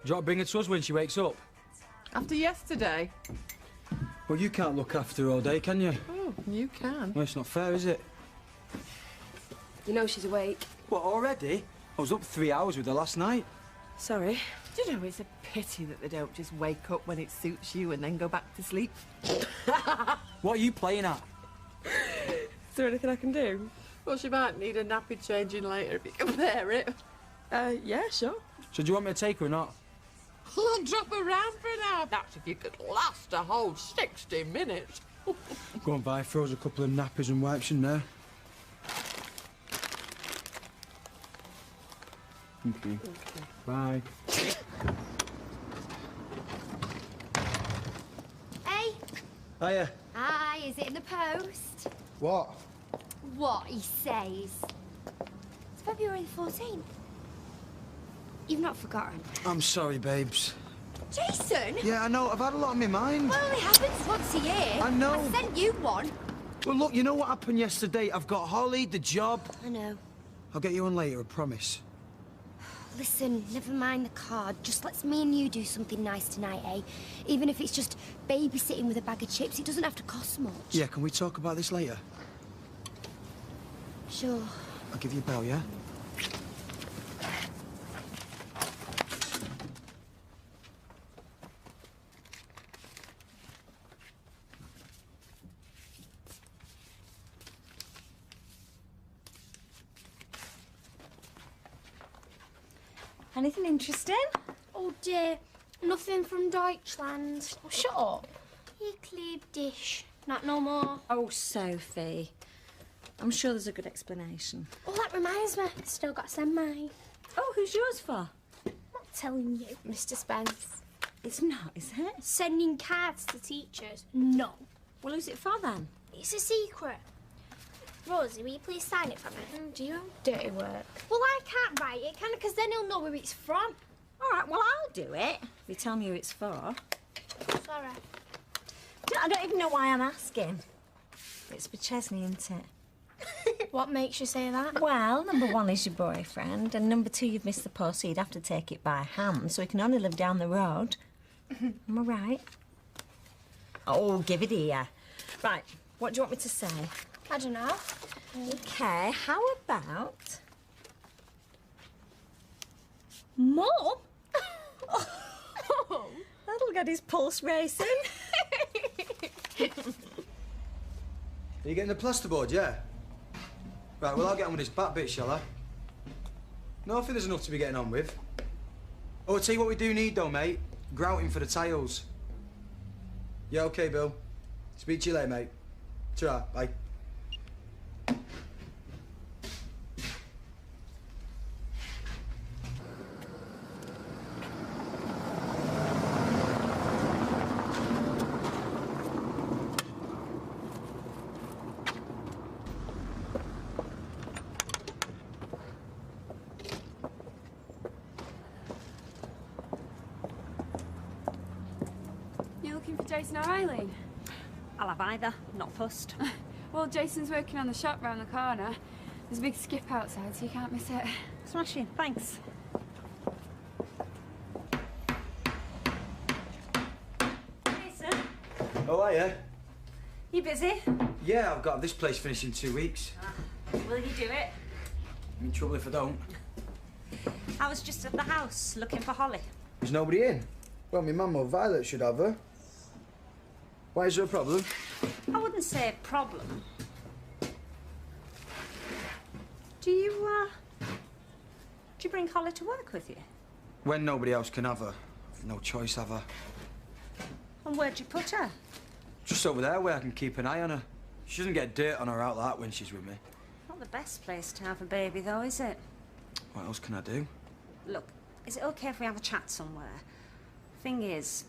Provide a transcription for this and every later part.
you want to bring her to us when she wakes up? After yesterday? Well, you can't look after her all day, can you? Oh, you can. Well, it's not fair, is it? You know she's awake. What, already? I was up 3 hours with her last night. Sorry. Do you know, it's a pity that they don't just wake up when it suits you and then go back to sleep. What are you playing at? Is there anything I can do? Well, she might need a nappy changing later if you can bear it. Yeah, sure. So do you want me to take her or not? I'll drop her round for an hour. That's if you could last a whole 60 minutes. Go on, Vi, throw us a couple of nappies and wipes in there. Thank you. Okay. Bye. Hey. Hiya. Hi, is it in the post? What? What he says. It's February the 14th. You've not forgotten. I'm sorry, babes. Jason? Yeah, I know. I've had a lot on my mind. Well, it happens once a year. I know. I sent you one. Well, look, you know what happened yesterday? I've got Holly, the job. I know. I'll get you one later, I promise. Listen, never mind the card. Just let's me and you do something nice tonight, eh? Even if it's just babysitting with a bag of chips, it doesn't have to cost much. Yeah, can we talk about this later? Sure. I'll give you a bell, yeah? Anything interesting? Oh dear, nothing from Deutschland. Oh, shut up. Ich lieb dich. Not no more. Oh, Sophie. I'm sure there's a good explanation. Oh, that reminds me. Still got to send mine. Oh, who's yours for? Not telling you, Mr. Spence. It's not, is it? Sending cards to teachers? No. Well, who's it for then? It's a secret. Rosie, will you please sign it for me? Do you have dirty work? Well, I can't write it, can I? Because then he'll know where it's from. All right, well, I'll do it. If you tell me who it's for. Sorry. I don't even know why I'm asking. It's for Chesney, isn't it? What makes you say that? Well, number one is your boyfriend, and number two, you've missed the post, so you'd have to take it by hand, so he can only live down the road. Am I right? Oh, give it here. Right, what do you want me to say? I don't know. Okay, how about... Mum? Oh, that'll get his pulse racing. Are you getting the plasterboard, yeah? Right, well, I'll get on with this back bit, shall I? No, I think there's enough to be getting on with. Oh, I'll tell you what we do need, though, mate. Grouting for the tiles. Yeah, OK, Bill. Speak to you later, mate. Ta-ra, bye. You looking for Jason or Eileen? I'll have either, not fussed. Well, Jason's working on the shop round the corner. There's a big skip outside, so you can't miss it. Smashing, thanks. Jason, Oh, are you? you busy? Yeah, I've got this place finished in 2 weeks. Will you do it? I'm in trouble if I don't. I was just at the house looking for Holly. There's nobody in. Well, my mum or Violet should have her. Why is there a problem? I wouldn't say problem. Do you bring Holly to work with you? When nobody else can have her. I've no choice, have I? And where'd you put her? Just over there where I can keep an eye on her. She doesn't get dirt on her out like that when she's with me. Not the best place to have a baby, though, is it? What else can I do? Look, is it okay if we have a chat somewhere? Thing is,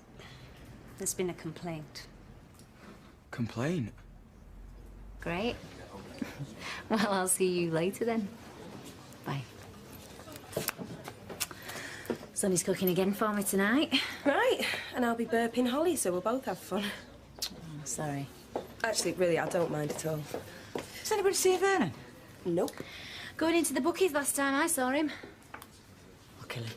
there's been a complaint. Complaint? Great. Well, I'll see you later then. Bye. Sonny's cooking again for me tonight. Right, and I'll be burping Holly, so we'll both have fun. Oh, sorry. Actually, really, I don't mind at all. Does anybody see Vernon? Nope. Going into the bookies last time I saw him. I'll kill him.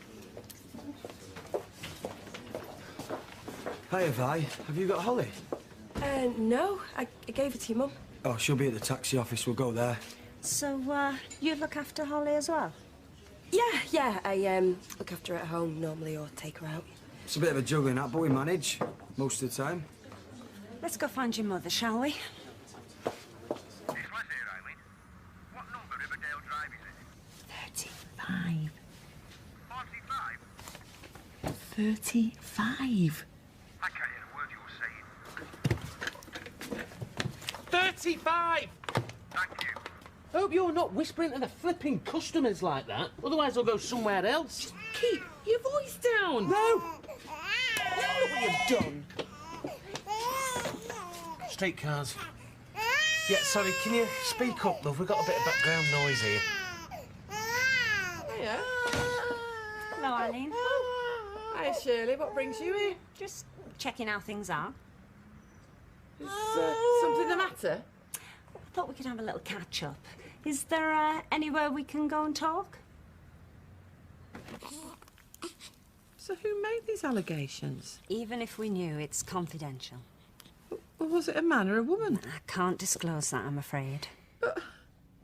Hiya, Vi. Have you got Holly? No. I gave it to your mum. Oh, she'll be at the taxi office. We'll go there. So, you look after Holly as well? Yeah. I look after her at home normally or take her out. It's a bit of a juggling act, but we manage most of the time. Let's go find your mother, shall we? It's Les here, Eileen. What number Riverdale Drive is it? 35. 45? 35. I can't hear a word you're saying. 35! Thank you. Hope you're not whispering to the flipping customers like that. Otherwise, they'll go somewhere else. Keep your voice down. No! Look what you've done. Streetcars. Yeah, sorry, can you speak up, love? We've got a bit of background noise here. Hiya. Hello, Eileen. Hiya, Shirley. What brings you here? Just checking how things are. Is something the matter? Thought we could have a little catch-up. Is there anywhere we can go and talk? So who made these allegations? Even if we knew, it's confidential. Or was it a man or a woman? I can't disclose that, I'm afraid. But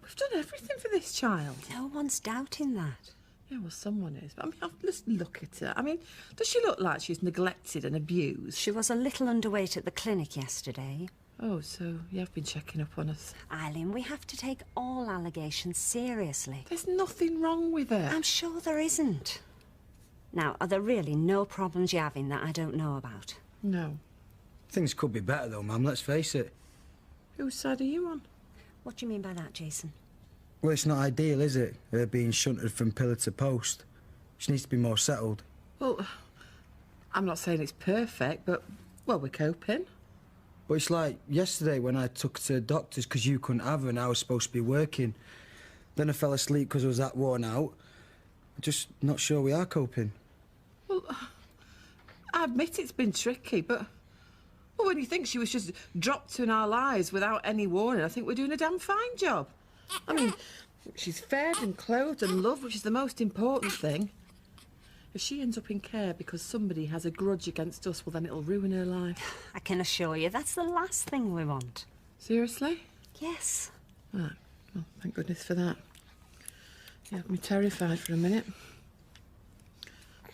we've done everything for this child. No one's doubting that. Yeah, well, someone is. But I mean, let's look at her. I mean, does she look like she's neglected and abused? She was a little underweight at the clinic yesterday. Oh, so you have been checking up on us. Eileen, we have to take all allegations seriously. There's nothing wrong with her. I'm sure there isn't. Now, are there really no problems you're having that I don't know about? No. Things could be better, though, Mum, let's face it. Whose side are you on? What do you mean by that, Jason? Well, it's not ideal, is it? Her being shunted from pillar to post. She needs to be more settled. Well, I'm not saying it's perfect, but, well, we're coping. But it's like yesterday when I took her to the doctors because you couldn't have her and I was supposed to be working. Then I fell asleep because I was that worn out. I'm just not sure we are coping. Well, I admit it's been tricky, but well, when you think she was just dropped in our lives without any warning, I think we're doing a damn fine job. I mean, she's fed and clothed and loved, which is the most important thing. If she ends up in care because somebody has a grudge against us, well, then it'll ruin her life. I can assure you that's the last thing we want. Seriously? Yes. Right. Well, thank goodness for that. You had me terrified for a minute.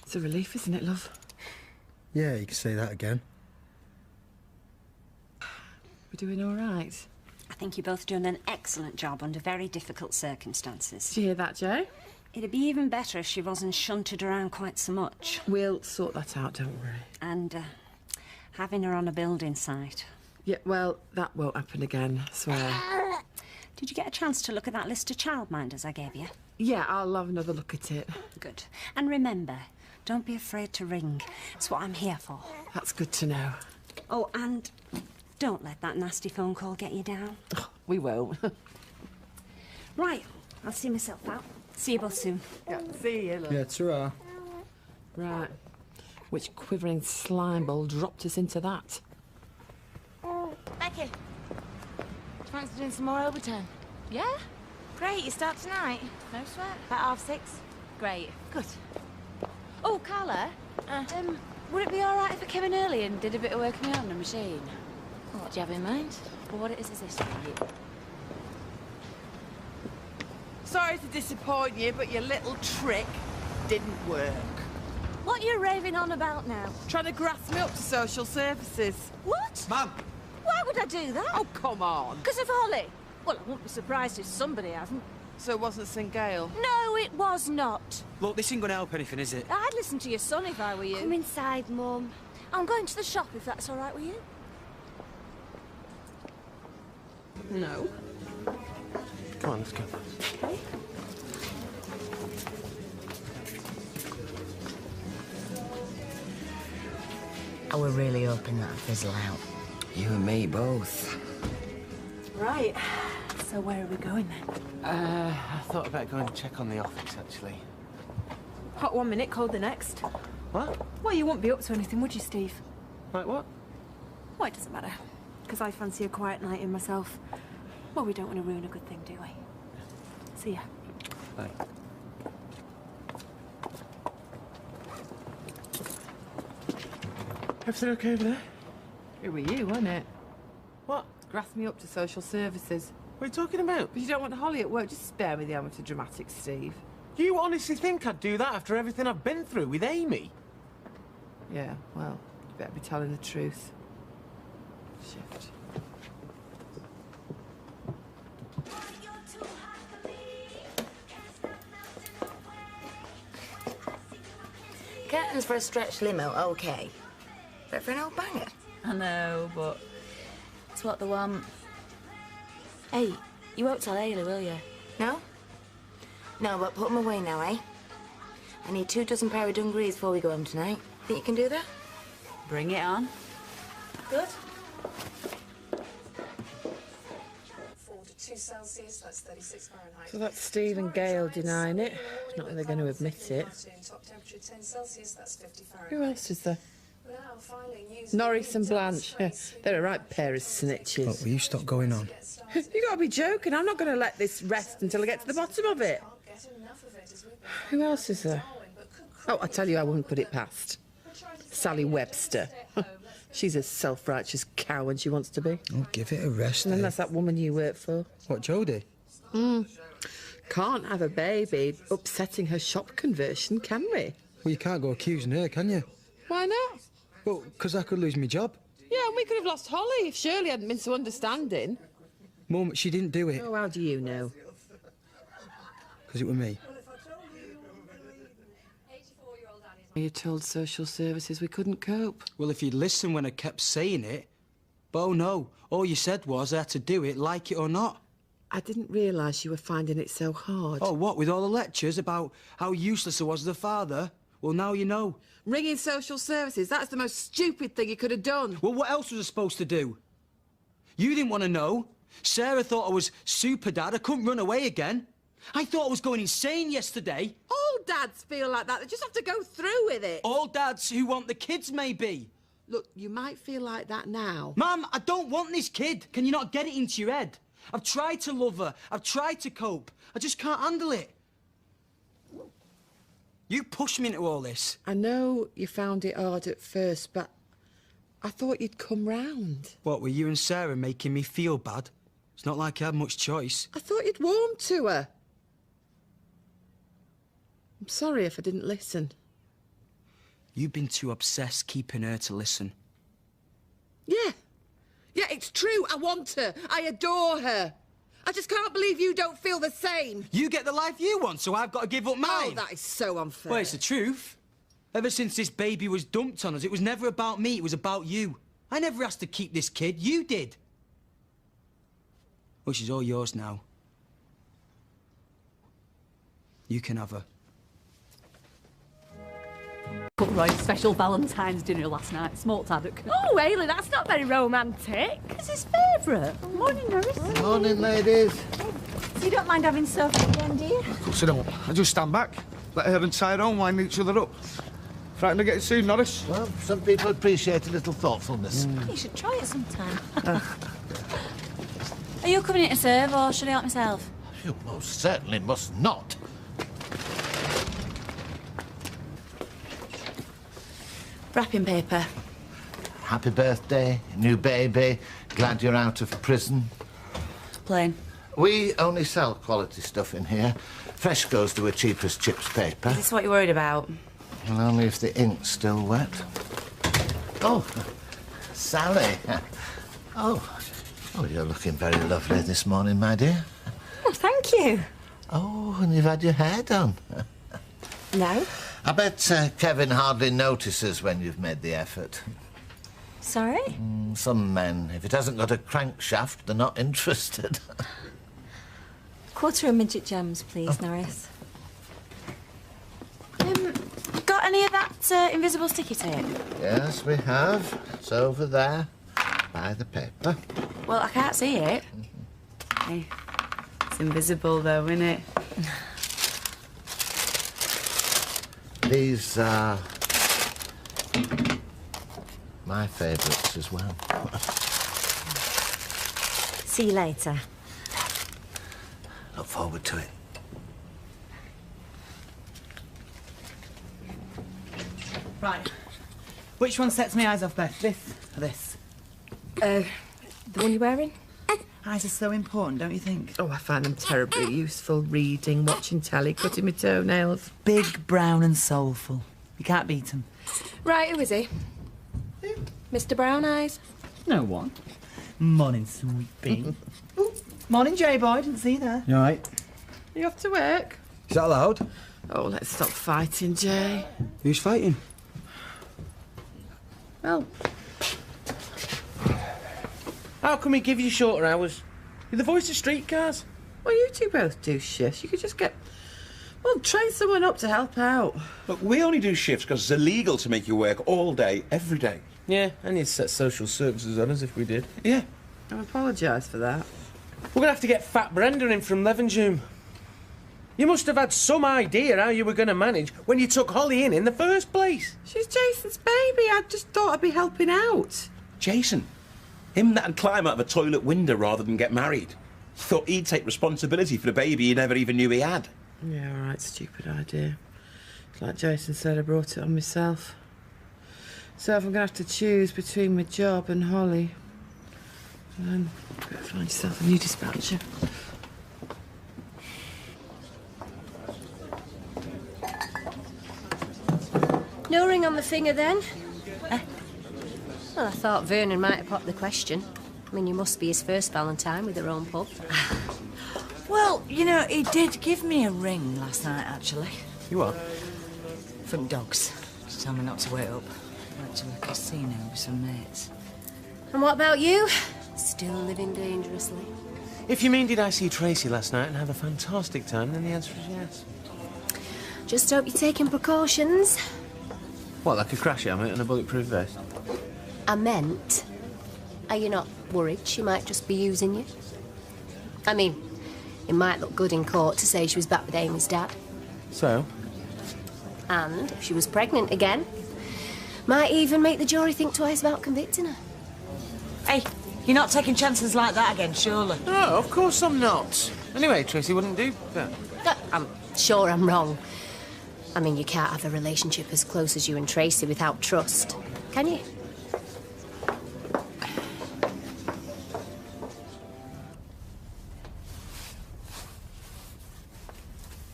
It's a relief, isn't it, love? Yeah, you can say that again. We're doing all right. I think you're both doing an excellent job under very difficult circumstances. Did you hear that, Joe? It'd be even better if she wasn't shunted around quite so much. We'll sort that out, don't worry. And having her on a building site. Yeah, well, that won't happen again, I swear. Did you get a chance to look at that list of childminders I gave you? Yeah, I'll have another look at it. Good. And remember, don't be afraid to ring. It's what I'm here for. That's good to know. Oh, and don't let that nasty phone call get you down. Oh, we won't. Right, I'll see myself out. See you both soon. Yeah, see you, love. Yeah, ta-ra. Right. Which quivering slime ball dropped us into that? Becky, do you fancy doing some more overtime? Yeah? Great, you start tonight? No sweat. About 6:30? Great. Good. Oh, Carla, would it be all right if I came in early and did a bit of work on me on the machine? What do you have in mind? Well, what it is this, right? Sorry to disappoint you, but your little trick didn't work. What are you raving on about now? Trying to grass me up to social services. What? Mum! Why would I do that? Oh, come on. Because of Holly? Well, I won't be surprised if somebody hasn't. So it wasn't St. Gale? No, it was not. Look, this ain't gonna help anything, is it? I'd listen to your son if I were you. Come inside, Mum. I'm going to the shop if that's all right with you. No. Come on, let's go. Okay. I were really hoping that'd fizzle out. You and me both. Right. So where are we going then? I thought about going to check on the office, actually. Hot one minute, cold the next. What? Well, you wouldn't be up to anything, would you, Steve? Like what? Well, it doesn't matter. Because I fancy a quiet night in myself. Well, we don't want to ruin a good thing, do we? See ya. Bye. Everything okay over there? It were you, wasn't it? What? Grassed me up to social services. What are you talking about? But you don't want Holly at work. Just spare me the amateur dramatics, Steve. You honestly think I'd do that after everything I've been through with Amy? Yeah, well, you better be telling the truth. Shift. Curtains for a stretch limo, okay. But for an old banger? I know, but it's what they want. Hey, you won't tell Ailey, will you? No? No, but put them away now, eh? I need 24 pair of dungarees before we go home tonight. Think you can do that? Bring it on. Good. 42 Celsius, that's 36 Fahrenheit. So that's Steve and Gail denying it. Not that they're going to admit it. Top temperature 10 Celsius, that's 50 Fahrenheit. Who else is there? Now, finally, news Norris and Blanche. Yeah, they're a right pair of snitches. Look, will you stop going on? You gotta be joking. I'm not gonna let this rest until I get to the bottom of it. Who else is there? Oh, I tell you, I wouldn't put it past. Sally Webster. She's a self-righteous cow when she wants to be. Oh, give it a rest, And then eh? that's that woman you work for. What, Jodie? Can't have a baby upsetting her shop conversion, can we? Well, you can't go accusing her, can you? Why not? Well, because I could lose my job. Yeah, and we could have lost Holly if Shirley hadn't been so understanding. Mum, she didn't do it. Oh, how do you know? Because it was me. You told social services we couldn't cope. Well, if you'd listened when I kept saying it... But oh, no. All you said was I had to do it, like it or not. I didn't realise you were finding it so hard. Oh, what, with all the lectures about how useless I was as a father? Well, now you know. Ringing social services, that's the most stupid thing you could have done. Well, what else was I supposed to do? You didn't want to know. Sarah thought I was super dad. I couldn't run away again. I thought I was going insane yesterday. All dads feel like that. They just have to go through with it. All dads who want the kids, maybe. Look, you might feel like that now. Mum, I don't want this kid. Can you not get it into your head? I've tried to love her. I've tried to cope. I just can't handle it. You pushed me into all this. I know you found it hard at first, but I thought you'd come round. What, were you and Sarah making me feel bad? It's not like I had much choice. I thought you'd warmed to her. I'm sorry if I didn't listen. You've been too obsessed keeping her to listen. Yeah. Yeah, it's true. I want her. I adore her. I just can't believe you don't feel the same. You get the life you want, so I've got to give up mine. Oh, that is so unfair. Well, it's the truth. Ever since this baby was dumped on us, it was never about me, it was about you. I never asked to keep this kid, you did. Well, she's all yours now. You can have her. Cooked Roy's special Valentine's dinner last night. Smoked haddock. Oh, Ailey, that's not very romantic. It's his favourite. Morning, Norris. Morning, ladies. So you don't mind having Sophie again, do you? Of course I don't. I just stand back. Let her and Tyrone wind each other up. Frightened of getting sued, Norris? Well, some people appreciate a little thoughtfulness. You should try it sometime. Are you coming in to serve, or should I help myself? You most certainly must not. Wrapping paper. Happy birthday, new baby. Glad you're out of prison. Plain. We only sell quality stuff in here. Fresh goes to a cheap as chips paper. Is this what you're worried about? Well, only if the ink's still wet. Oh, Sally. Oh, you're looking very lovely this morning, my dear. Oh, thank you. Oh, and you've had your hair done. No. I bet Kevin hardly notices when you've made the effort. Sorry? Some men, if it hasn't got a crankshaft, they're not interested. Quarter of midget gems, please, Norris. Got any of that invisible sticky tape? Yes, we have. It's over there, by the paper. Well, I can't see it. Hey, it's invisible, though, isn't it? These are my favourites as well. See you later. Look forward to it. Right. Which one sets my eyes off best? This or this? The one you're wearing? Eyes are so important, don't you think? Oh, I find them terribly useful. Reading, watching telly, cutting my toenails. Big, brown and soulful. You can't beat them. Right, who is he? Mr. Brown Eyes? No one. Morning, sweet bee. Morning, J-boy. Didn't see you there. You all right? Are you off to work? Is that allowed? Oh, let's stop fighting, Jay. Who's fighting? Well, How can we give you shorter hours? You're the voice of streetcars. well, you two both do shifts. You could just get... Well, train someone up to help out. Look, we only do shifts because it's illegal to make you work all day, every day. Yeah, and you'd set social services on us if we did. Yeah. I apologise for that. We're going to have to get Fat Brenda in from Levenshulme. You must have had some idea how you were going to manage when you took Holly in the first place. She's Jason's baby. I just thought I'd be helping out. Jason, him that'd climb out of a toilet window rather than get married. Thought he'd take responsibility for the baby he never even knew he had. Yeah, all right, stupid idea. It's like Jason said, I brought it on myself. So if I'm going to have to choose between my job and Holly, then better find yourself a new dispatcher. No ring on the finger then? Well, I thought Vernon might have popped the question. I mean, you must be his first Valentine with their own pub. Well, you know, he did give me a ring last night, actually. You what? From dogs. To tell me not to wait up. Went to a casino with some mates. And what about you? Still living dangerously. If you mean did I see Tracy last night and have a fantastic time, then the answer is yes. Just hope you're taking precautions. What, like a crash helmet and a bulletproof vest? I meant, are you not worried she might just be using you? I mean, it might look good in court to say she was back with Amy's dad. So? And if she was pregnant again, might even make the jury think twice about convicting her. Hey, you're not taking chances like that again, surely? No, of course I'm not. Anyway, Tracy wouldn't do that. I'm sure I'm wrong. I mean, you can't have a relationship as close as you and Tracy without trust, can you?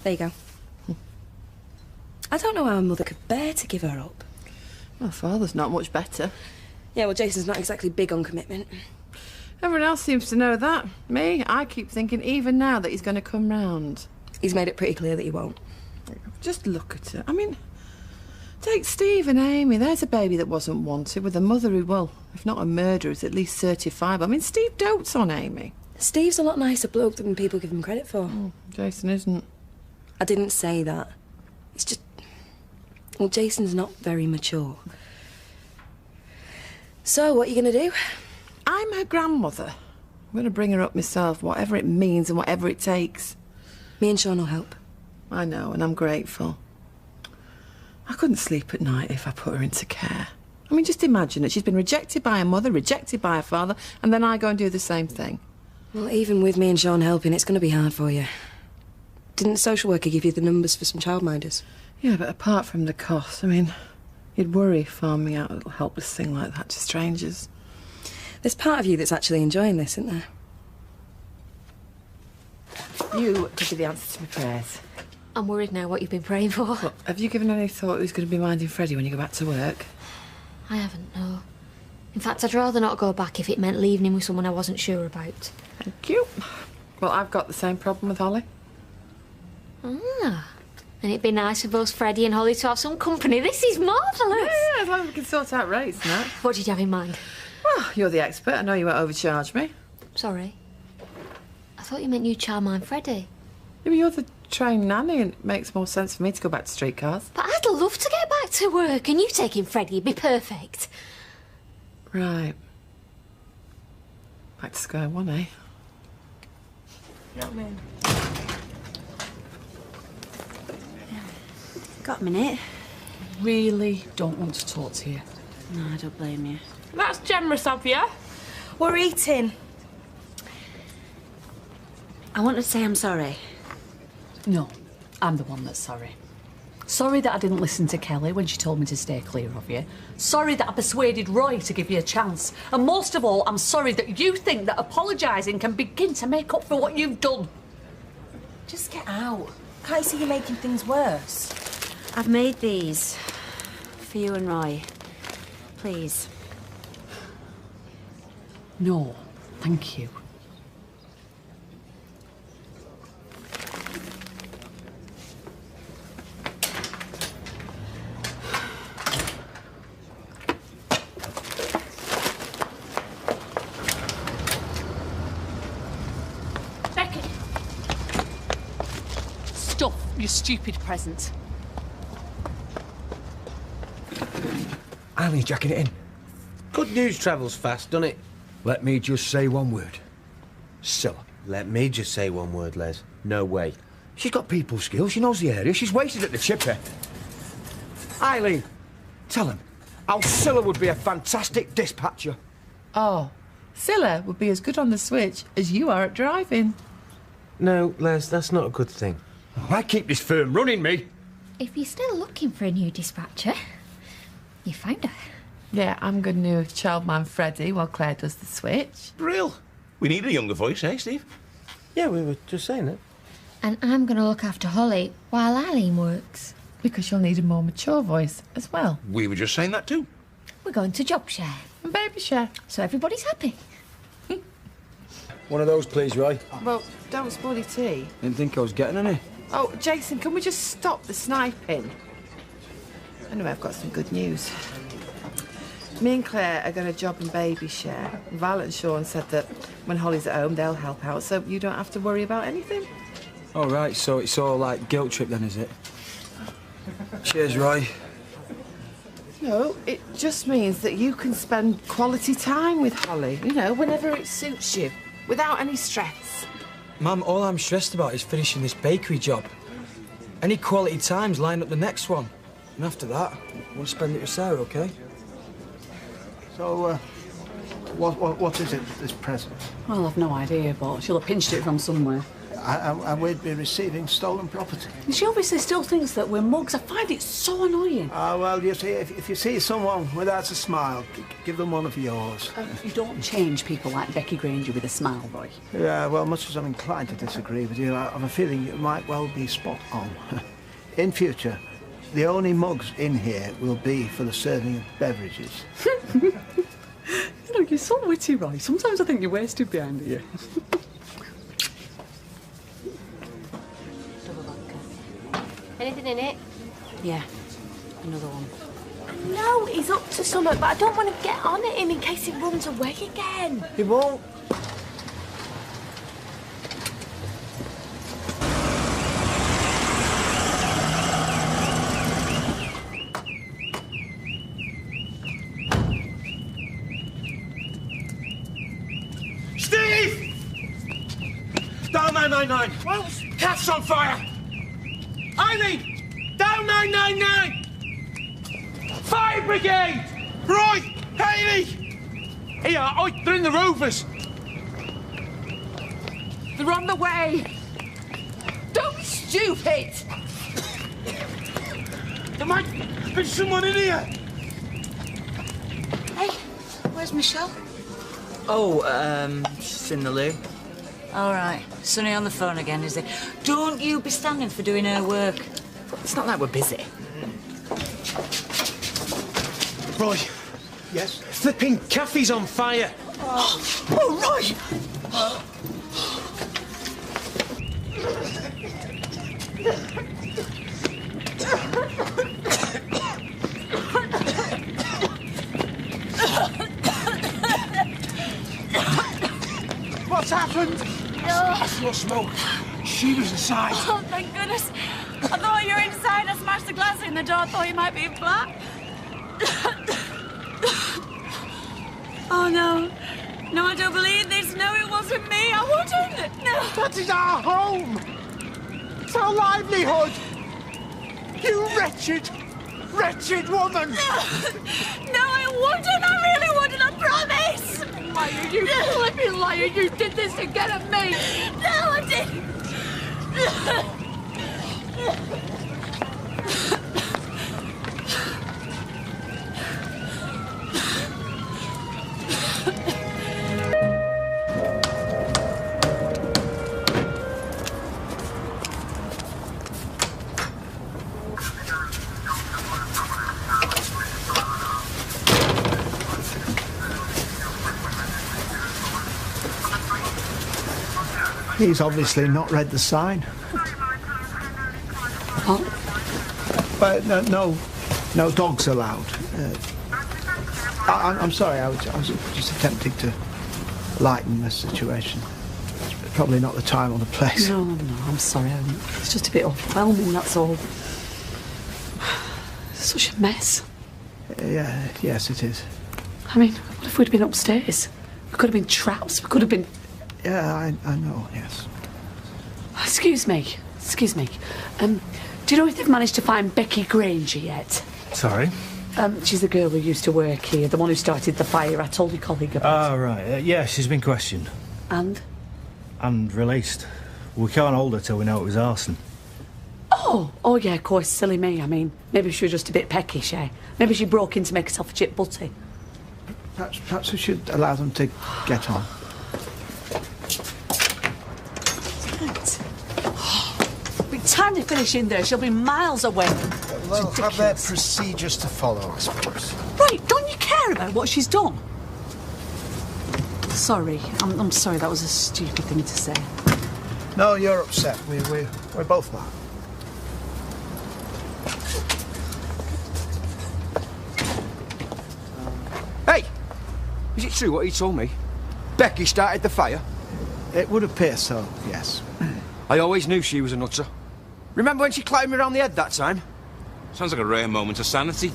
There you go. I don't know how a mother could bear to give her up. My father's not much better. Yeah, well, Jason's not exactly big on commitment. Everyone else seems to know that. Me, I keep thinking even now that he's going to come round. He's made it pretty clear that he won't. Just look at her. I mean, take Steve and Amy. There's a baby that wasn't wanted with a mother who, well, if not a murderer, is at least certifiable. I mean, Steve dotes on Amy. Steve's a lot nicer bloke than people give him credit for. Jason isn't. I didn't say that. It's just... Well, Jason's not very mature. So, what are you going to do? I'm her grandmother. I'm going to bring her up myself, whatever it means and whatever it takes. Me and Sean will help. I know, and I'm grateful. I couldn't sleep at night if I put her into care. I mean, just imagine it. She's been rejected by her mother, rejected by her father, and then I go and do the same thing. Well, even with me and Sean helping, it's going to be hard for you. Didn't the social worker give you the numbers for some childminders? Yeah, but apart from the cost, I mean, you'd worry farming out a little helpless thing like that to strangers. There's part of you that's actually enjoying this, isn't there? You could be the answer to my prayers. I'm worried now what you've been praying for. Well, have you given any thought who's going to be minding Freddie when you go back to work? I haven't, no. In fact, I'd rather not go back if it meant leaving him with someone I wasn't sure about. Thank you. Well, I've got the same problem with Holly. Ah. And it'd be nice for both Freddie and Holly to have some company. This is marvellous. Yeah, as long as we can sort out rates and that. What did you have in mind? Well, you're the expert. I know you won't overcharge me. Sorry. I thought you meant you'd charm mine Freddie. Yeah, but you're the trained nanny and it makes more sense for me to go back to streetcars. But I'd love to get back to work and you taking Freddie would be perfect. Right. Back to square one, eh? Come in. Got a minute? Really don't want to talk to you. No, I don't blame you. That's generous of you. We're eating. I want to say I'm sorry. No, I'm the one that's sorry. Sorry that I didn't listen to Kelly when she told me to stay clear of you. Sorry that I persuaded Roy to give you a chance. And most of all, I'm sorry that you think that apologising can begin to make up for what you've done. Just get out. Can't you see you're making things worse? I've made these for you and Roy. Please. No, thank you. Becky! Stuff your stupid present. Eileen, jacking it in. Good news travels fast, doesn't it? Let me just say one word. Scylla. Let me just say one word, Les. No way. She's got people skills, she knows the area, she's waited at the chipper. Eileen, tell him how Scylla would be a fantastic dispatcher. Oh, Scylla would be as good on the switch as you are at driving. No, Les, that's not a good thing. I keep this firm running, me. If you're still looking for a new dispatcher, you found her. Yeah, I'm good new childman Freddie while Claire does the switch. Brill. We need a younger voice, eh, Steve? Yeah, we were just saying it. And I'm going to look after Holly while Eileen works. Because you'll need a more mature voice as well. We were just saying that too. We're going to job share. And baby share. So everybody's happy. One of those, please, Roy. Well, don't spoil your tea. Didn't think I was getting any. Oh, Jason, can we just stop the sniping? Anyway, I've got some good news. Me and Claire are going to job and baby share. Violet and Sean said that when Holly's at home, they'll help out, so you don't have to worry about anything. All right, so it's all like guilt trip then, is it? Cheers, Roy. No, it just means that you can spend quality time with Holly, you know, whenever it suits you, without any stress. Mum, all I'm stressed about is finishing this bakery job. Any quality times line up the next one. And after that, I want to spend it with Sarah, OK? So, what is it, this present? Well, I've no idea, but she'll have pinched it from somewhere. And we'd be receiving stolen property. She obviously still thinks that we're mugs. I find it so annoying. Well, you see, if you see someone without a smile, give them one of yours. You don't change people like Becky Granger with a smile, Roy. Yeah, well, much as I'm inclined to disagree with you, I have a feeling you might well be spot on. In future, the only mugs in here will be for the serving of beverages. You know, you're so witty, Roy. Sometimes I think you're wasted behind here. Anything in it? Yeah, another one. No, he's up to something, but I don't want to get on at him in case he runs away again. He won't. Steve! Down 999! Whoa! Cat's on fire! Eileen! Down 999! Fire brigade! Roy! Haley! Here, they're in the Rovers. They're on the way. Don't be stupid! There might be someone in here! Hey, where's Michelle? Oh, she's in the loo. All right. Sonny on the phone again, is it? Don't you be standing for doing her work. It's not like we're busy. Roy. Yes? Flipping caffee's on fire. Oh, Roy! What's happened? Oh. Slow smoke. She was inside. Oh, thank goodness. I thought you were inside. I smashed the glass in the door. Thought you might be in flat. Oh, no. No, I don't believe this. No, it wasn't me. I wouldn't. No. That is our home. It's our livelihood. You wretched, wretched woman. No, I wouldn't. I really wouldn't. I promise. Liar, you flipping liar. You did this to get at me. No, I didn't. He's obviously not read the sign. What? But no dogs allowed. I'm sorry, I was just attempting to lighten the situation. It's probably not the time or the place. No, I'm sorry. It's just a bit overwhelming, that's all. It's such a mess. Yes, it is. I mean, what if we'd been upstairs? We could have been traps. We could have been... Yeah, I know, yes. Excuse me. Do you know if they've managed to find Becky Granger yet? Sorry? She's the girl who used to work here, the one who started the fire I told your colleague about. Oh, right. Yeah, she's been questioned. And? And released. We can't hold her till we know it was arson. Oh, yeah, of course, silly me. I mean, maybe she was just a bit peckish, eh? Maybe she broke in to make herself a chip butty. Perhaps we should allow them to get on. By the time they finish in there, she'll be miles away. They'll have their procedures to follow, I suppose. Right, don't you care about what she's done? Sorry, I'm sorry, that was a stupid thing to say. No, you're upset. We're both not. Hey! Is it true what he told me? Becky started the fire? It would appear so, yes. I always knew she was a nutter. Remember when she climbed me around the head that time? Sounds like a rare moment of sanity.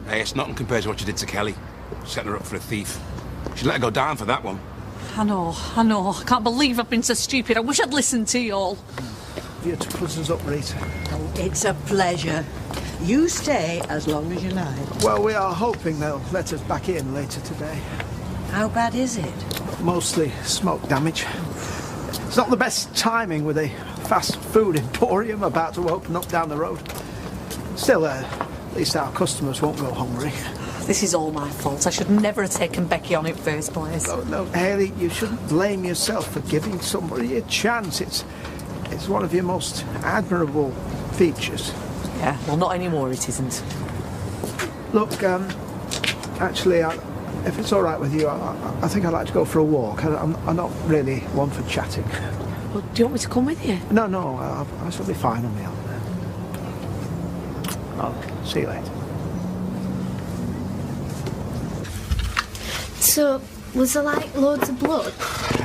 Hey, it's nothing compared to what you did to Kelly. Setting her up for a thief. She'd let her go down for that one. I know. I can't believe I've been so stupid. I wish I'd listened to you all. You're to put us up, Rita. Oh, it's a pleasure. You stay as long as you like. Well, we are hoping they'll let us back in later today. How bad is it? Mostly smoke damage. It's not the best timing with a fast food emporium about to open up down the road. Still, at least our customers won't go hungry. This is all my fault. I should never have taken Becky on in first place. No, Hayley, you shouldn't blame yourself for giving somebody a chance. It's one of your most admirable features. Yeah, well, not anymore, it isn't. Look, actually, if it's all right with you, I think I'd like to go for a walk. I'm not really one for chatting. Well, do you want me to come with you? No, I shall be fine on my own. I'll see you later. So, was there, like, loads of blood?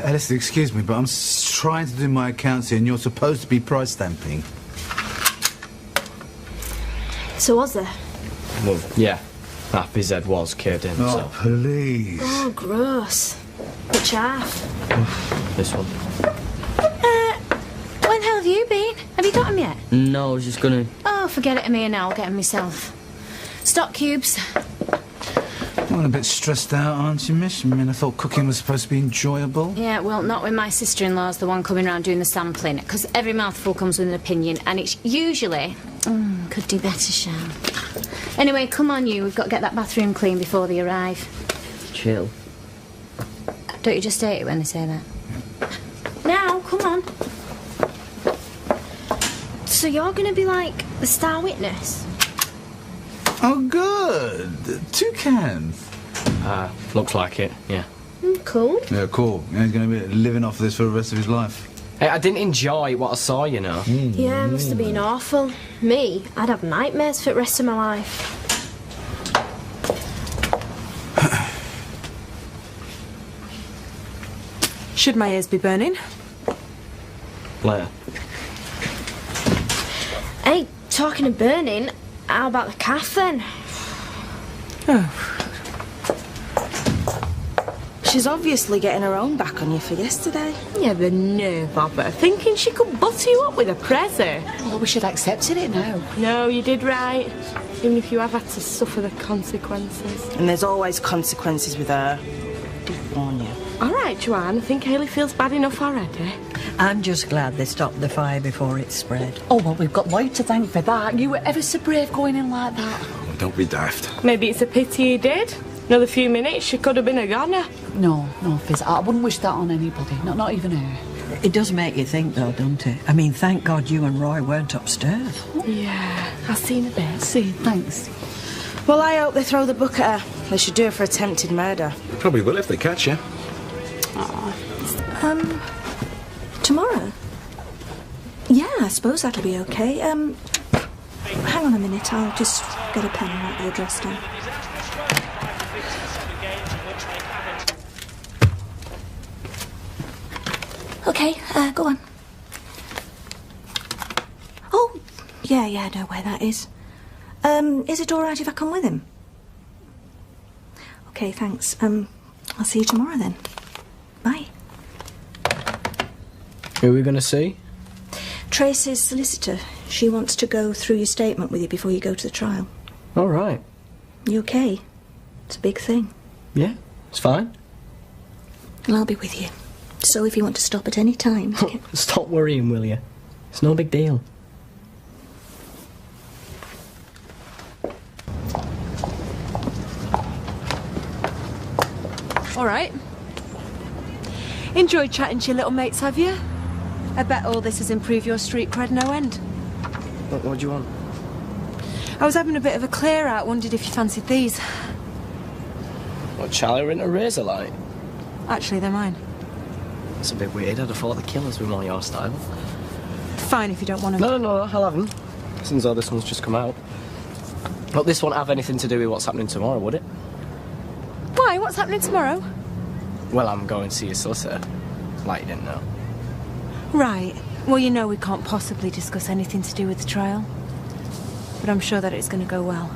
Alistair, excuse me, but I'm trying to do my accounts here and you're supposed to be price stamping. So was there? Well, yeah. Half his head was caved in, Oh, so... please. Oh, gross. Which half? This one. Where the hell have you been? Have you got him yet? No, I was just gonna... Oh, forget it, me and I'll get him myself. Stock cubes. Well, a bit stressed out, aren't you, miss? I mean, I thought cooking was supposed to be enjoyable. Yeah, well, not when my sister-in-law's the one coming round doing the sampling, because every mouthful comes with an opinion, and it's usually... could do better, Shall. Anyway, come on, you. We've got to get that bathroom clean before they arrive. Chill. Don't you just hate it when they say that? Now, come on. So you're going to be, like, the star witness? Oh, good. 2 cans. Looks like it, yeah. Cool. Yeah, cool. Yeah, he's going to be living off this for the rest of his life. Hey, I didn't enjoy what I saw, you know. Yeah, it must have been awful. Me, I'd have nightmares for the rest of my life. Should my ears be burning? Later. Hey, talking of burning, how about the calf then? Oh. She's obviously getting her own back on you for yesterday. Yeah, the nerve of her, thinking she could butter you up with a presser. Well, we should have accepted it now. No, you did right. Even if you have had to suffer the consequences. And there's always consequences with her. I did warn you. All right, Joanne, I think Hayley feels bad enough already. I'm just glad they stopped the fire before it spread. Oh, well, we've got Lloyd to thank for that. You were ever so brave going in like that. Oh, don't be daft. Maybe it's a pity he did. Another few minutes, she could have been a goner. No, Fizz, I wouldn't wish that on anybody, not even her. It does make you think, though, doesn't it? I mean, thank God you and Roy weren't upstairs. Yeah, I've seen a bit. See, thanks. Well, I hope they throw the book at her. They should do her for attempted murder. Probably will if they catch you. Tomorrow? Yeah, I suppose that'll be okay. Hang on a minute, I'll just get a pen and write the address down. Okay, go on. Oh, yeah, I know where that is. Is it all right if I come with him? Okay, thanks. I'll see you tomorrow then. Bye. Who are we going to see? Tracy's solicitor. She wants to go through your statement with you before you go to the trial. All right. You okay? It's a big thing. Yeah, it's fine. And I'll be with you. So if you want to stop at any time... Stop worrying, will you? It's no big deal. All right. Enjoyed chatting to your little mates, have you? I bet all this has improved your street cred no end. What do you want? I was having a bit of a clear out, wondered if you fancied these. What, Charlie were into razor light? Actually, they're mine. It's a bit weird. I'd have thought the killers were more your style. Fine if you don't want them. No, I'll have them. Since all this one's just come out. But this won't have anything to do with what's happening tomorrow, would it? Why? What's happening tomorrow? Well, I'm going to see your solicitor. Like you didn't know. Right. Well, you know we can't possibly discuss anything to do with the trial. But I'm sure that it's going to go well.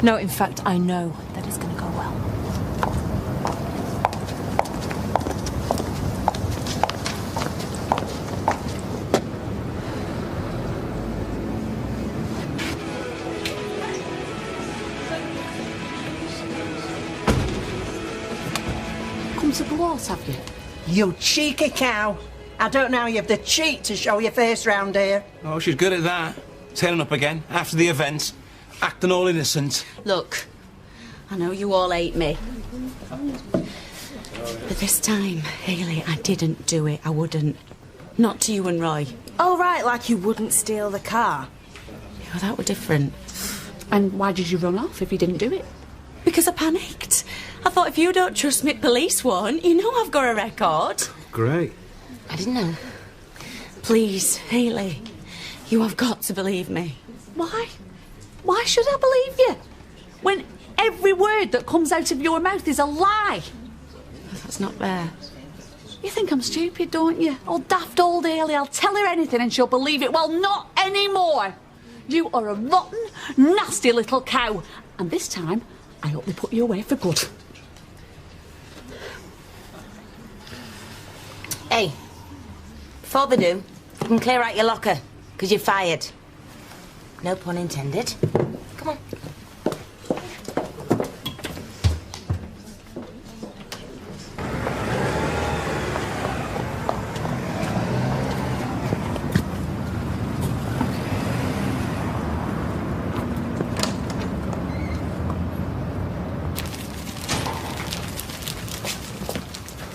No, in fact, I know that it's going to go well. Come to blows, have you? You cheeky cow. I don't know how you have the cheek to show your face round here. Oh, she's good at that. Turning up again after the event, acting all innocent. Look, I know you all hate me. But this time, Hayley, I didn't do it. I wouldn't. Not to you and Roy. Oh, right, like you wouldn't steal the car. Yeah, that were different. And why did you run off if you didn't do it? Because I panicked. I thought if you don't trust me, police won't. You know I've got a record. Great. I didn't know. Please, Hayley, you have got to believe me. Why? Why should I believe you? When every word that comes out of your mouth is a lie. That's not fair. You think I'm stupid, don't you? Oh, daft old Hayley, I'll tell her anything and she'll believe it. Well, not anymore. You are a rotten, nasty little cow. And this time, I hope they put you away for good. Hey, before they do, you can clear out your locker, because you're fired. No pun intended. Come on.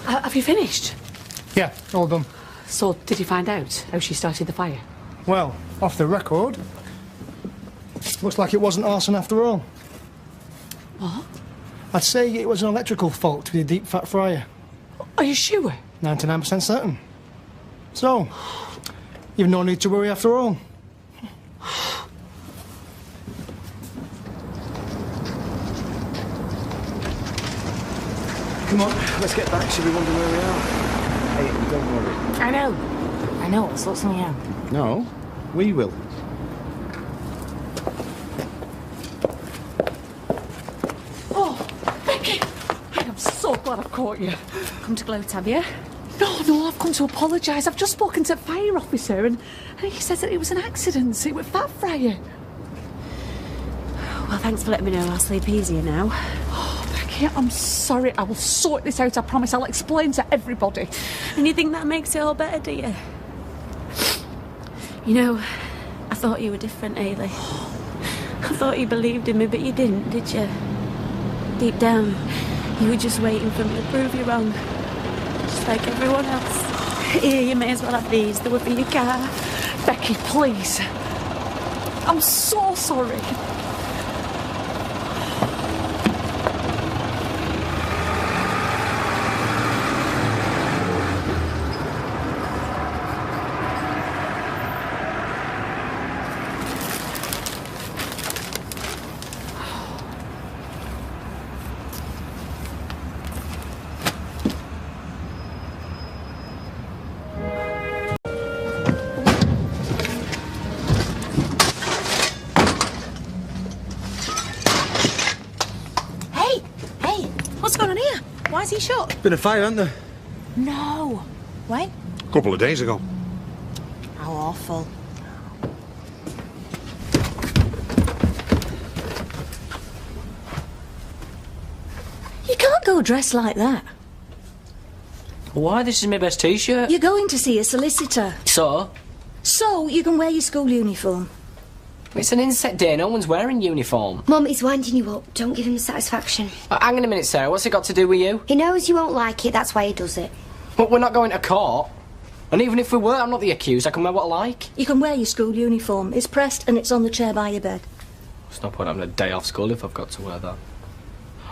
Have you finished? Yeah, all done. So, did you find out how she started the fire? Well, off the record, looks like it wasn't arson after all. What? I'd say it was an electrical fault with a deep fat fryer. Are you sure? 99% certain. So, you've no need to worry after all. Come on, let's get back. Should we wonder where we are? Hey, don't worry. I know, I'll sort something out. No, we will. Oh, Becky! I am so glad I've caught you. Come to gloat, have you? No, I've come to apologise. I've just spoken to the fire officer and he says that it was an accident. It was fat fryer. Well, thanks for letting me know. I'll sleep easier now. Oh, Becky, I'm sorry. I will sort this out, I promise. I'll explain to everybody. And you think that makes it all better, do you? You know, I thought you were different, Hayley. I thought you believed in me, but you didn't, did you? Deep down, you were just waiting for me to prove you wrong. Just like everyone else. Here, you may as well have these. They were for your car. Becky, please. I'm so sorry. is he shut? Been a fire, hasn't there? No. When? A couple of days ago. How awful. You can't go dressed like that. Why? This is my best T-shirt. You're going to see a solicitor. So? So you can wear your school uniform. It's an inset day, no one's wearing uniform. Mum, he's winding you up. Don't give him satisfaction. Hang on a minute, Sarah, what's it got to do with you? He knows you won't like it, that's why he does it. But we're not going to court. And even if we were, I'm not the accused, I can wear what I like. You can wear your school uniform. It's pressed and it's on the chair by your bed. There's no point having a day off school if I've got to wear that.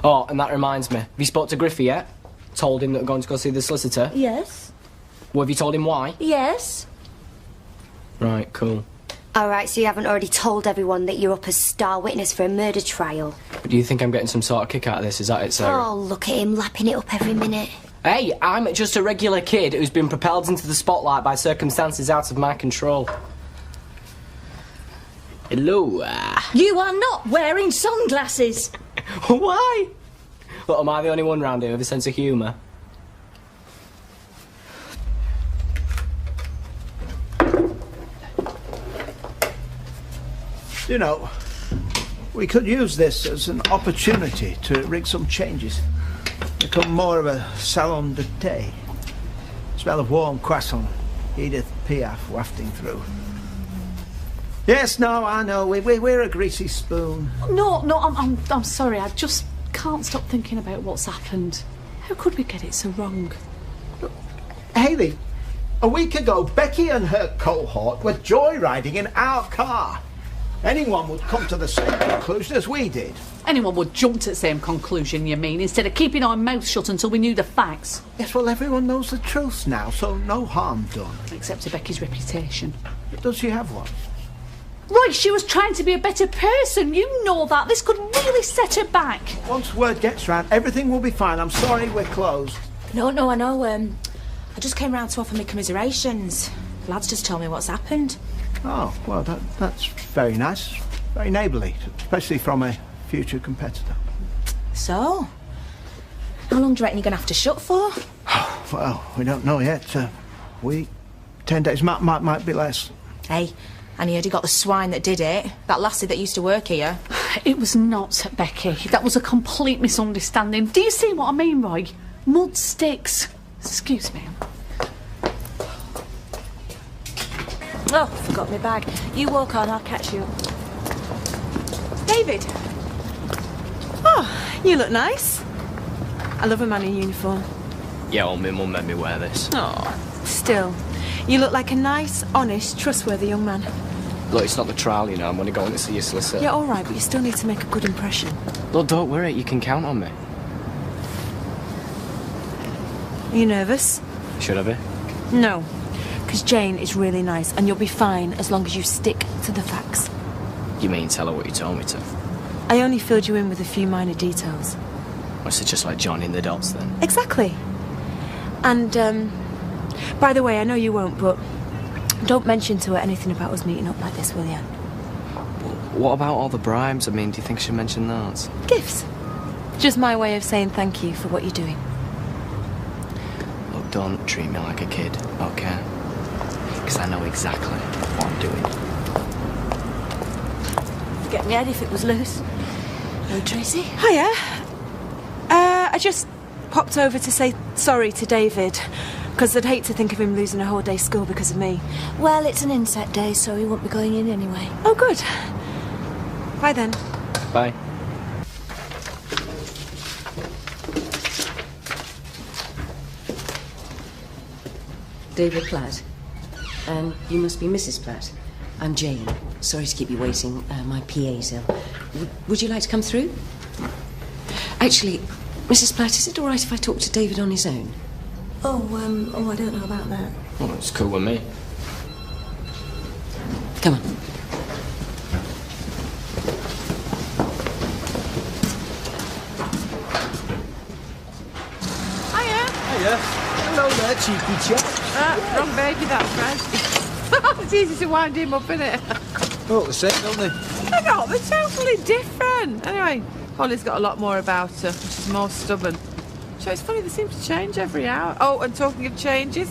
Oh, and that reminds me, have you spoke to Griffey yet? Told him that we're going to go see the solicitor? Yes. Well, have you told him why? Yes. Right, cool. All right, so you haven't already told everyone that you're up as star witness for a murder trial? But do you think I'm getting some sort of kick out of this? Is that it, Sarah? Oh, look at him, lapping it up every minute. Hey, I'm just a regular kid who's been propelled into the spotlight by circumstances out of my control. Hello. You are not wearing sunglasses. Why? Well, am I the only one round here with a sense of humour? You know, we could use this as an opportunity to rig some changes. Become more of a salon de thé. Smell of warm croissant, Edith Piaf wafting through. Yes, no, I know, we're a greasy spoon. No, I'm sorry, I just can't stop thinking about what's happened. How could we get it so wrong? Hayley, a week ago, Becky and her cohort were joyriding in our car. Anyone would come to the same conclusion as we did. Anyone would jump to the same conclusion, you mean, instead of keeping our mouths shut until we knew the facts. Yes, well, everyone knows the truth now, so no harm done. Except to Becky's reputation. Does she have one? Right, she was trying to be a better person. You know that. This could really set her back. Once word gets round, everything will be fine. I'm sorry we're closed. No, I know. I just came round to offer me commiserations. The lads just told me what's happened. Oh, well, that's very nice. Very neighbourly, especially from a future competitor. So? How long do you reckon you're going to have to shut for? Well, we don't know yet. Week, 10 days, might be less. Hey, and you heard he got the swine that did it. That lassie that used to work here. It was not Becky. That was a complete misunderstanding. Do you see what I mean, Roy? Mud sticks. Excuse me. Oh, forgot my bag. You walk on, I'll catch you. David. Oh, you look nice. I love a man in uniform. Yeah, well, my mum made me wear this. Oh, still. You look like a nice, honest, trustworthy young man. Look, it's not the trial, you know. I'm only going to see your solicitor. Yeah, all right, but you still need to make a good impression. Look, don't worry. You can count on me. Are you nervous? Should I be? No, because Jane is really nice, and you'll be fine as long as you stick to the facts. You mean tell her what you told me to? I only filled you in with a few minor details. Was it just like joining the dots, then? Exactly. And, by the way, I know you won't, but don't mention to her anything about us meeting up like this, will you? What about all the bribes? I mean, do you think she'll mention that? Gifts. Just my way of saying thank you for what you're doing. Look, don't treat me like a kid, okay? Because I know exactly what I'm doing. Get me head if it was loose. Hello, Tracy. Hiya. I just popped over to say sorry to David, because I'd hate to think of him losing a whole day school because of me. Well, it's an inset day, so he won't be going in anyway. Oh, good. Bye then. Bye. David Platt. And you must be Mrs. Platt. I'm Jane. Sorry to keep you waiting. My PA's ill. Would you like to come through? Actually, Mrs. Platt, is it all right if I talk to David on his own? Oh, I don't know about that. Well, it's cool with me. Come on. Hiya. Hello there, cheeky chap. Wrong baby, that's right. It's easy to wind him up, isn't it? They look the same, don't they? They're not, they're totally different. Anyway, Holly's got a lot more about her. She's more stubborn. So it's funny, they seem to change every hour. Oh, and talking of changes,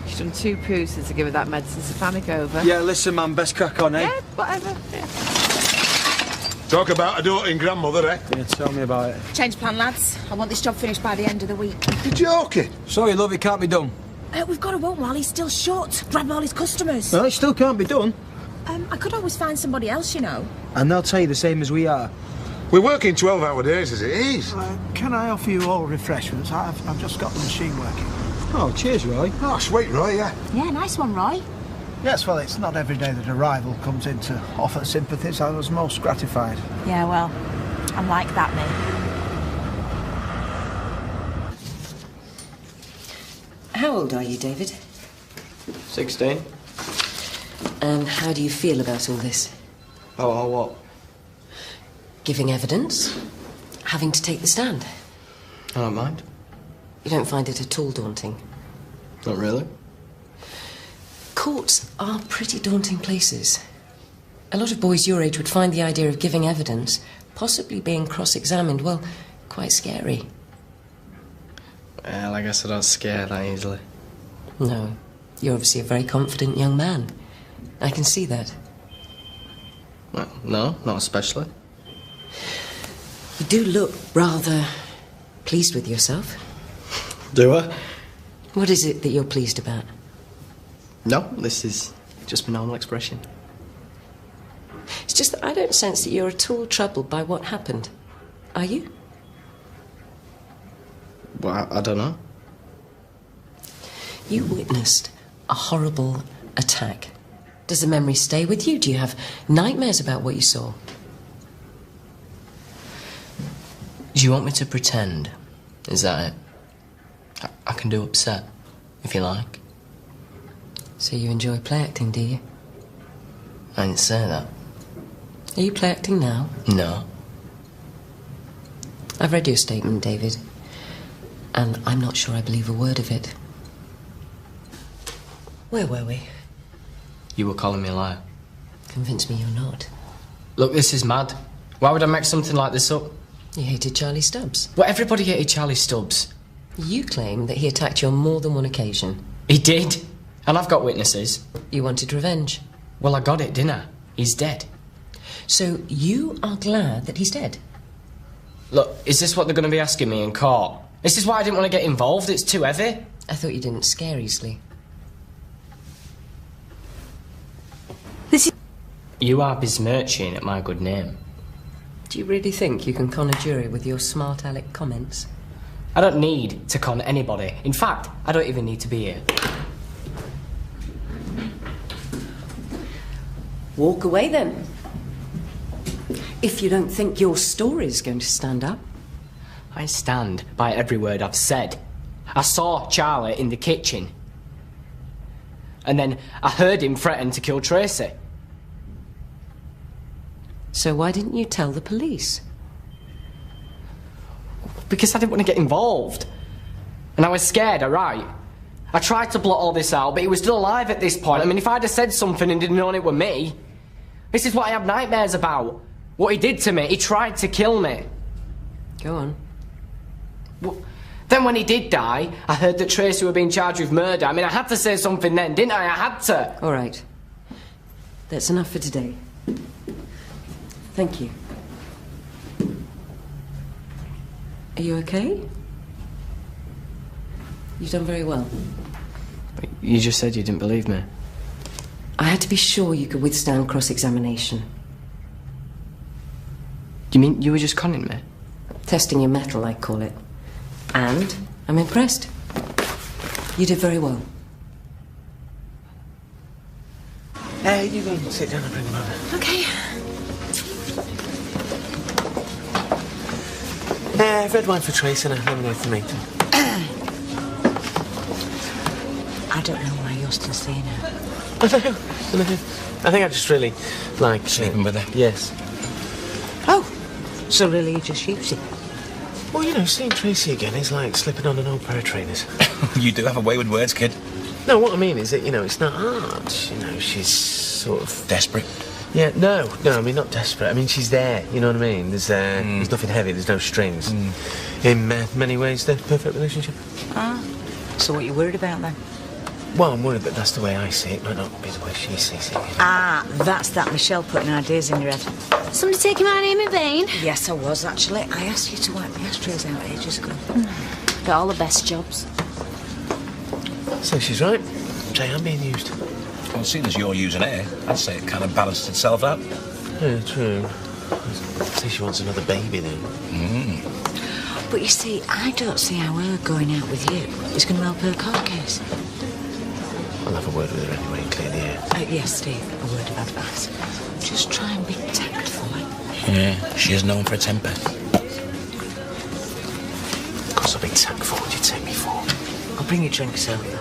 she's done 2 poos since I gave her that medicine to panic over. Yeah, listen, man, best crack on, eh? Yeah, whatever. Yeah. Talk about a doting grandmother, eh? Yeah, tell me about it. Change plan, lads. I want this job finished by the end of the week. You're joking? Sorry, love, it can't be done. We've got to wait while he's still shut. Grab all his customers. Well, it still can't be done. I could always find somebody else, you know. And they'll tell you the same as we are. We're working 12-hour days as it is. Can I offer you all refreshments? I've just got the machine working. Oh, cheers, Roy. Oh, sweet, Roy, yeah. Yeah, nice one, Roy. Yes, well, it's not every day that a rival comes in to offer sympathies. I was most gratified. Yeah, well, I'm like that, mate. How old are you, David? 16. And how do you feel about all this? Oh, what? Giving evidence? Having to take the stand? I don't mind. You don't find it at all daunting? Not really. Courts are pretty daunting places. A lot of boys your age would find the idea of giving evidence, possibly being cross-examined, well, quite scary. Well, I guess I don't scare that easily. No. You're obviously a very confident young man. I can see that. Well, no, not especially. You do look rather pleased with yourself. Do I? What is it that you're pleased about? No, this is just my normal expression. It's just that I don't sense that you're at all troubled by what happened. Are you? Well, I don't know. You witnessed a horrible attack. Does the memory stay with you? Do you have nightmares about what you saw? Do you want me to pretend? Is that it? I can do upset, if you like. So you enjoy play acting, do you? I didn't say that. Are you play acting now? No. I've read your statement, David, and I'm not sure I believe a word of it. Where were we? You were calling me a liar. Convince me you're not. Look, this is mad. Why would I make something like this up? You hated Charlie Stubbs. Well, everybody hated Charlie Stubbs. You claim that he attacked you on more than one occasion. He did. And I've got witnesses. You wanted revenge. Well, I got it, didn't I? He's dead. So you are glad that he's dead? Look, is this what they're going to be asking me in court? This is why I didn't want to get involved. It's too heavy. I thought you didn't scare easily. You are besmirching at my good name. Do you really think you can con a jury with your smart aleck comments? I don't need to con anybody. In fact, I don't even need to be here. Walk away then. If you don't think your story's going to stand up. I stand by every word I've said. I saw Charlie in the kitchen. And then I heard him threaten to kill Tracy. So why didn't you tell the police? Because I didn't want to get involved. And I was scared, all right? I tried to blot all this out, but he was still alive at this point. I mean, if I'd have said something and didn't know it were me, this is what I have nightmares about. What he did to me. He tried to kill me. Go on. Well, then when he did die, I heard that Tracy were being charged with murder. I mean, I had to say something then, didn't I? I had to. All right. That's enough for today. Thank you. Are you okay? You've done very well. But you just said you didn't believe me. I had to be sure you could withstand cross-examination. You mean you were just conning me? Testing your mettle, I call it. And I'm impressed. You did very well. You go and sit down and bring them over. Okay. Red wine for Tracy and a lemonade for me. I don't know why you're still seeing her. I think I just really like... Sleeping with her? Yes. Oh, so really you just use it? Well, you know, seeing Tracy again is like slipping on an old pair of trainers. You do have a way with words, kid. No, what I mean is that, you know, it's not hard. You know, she's sort of... Desperate? Yeah, no, I mean, not desperate. I mean, she's there, you know what I mean? There's nothing heavy, there's no strings. In many ways, the perfect relationship. Ah, so what are you worried about then? Well, I'm worried that that's the way I see it, might not be the way she sees it. Ah, that's that Michelle putting ideas in your head. Somebody taking my name in vain? Yes, I was, actually. I asked you to wipe the ashtrays out ages ago. Got all the best jobs. So she's right. Say, I'm being used. Well, seeing as you're using her, I'd say it kind of balanced itself out. Yeah, true. Say she wants another baby then. But you see, I don't see how her going out with you is going to help her court case. I'll have a word with her anyway and clear the air. Yes, Steve, a word of advice. Just try and be tactful. Yeah, she is known for a temper. Of course I'll be tactful. What do you take me for? I'll bring you drinks over.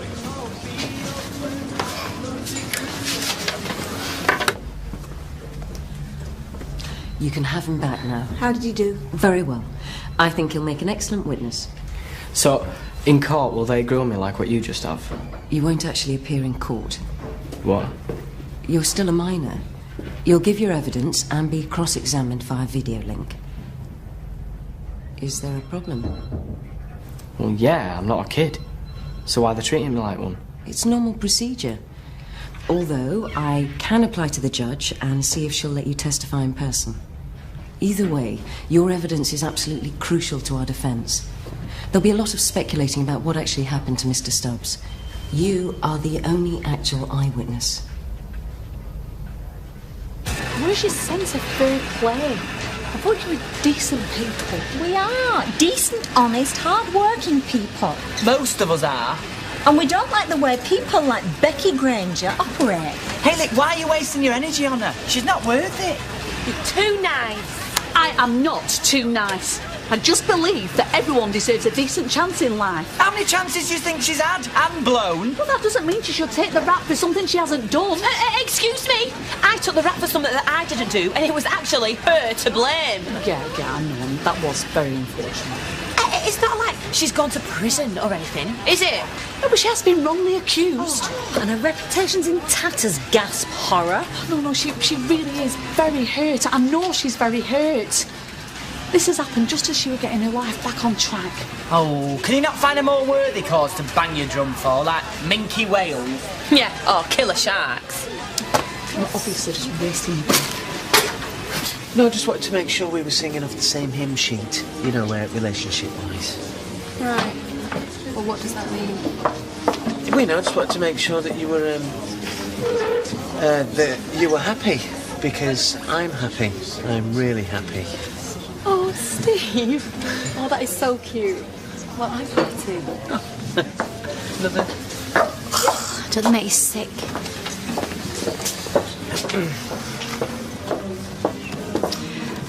You can have him back now. How did you do? Very well. I think he'll make an excellent witness. So, in court, will they grill me like what you just have? You won't actually appear in court. What? You're still a minor. You'll give your evidence and be cross-examined via video link. Is there a problem? Well, yeah, I'm not a kid. So why are they treating me like one? It's normal procedure. Although, I can apply to the judge and see if she'll let you testify in person. Either way, your evidence is absolutely crucial to our defence. There'll be a lot of speculating about what actually happened to Mr. Stubbs. You are the only actual eyewitness. Where's your sense of fair play? I thought you were decent people. We are. Decent, honest, hard-working people. Most of us are. And we don't like the way people like Becky Granger operate. Hey, look, why are you wasting your energy on her? She's not worth it. You're too nice. I am not too nice. I just believe that everyone deserves a decent chance in life. How many chances do you think she's had and blown? Well, that doesn't mean she should take the rap for something she hasn't done. Excuse me? I took the rap for something that I didn't do, and it was actually her to blame. Yeah, I know. That was very unfortunate. It's not like she's gone to prison or anything, is it? No, but she has been wrongly accused. And her reputation's in tatters, gasp horror. No, she really is very hurt. I know she's very hurt. This has happened just as she was getting her life back on track. Oh, can you not find a more worthy cause to bang your drum for, like minky whales? Yeah, or killer sharks. Well, obviously just wasting your breath. No, I just wanted to make sure we were singing off the same hymn sheet, you know, relationship-wise. Right. Well, what does that mean? We know, I just wanted to make sure that you were, that you were happy, because I'm happy. I'm really happy. Oh, Steve. Oh, that is so cute. Well, I'm happy too. Nothing. Don't they make you sick?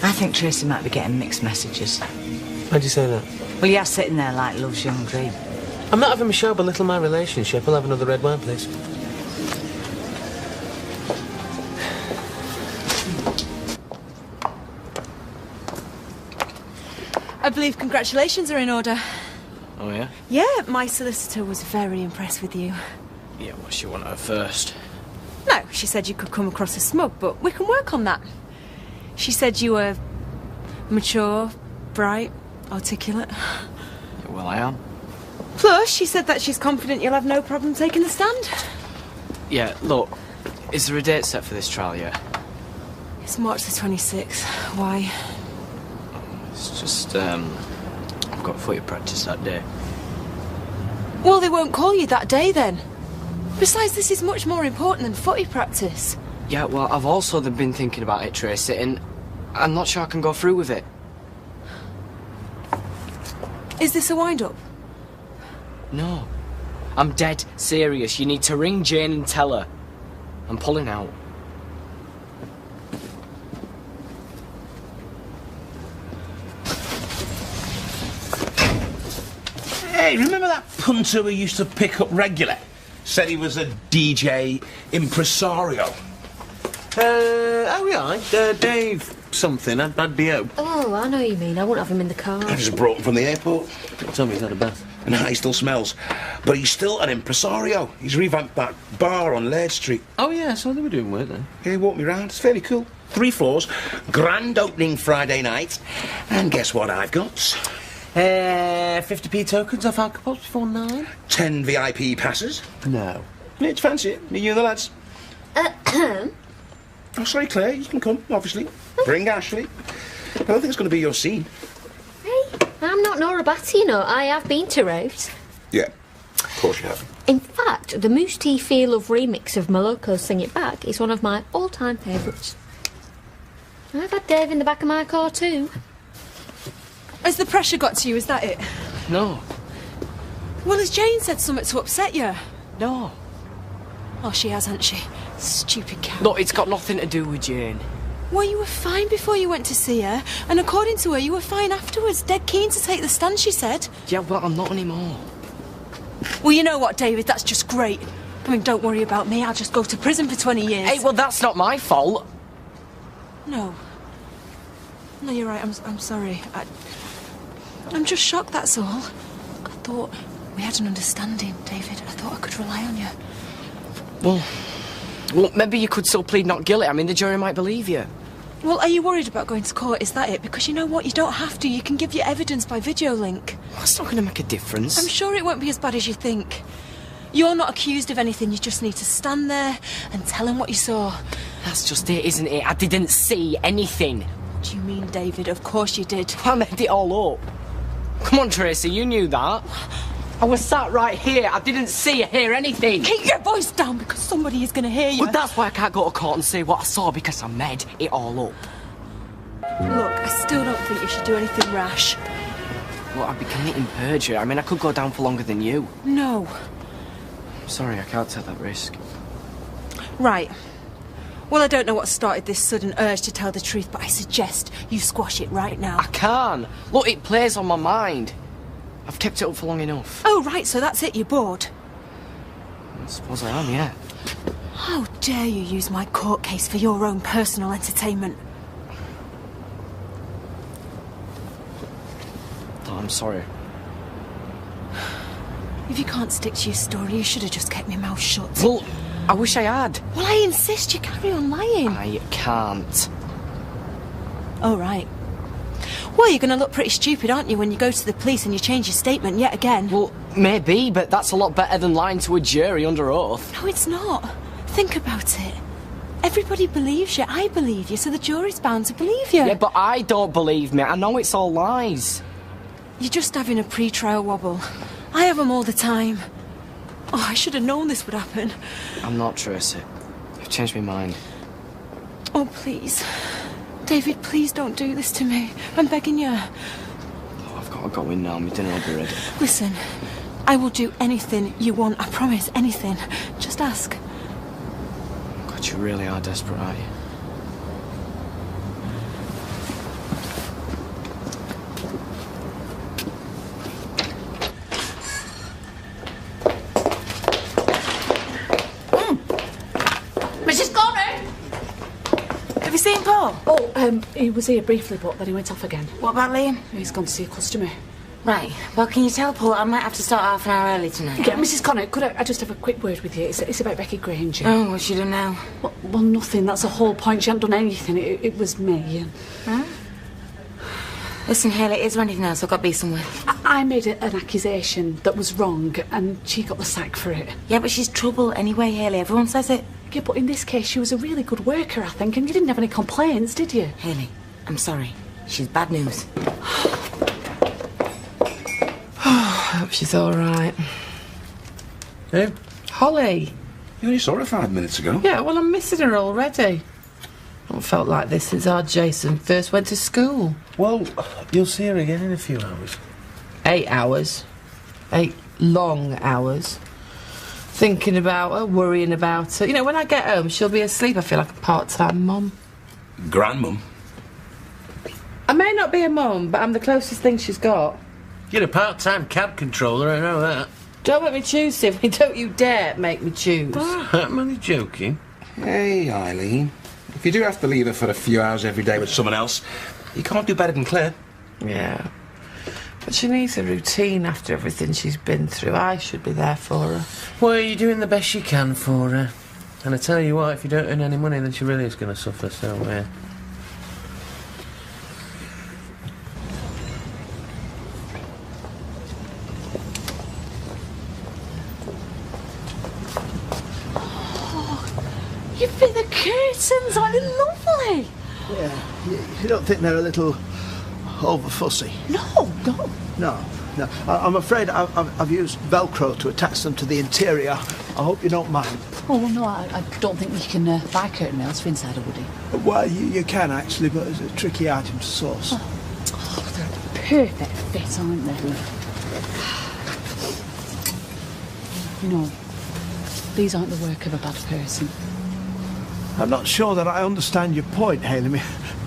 I think Tracy might be getting mixed messages. Why'd you say that? Well, you're sitting there like love's young dream. I'm not having Michelle belittle my relationship. I'll have another red wine, please. I believe congratulations are in order. Oh, yeah? Yeah, my solicitor was very impressed with you. Yeah, well, she wanted her first. No, she said you could come across as smug, but we can work on that. She said you were mature, bright, articulate. Yeah, well, I am. Plus, she said that she's confident you'll have no problem taking the stand. Yeah, look, is there a date set for this trial yet? It's March the 26th. Why? It's just, I've got footy practice that day. Well, they won't call you that day, then. Besides, this is much more important than footy practice. Yeah, well, I've also been thinking about it, Tracy, and I'm not sure I can go through with it. Is this a wind-up? No. I'm dead serious. You need to ring Jane and tell her. I'm pulling out. Hey, remember that punter we used to pick up regular? Said he was a DJ impresario. Oh, yeah, Dave something. I'd be out. Oh, I know what you mean. I won't have him in the car. I just brought him from the airport. Tell me he's had a bath. And he still smells. But he's still an impresario. He's revamped that bar on Laird Street. Oh, yeah, so they were doing work then. Yeah, he walked me round. It's fairly cool. 3 floors, grand opening Friday night. And guess what I've got? 50p tokens off alcohol before 9? 10 VIP passes. No. Yeah, it's fancy it. You and the lads. Oh, sorry, Claire. You can come, obviously. Bring Ashley. I don't think it's going to be your scene. Hey, I'm not Nora Batty, you know. I have been to raves. Yeah, of course you have. In fact, the Moose Tea Feel of remix of Moloko's Sing It Back is one of my all-time favourites. I've had Dave in the back of my car too. Has the pressure got to you, is that it? No. Well, has Jane said something to upset you? No. Oh, she has, hasn't she? Stupid cow. Look, it's got nothing to do with Jane. Well, you were fine before you went to see her, and according to her, you were fine afterwards. Dead keen to take the stand, she said. Yeah, well, I'm not anymore. Well, you know what, David, that's just great. I mean, don't worry about me, I'll just go to prison for 20 years. Hey, well, that's not my fault. No. No, you're right, I'm sorry. I'm just shocked, that's all. I thought we had an understanding, David. I thought I could rely on you. Well, maybe you could still plead not guilty. I mean, the jury might believe you. Well, are you worried about going to court? Is that it? Because you know what? You don't have to. You can give your evidence by video link. That's not going to make a difference. I'm sure it won't be as bad as you think. You're not accused of anything. You just need to stand there and tell him what you saw. That's just it, isn't it? I didn't see anything. What do you mean, David? Of course you did. I made it all up. Come on, Tracy, you knew that. I was sat right here. I didn't see or hear anything. Keep your voice down because somebody is going to hear you. Well, that's why I can't go to court and say what I saw because I made it all up. Look, I still don't think you should do anything rash. Well, I'd be committing perjury. I mean, I could go down for longer than you. No. I'm sorry, I can't take that risk. Right. Well, I don't know what started this sudden urge to tell the truth, but I suggest you squash it right now. I can't. Look, it plays on my mind. I've kept it up for long enough. Oh, right, so that's it, you're bored? I suppose I am, yeah. How dare you use my court case for your own personal entertainment? Oh, I'm sorry. If you can't stick to your story, you should have just kept my mouth shut. Well, I wish I had. Well, I insist you carry on lying. I can't. Oh, right. Well, you're going to look pretty stupid, aren't you, when you go to the police and you change your statement yet again? Well, maybe, but that's a lot better than lying to a jury under oath. No, it's not. Think about it. Everybody believes you. I believe you, so the jury's bound to believe you. Yeah, but I don't believe me. I know it's all lies. You're just having a pre-trial wobble. I have them all the time. Oh, I should have known this would happen. I'm not, Tracy. I've changed my mind. Oh, please. David, please don't do this to me. I'm begging you. Oh, I've got to go in now. My dinner will be ready. Listen, I will do anything you want. I promise, anything. Just ask. God, you really are desperate, aren't you? Seen Paul? Oh, he was here briefly, but then he went off again. What about Liam? He's gone to see a customer. Right. Well, can you tell Paul I might have to start half an hour early tonight? Yeah, Mrs. Connor, could I just have a quick word with you? It's about Becky Granger. Oh, what's she done now? Well, nothing. That's the whole point. She hadn't done anything. It was me. Huh? Listen, Haley, is there anything else I've got to be somewhere? I made an accusation that was wrong, and she got the sack for it. Yeah, but she's trouble anyway, Haley. Everyone says it. Yeah, but in this case, she was a really good worker, I think, and you didn't have any complaints, did you? Haley, I'm sorry. She's bad news. I hope she's all right. Hey? Holly. You only saw her 5 minutes ago. Yeah, well, I'm missing her already. I've felt like this since our Jason first went to school. Well, you'll see her again in a few hours. 8 hours. 8 long hours. Thinking about her, worrying about her. You know, when I get home, she'll be asleep. I feel like a part-time mum. Grandmum? I may not be a mum, but I'm the closest thing she's got. You're a part-time cab controller, I know that. Don't make me choose, Sylvie. Don't you dare make me choose. I'm only joking. Hey, Eileen. If you do have to leave her for a few hours every day with someone else, you can't do better than Claire. Yeah. But she needs a routine after everything she's been through. I should be there for her. Well, you're doing the best you can for her. And I tell you what, if you don't earn any money, then she really is going to suffer, so, yeah. You fit the curtains, aren't they lovely? Yeah, you don't think they're a little over fussy? No. No. I'm afraid I've used Velcro to attach them to the interior. I hope you don't mind. Oh, well, no, I don't think we can buy curtain nails for inside a woody. Well, you can actually, but it's a tricky item to source. Oh, they're a perfect fit, aren't they? You know, these aren't the work of a bad person. I'm not sure that I understand your point, Hayley. I mean,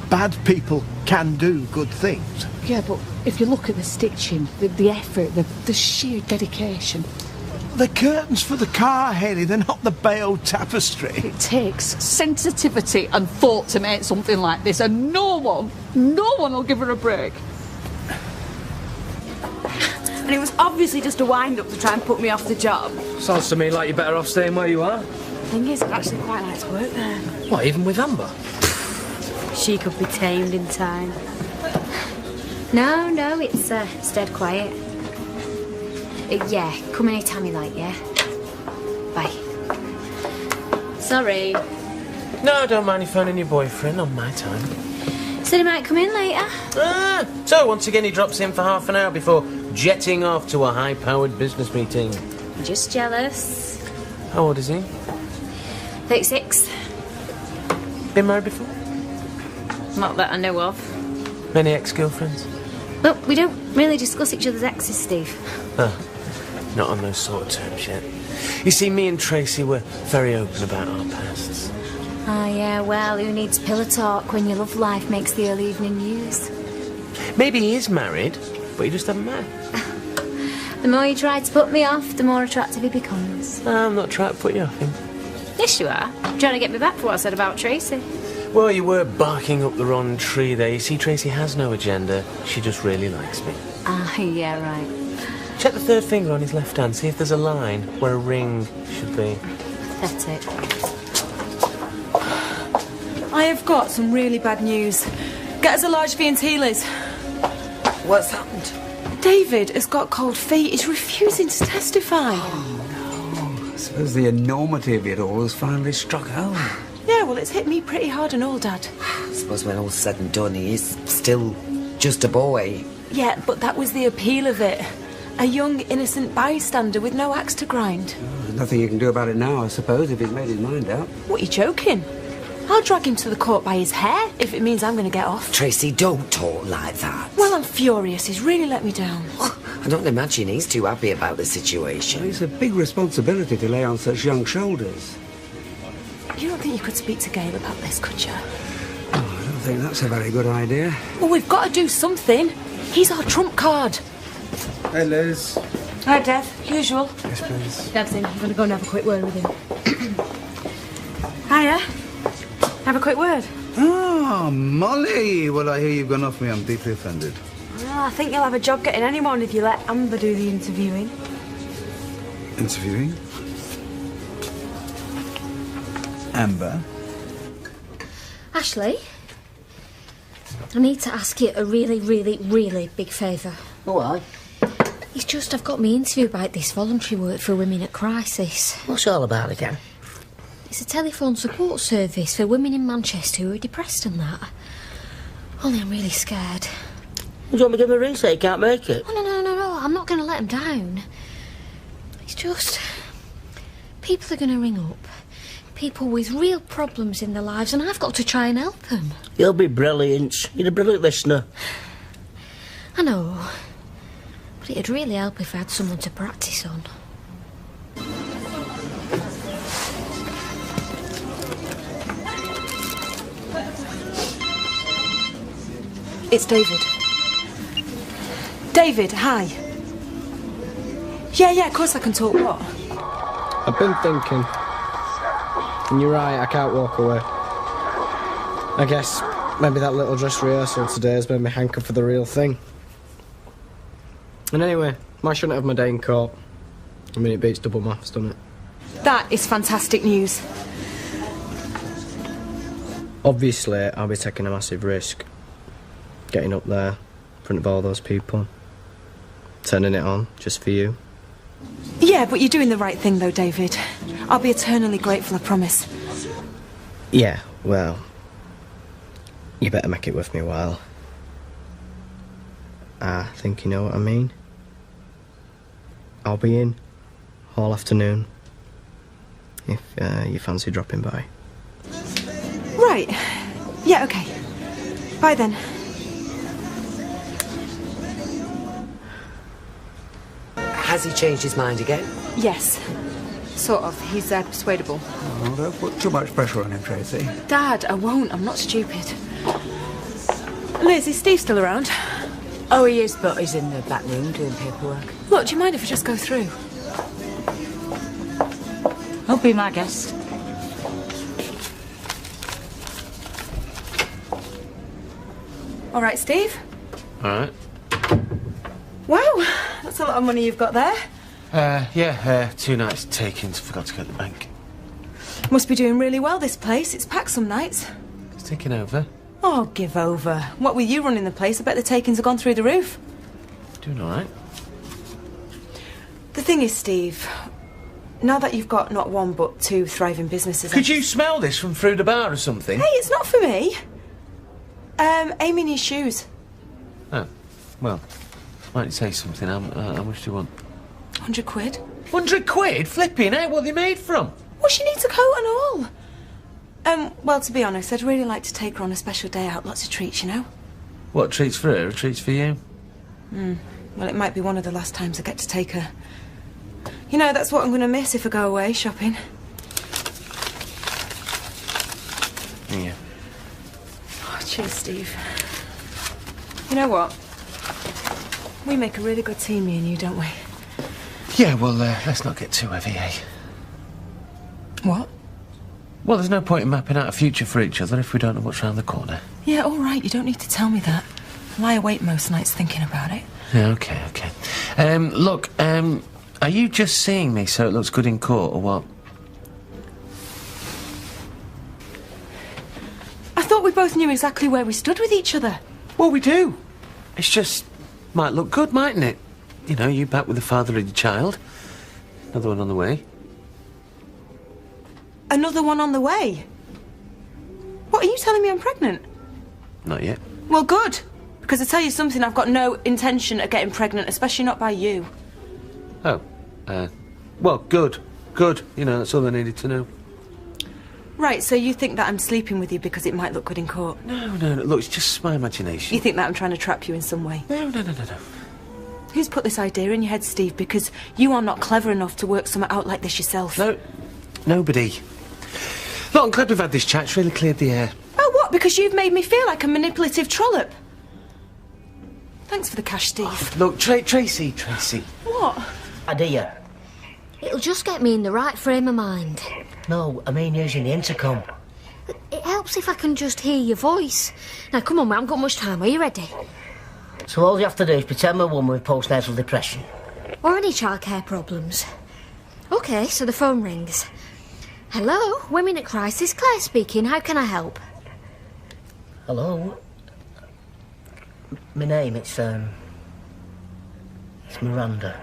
bad people can do good things. Yeah, but if you look at the stitching, the effort, the sheer dedication... The curtains for the car, Hayley, they're not the Bayeux tapestry. It takes sensitivity and thought to make something like this, and no one will give her a break. And it was obviously just a wind-up to try and put me off the job. Sounds to me like you're better off staying where you are. Thing is, I'd actually quite like to work there. What, even with Amber? She could be tamed in time. No, it's dead quiet. Yeah, come anytime you like, yeah? Bye. Sorry. No, I don't mind you phoning your boyfriend on my time. Said he might come in later. So once again he drops in for half an hour before jetting off to a high-powered business meeting. Just jealous. How old is he? 36. Been married before? Not that I know of. Many ex-girlfriends? Well, we don't really discuss each other's exes, Steve. Not on those sort of terms yet. You see, me and Tracy were very open about our pasts. Yeah, well, who needs pillow talk when your love life makes the early evening news? Maybe he is married, but you just haven't met. The more you try to put me off, the more attractive he becomes. I'm not trying to put you off him. Yes, you are. Trying to get me back for what I said about Tracy. Well, you were barking up the wrong tree there. You see, Tracy has no agenda. She just really likes me. Yeah, right. Check the third finger on his left hand. See if there's a line where a ring should be. Pathetic. I have got some really bad news. Get us a large V&T, Liz. What's happened? David has got cold feet. He's refusing to testify. I suppose the enormity of it all has finally struck home. Yeah, well, it's hit me pretty hard and all, Dad. I suppose when all's said and done, he is still just a boy. Yeah, but that was the appeal of it. A young, innocent bystander with no axe to grind. There's nothing you can do about it now, I suppose, if he's made his mind up. What, are you joking? I'll drag him to the court by his hair if it means I'm going to get off. Tracy, don't talk like that. Well, I'm furious. He's really let me down. I don't imagine he's too happy about the situation. Well, it's a big responsibility to lay on such young shoulders. You don't think you could speak to Gail about this, could you? Oh, I don't think that's a very good idea. Well, we've got to do something. He's our trump card. Hey, Liz. Hi, Dev. Usual. Yes, please. Dev's in. I'm going to go and have a quick word with him. Hiya. Have a quick word. Oh, Molly. Well, I hear you've gone off me. I'm deeply offended. Well, I think you'll have a job getting anyone if you let Amber do the interviewing. Interviewing? Amber? Ashley, I need to ask you a really, really, really big favour. Why? It's just I've got my interview about this voluntary work for women at crisis. What's it all about again? It's a telephone support service for women in Manchester who are depressed and that. Only I'm really scared. Do you want me to give him a ring so he can't make it? Oh, no. I'm not going to let him down. It's just... people are going to ring up. People with real problems in their lives, and I've got to try and help them. You'll be brilliant. You're a brilliant listener. I know. But it'd really help if I had someone to practice on. It's David. David, hi. Yeah, of course I can talk. What? I've been thinking. And you're right, I can't walk away. I guess maybe that little dress rehearsal today has made me hanker for the real thing. And anyway, why shouldn't I have my day in court? I mean, it beats double maths, doesn't it? That is fantastic news. Obviously, I'll be taking a massive risk. Getting up there, in front of all those people. Turning it on, just for you. Yeah, but you're doing the right thing, though, David. I'll be eternally grateful, I promise. Yeah, well... You better make it worth me a while. I think you know what I mean. I'll be in all afternoon. If you fancy dropping by. Right. Yeah, okay. Bye then. Has he changed his mind again? Yes. Sort of. He's persuadable. Oh, don't put too much pressure on him, Tracy. Dad, I won't. I'm not stupid. Liz, is Steve still around? Oh, he is, but he's in the back room doing paperwork. Look, do you mind if we just go through? He'll be my guest. All right, Steve. All right. Wow, that's a lot of money you've got there. Yeah, 2 nights takings. Forgot to go to the bank. Must be doing really well, this place. It's packed some nights. It's taking over. Oh, give over. What with you running the place, I bet the takings have gone through the roof. Doing all right. The thing is, Steve, now that you've got not 1 but 2 thriving businesses... Could you smell this from through the bar or something? Hey, it's not for me. Amy needs shoes. Oh, well, why don't you say something? How much do you want? 100 quid. 100 quid? Flipping, eh? What are they made from? Well, she needs a coat and all. Well, to be honest, I'd really like to take her on a special day out. Lots of treats, you know? What, treats for her or treats for you? Well, it might be one of the last times I get to take her. You know, that's what I'm going to miss if I go away shopping. Yeah. Oh, cheers, Steve. You know what? We make a really good team, me and you, don't we? Yeah, well, let's not get too heavy, eh? What? Well, there's no point in mapping out a future for each other if we don't know what's round the corner. Yeah, all right, you don't need to tell me that. I lie awake most nights thinking about it. Yeah, okay. Look, are you just seeing me so it looks good in court, or what? I thought we both knew exactly where we stood with each other. Well, we do. It's just... might look good, mightn't it? You know, you back with the father of your child. Another one on the way. Another one on the way? What, are you telling me I'm pregnant? Not yet. Well, good. Because I tell you something, I've got no intention of getting pregnant, especially not by you. Oh, well, good. Good. You know, that's all I needed to know. Right, so you think that I'm sleeping with you because it might look good in court? No, look, it's just my imagination. You think that I'm trying to trap you in some way? No. Who's put this idea in your head, Steve? Because you are not clever enough to work something out like this yourself. No, nobody. Look, I'm glad we've had this chat. It's really cleared the air. Oh, what? Because you've made me feel like a manipulative trollop. Thanks for the cash, Steve. Oh, look, Tracy. What? Idea. It'll just get me in the right frame of mind. No, I mean using the intercom. It helps if I can just hear your voice. Now, come on, we haven't got much time. Are you ready? So all you have to do is pretend we're a woman with postnatal depression. Or any childcare problems. OK, so the phone rings. Hello, Women at Crisis, Claire speaking. How can I help? Hello? My name, it's Miranda.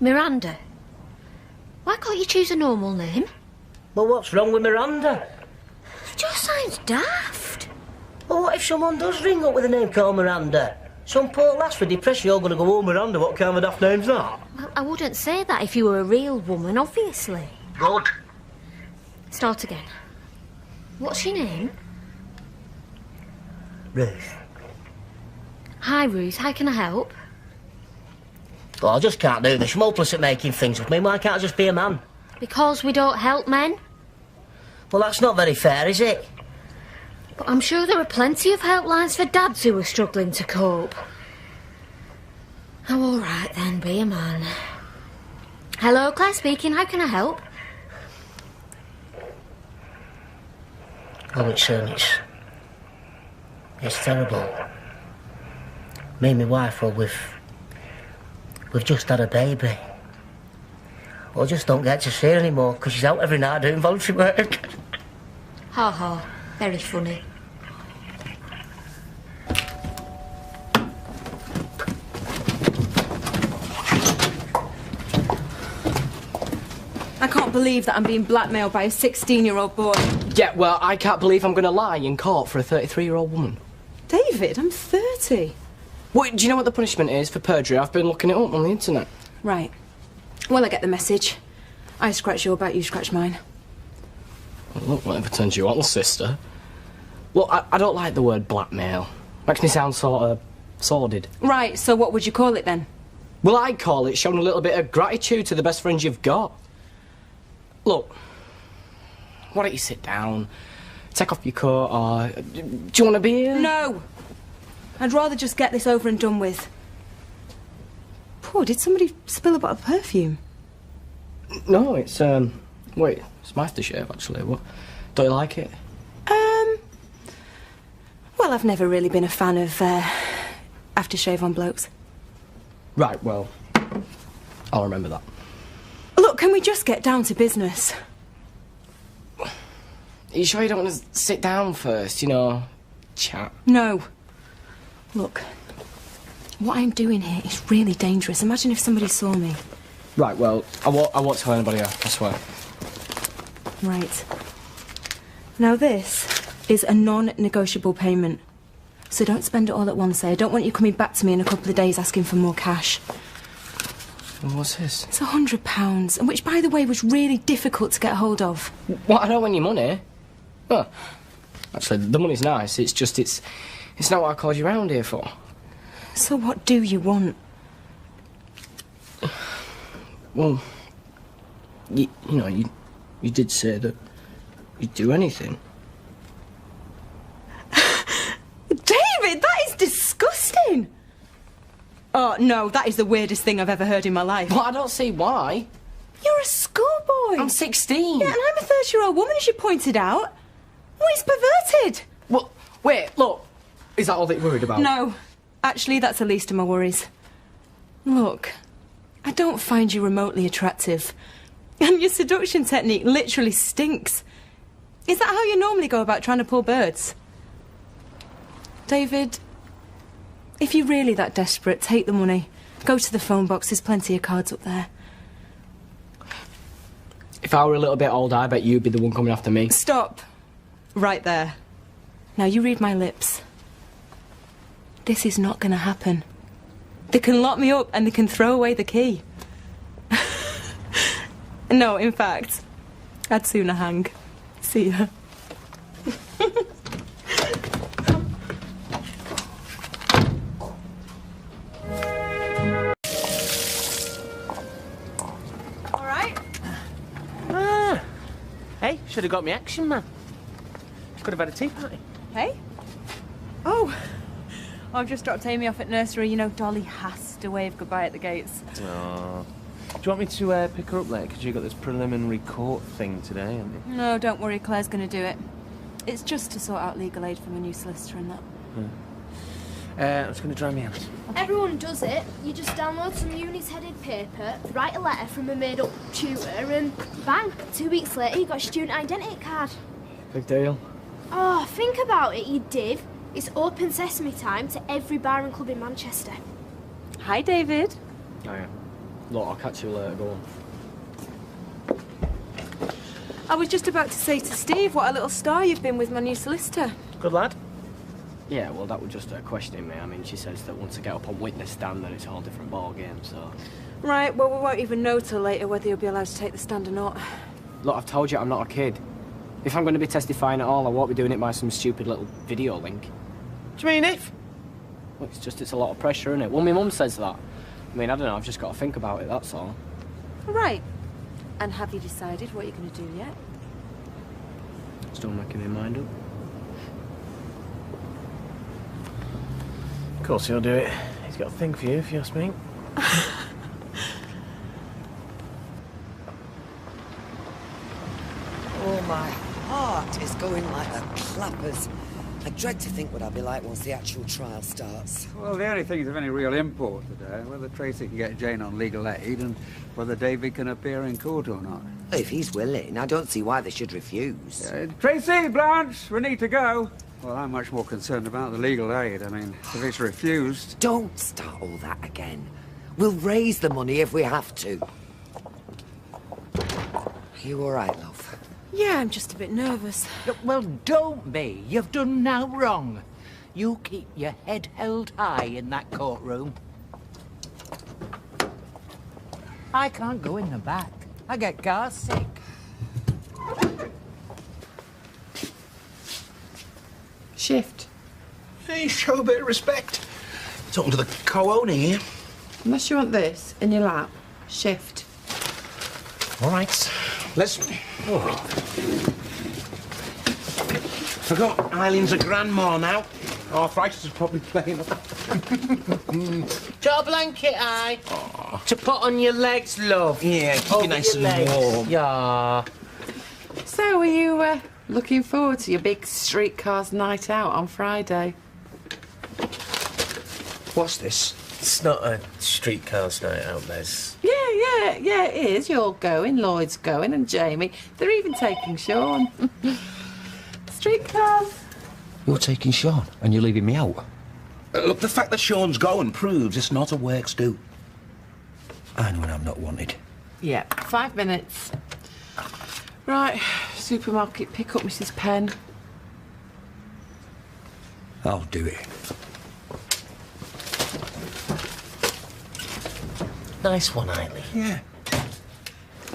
Miranda? Why can't you choose a normal name? Well, what's wrong with Miranda? It just sounds daft. Well, what if someone does ring up with a name called Miranda? Some poor lass for depression, you're going to go, oh, Miranda, what kind of a daft name's that? Well, I wouldn't say that if you were a real woman, obviously. Good. Start again. What's your name? Ruth. Hi, Ruth. How can I help? Well, I just can't do this. I'm hopeless at making things with me. Why can't I just be a man? Because we don't help men? Well, that's not very fair, is it? But I'm sure there are plenty of helplines for dads who are struggling to cope. Oh, all right then, be a man. Hello, Claire speaking. How can I help? Oh, it's terrible. Me and my wife, well, we've just had a baby. Well, I just don't get to see her anymore because she's out every night doing voluntary work. Ha ha. Very funny. I can't believe that I'm being blackmailed by a 16-year-old boy. Yeah, well, I can't believe I'm going to lie in court for a 33-year-old woman. David, I'm 30. Wait, do you know what the punishment is for perjury? I've been looking it up on the internet. Right. Well, I get the message. I scratch your back, you scratch mine. Well, look, whatever turns you on, sister. Look, I don't like the word blackmail. Makes me sound sort of sordid. Right, so what would you call it then? Well, I'd call it showing a little bit of gratitude to the best friends you've got. Look, why don't you sit down, take off your coat, or do you want a beer? No! I'd rather just get this over and done with. Poor, did somebody spill a bottle of perfume? No, it's, wait, it's my aftershave, actually. What? Don't you like it? Well, I've never really been a fan of, aftershave on blokes. Right, well, I'll remember that. Look, can we just get down to business? Are you sure you don't want to sit down first, you know, chat? No. Look, what I'm doing here is really dangerous. Imagine if somebody saw me. Right, well, I won't tell anybody else, I swear. Right. Now this is a non-negotiable payment. So don't spend it all at once, eh? I don't want you coming back to me in a couple of days asking for more cash. Well, what's this? It's £100, and which, by the way, was really difficult to get hold of. What, I don't want your money? Well, actually, the money's nice. It's just, it's not what I called you round here for. So what do you want? Well, you know, you did say that you'd do anything. David, that is disgusting! Oh, no, that is the weirdest thing I've ever heard in my life. Well, I don't see why. You're a schoolboy. I'm 16. Yeah, and I'm a 30-year-old woman, as you pointed out. Well, it's perverted. Well, wait, look. Is that all that you're worried about? No. Actually, that's the least of my worries. Look, I don't find you remotely attractive. And your seduction technique literally stinks. Is that how you normally go about trying to pull birds? David, if you're really that desperate, take the money. Go to the phone box, there's plenty of cards up there. If I were a little bit older, I bet you'd be the one coming after me. Stop. Right there. Now you read my lips. This is not going to happen. They can lock me up and they can throw away the key. No, in fact, I'd sooner hang. See ya. All right. Ah. Hey, should have got me action, man. Could have had a tea party. Hey? Oh. I've just dropped Amy off at nursery. You know, Dolly has to wave goodbye at the gates. Oh. Do you want me to pick her up later? Because you've got this preliminary court thing today, haven't you? No, don't worry. Claire's going to do it. It's just to sort out legal aid from a new solicitor and that. I'm just going to dry my hands. Everyone does it. You just download some unit-headed paper, write a letter from a made-up tutor, and bang, 2 weeks later you got a student identity card. Big deal. Oh, think about it, you div. It's open sesame time to every bar and club in Manchester. Hi, David. Oh, yeah. Look, I'll catch you later. Go on. I was just about to say to Steve what a little star you've been with my new solicitor. Good lad. Yeah, well, that was just her questioning me. I mean, she says that once I get up on witness stand, then it's a whole different ball game, so... Right, well, we won't even know till later whether you'll be allowed to take the stand or not. Look, I've told you I'm not a kid. If I'm going to be testifying at all, I won't be doing it by some stupid little video link. What do you mean, if? Well, it's a lot of pressure, isn't it? Well, my mum says that. I mean, I don't know, I've just got to think about it, that's all. Right. And have you decided what you're going to do yet? Still making my mind up. Of course he'll do it. He's got a thing for you, if you ask me. Oh, my heart is going like a clappers. I dread to think what I'll be like once the actual trial starts. Well, the only things of any real import today are whether Tracy can get Jane on legal aid and whether David can appear in court or not. If he's willing, I don't see why they should refuse. Tracy, Blanche, we need to go. Well, I'm much more concerned about the legal aid. I mean, if it's refused... Don't start all that again. We'll raise the money if we have to. Are you all right, love? Yeah, I'm just a bit nervous. Well, don't be. You've done no wrong. You keep your head held high in that courtroom. I can't go in the back. I get car sick. Shift. Hey, show a bit of respect. Talking to the co-owner here. Unless you want this in your lap, shift. All right, let's... Oh. Forgot Eileen's a grandma now. Arthritis is probably playing up. Got a blanket, aye? Oh. To put on your legs, love. Yeah, keep you nice and warm. Yeah. So, are you looking forward to your big streetcars night out on Friday? What's this? It's not a streetcars night out, Les. Yeah, it is. You're going, Lloyd's going, and Jamie. They're even taking Sean. Streetcars. You're taking Sean, and you're leaving me out? Look, the fact that Sean's going proves it's not a works do. I know when I'm not wanted. Yeah, 5 minutes. Right, supermarket, pick up Mrs. Penn. I'll do it. Nice one, Eileen. Yeah.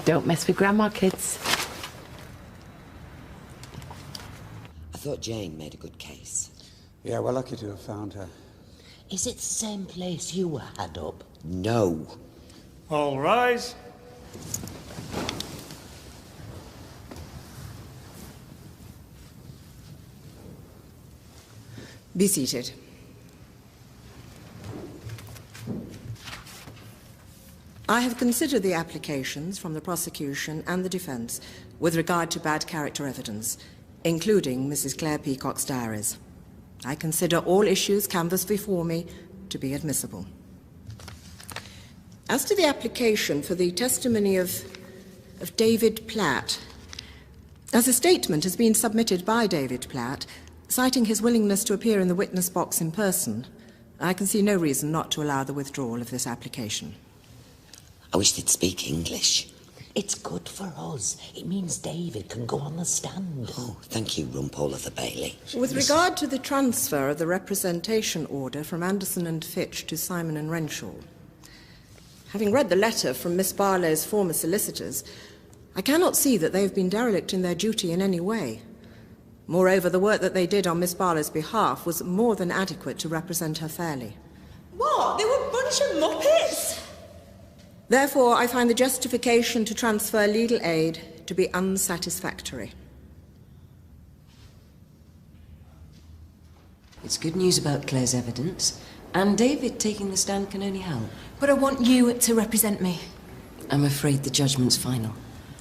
Don't mess with Grandma, kids. I thought Jane made a good case. Yeah, we're lucky to have found her. Is it the same place you were had up? No. All rise. Be seated. I have considered the applications from the prosecution and the defence with regard to bad character evidence, including Mrs. Claire Peacock's diaries. I consider all issues canvassed before me to be admissible. As to the application for the testimony of David Platt, as a statement has been submitted by David Platt, citing his willingness to appear in the witness box in person, I can see no reason not to allow the withdrawal of this application. I wish they'd speak English. It's good for us. It means David can go on the stand. Oh, thank you, Rumpole of the Bailey. With regard to the transfer of the representation order from Anderson and Fitch to Simon and Renshaw, having read the letter from Miss Barlow's former solicitors, I cannot see that they have been derelict in their duty in any way. Moreover, the work that they did on Miss Barlow's behalf was more than adequate to represent her fairly. What? They were a bunch of muppets? Therefore, I find the justification to transfer legal aid to be unsatisfactory. It's good news about Claire's evidence, and David taking the stand can only help. But I want you to represent me. I'm afraid the judgment's final.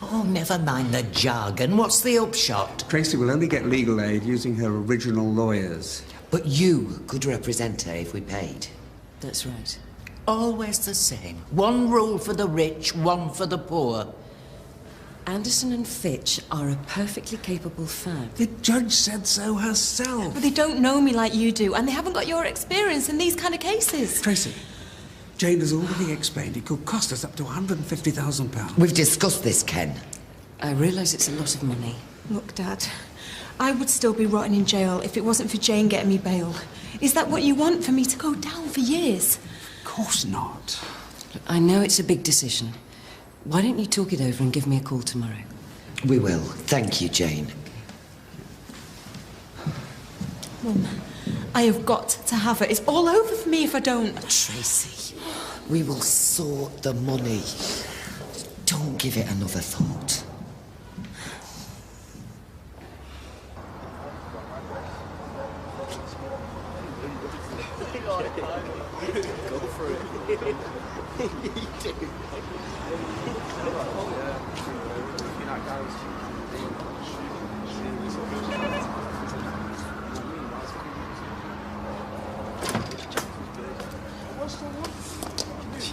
Oh, never mind the jargon. What's the upshot? Tracy will only get legal aid using her original lawyers. But you could represent her if we paid. That's right. Always the same. One rule for the rich, one for the poor. Anderson and Fitch are a perfectly capable firm. The judge said so herself. But they don't know me like you do, and they haven't got your experience in these kind of cases. Tracy, Jane has already explained it could cost us up to £150,000. We've discussed this, Ken. I realise it's a lot of money. Look, Dad, I would still be rotting in jail if it wasn't for Jane getting me bail. Is that what you want, for me to go down for years? Of course not. Look, I know it's a big decision. Why don't you talk it over and give me a call tomorrow? We will. Thank you, Jane. Mum, I have got to have her. It's all over for me if I don't. Tracy, we will sort the money. Don't give it another thought. Go for it. You do.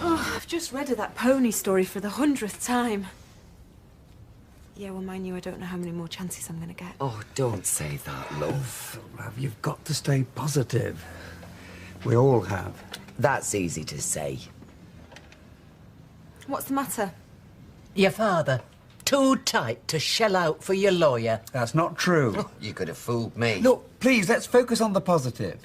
Oh, I've just read of that pony story for the 100th time. Yeah, well, mind you, I don't know how many more chances I'm going to get. Oh, don't say that, love. Love, you've got to stay positive. We all have. That's easy to say. What's the matter? Your father. Too tight to shell out for your lawyer. That's not true. Oh, you could have fooled me. Look, please, let's focus on the positive.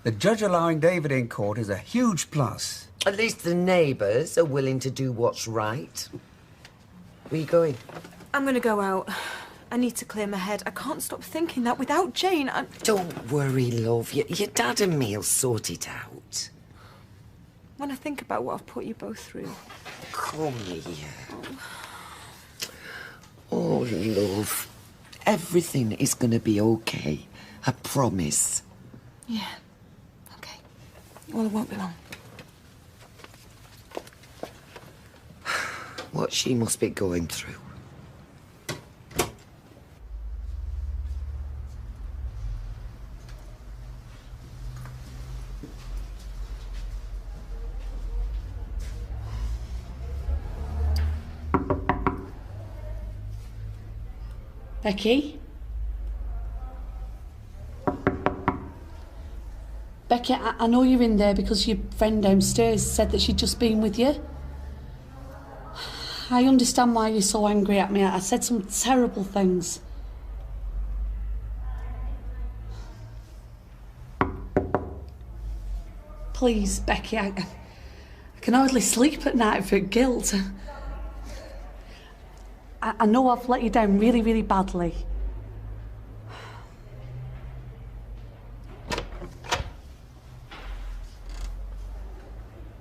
The judge allowing David in court is a huge plus. At least the neighbours are willing to do what's right. Where are you going? I'm going to go out. I need to clear my head. I can't stop thinking that without Jane, I'm... Don't worry, love. Your dad and me'll sort it out. When I think about what I've put you both through... Come here. Oh, love. Everything is going to be okay. I promise. Yeah. Okay. Well, it won't be long. What she must be going through. Becky? Becky, I know you're in there because your friend downstairs said that she'd just been with you. I understand why you're so angry at me. I said some terrible things. Please, Becky, I can hardly sleep at night for guilt. I know I've let you down really, really badly.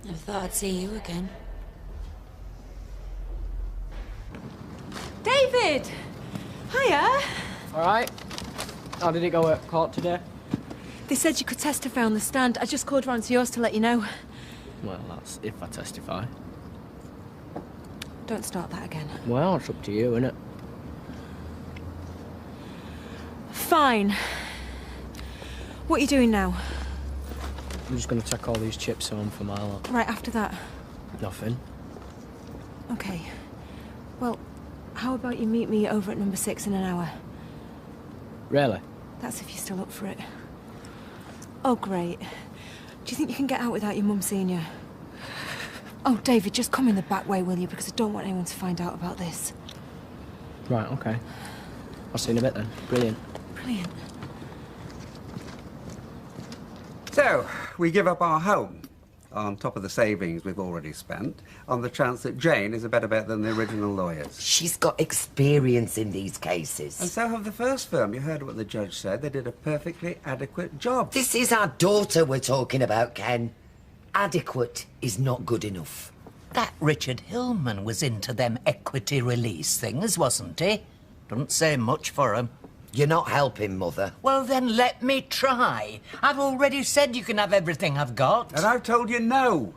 I thought I'd see you again. David! Hiya! All right. How did it go at court today? They said you could testify on the stand. I just called round to yours to let you know. Well, that's if I testify. Don't start that again. Well, it's up to you, innit? Fine. What are you doing now? I'm just going to take all these chips home for my lot. Right after that? Nothing. Okay. Well, how about you meet me over at number 6 in an hour? Really? That's if you're still up for it. Oh, great. Do you think you can get out without your mum seeing you? Oh, David, just come in the back way, will you? Because I don't want anyone to find out about this. Right, okay. I'll see you in a bit then. Brilliant. Brilliant. So, we give up our home, on top of the savings we've already spent, on the chance that Jane is a better bet than the original lawyers. She's got experience in these cases. And so have the first firm. You heard what the judge said. They did a perfectly adequate job. This is our daughter we're talking about, Ken. Adequate is not good enough. That Richard Hillman was into them equity release things, wasn't he? Doesn't say much for him. You're not helping, Mother. Well, then let me try. I've already said you can have everything I've got. And I've told you no.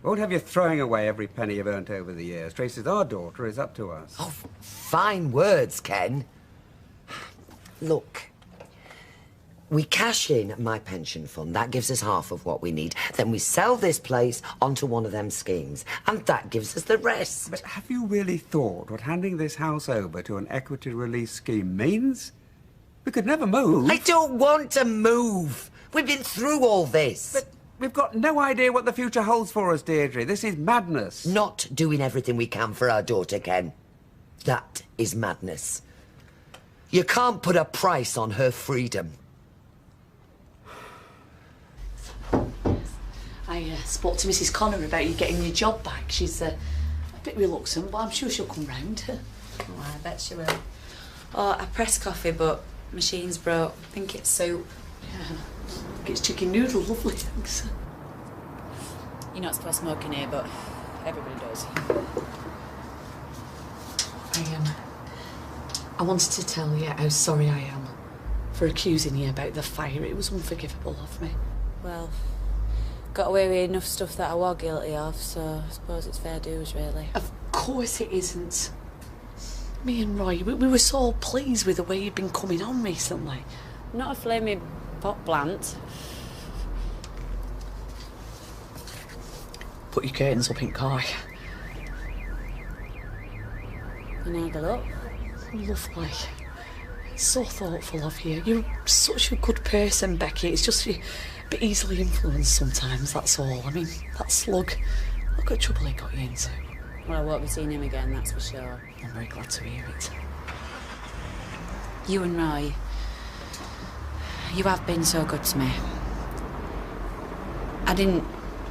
Won't have you throwing away every penny you've earned over the years. Tracy's our daughter. It's up to us. Oh, fine words, Ken. Look. We cash in my pension fund. That gives us half of what we need. Then we sell this place onto one of them schemes. And that gives us the rest. But have you really thought what handing this house over to an equity release scheme means? We could never move. I don't want to move. We've been through all this. But we've got no idea what the future holds for us, Deirdre. This is madness. Not doing everything we can for our daughter, Ken. That is madness. You can't put a price on her freedom. I spoke to Mrs. Connor about you getting your job back. She's a bit reluctant, but I'm sure she'll come round. Oh, I bet she will. Oh, I pressed coffee, but machine's broke. I think it's soup. Yeah. It's chicken noodle, lovely, thanks. You're not supposed to smoke in here, but everybody does. I wanted to tell you how sorry I am for accusing you about the fire. It was unforgivable of me. Well, got away with enough stuff that I was guilty of, so I suppose it's fair dues, really. Of course it isn't. Me and Roy, we were so pleased with the way you'd been coming on recently. Not a flaming pot plant. put your curtains up in Coy. And now go up. Lovely. So thoughtful of you. You're such a good person, Becky. It's just you're a bit easily influenced sometimes, that's all. I mean, that slug, look at trouble he got you into. Well, I won't be seeing him again, that's for sure. I'm very glad to hear it. You and Roy, you have been so good to me. I didn't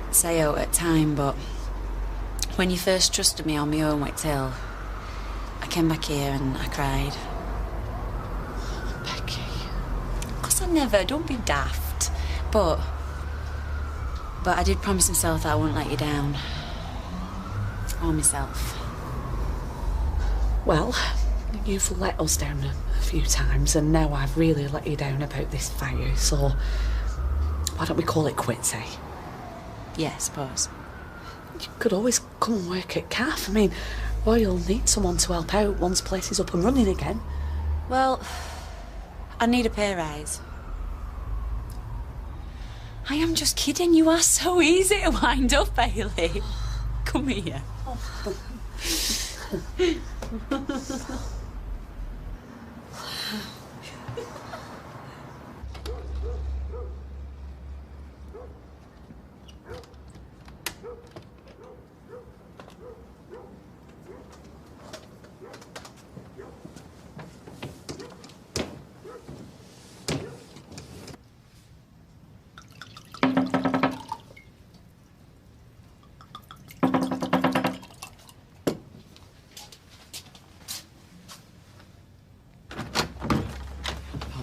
say out at time, but when you first trusted me on my own Wick Hill, I came back here and I cried. Becky. Of course I never, don't be daft. But I did promise myself that I wouldn't let you down. Or myself. Well, you've let us down a few times, and now I've really let you down about this fire, so why don't we call it quits, eh? Yeah, I suppose. You could always come and work at CAF. I mean, Roy'll need someone to help out once place is up and running again. Well, I need a pay rise. I am just kidding. You are so easy to wind up, Bailey. Come here.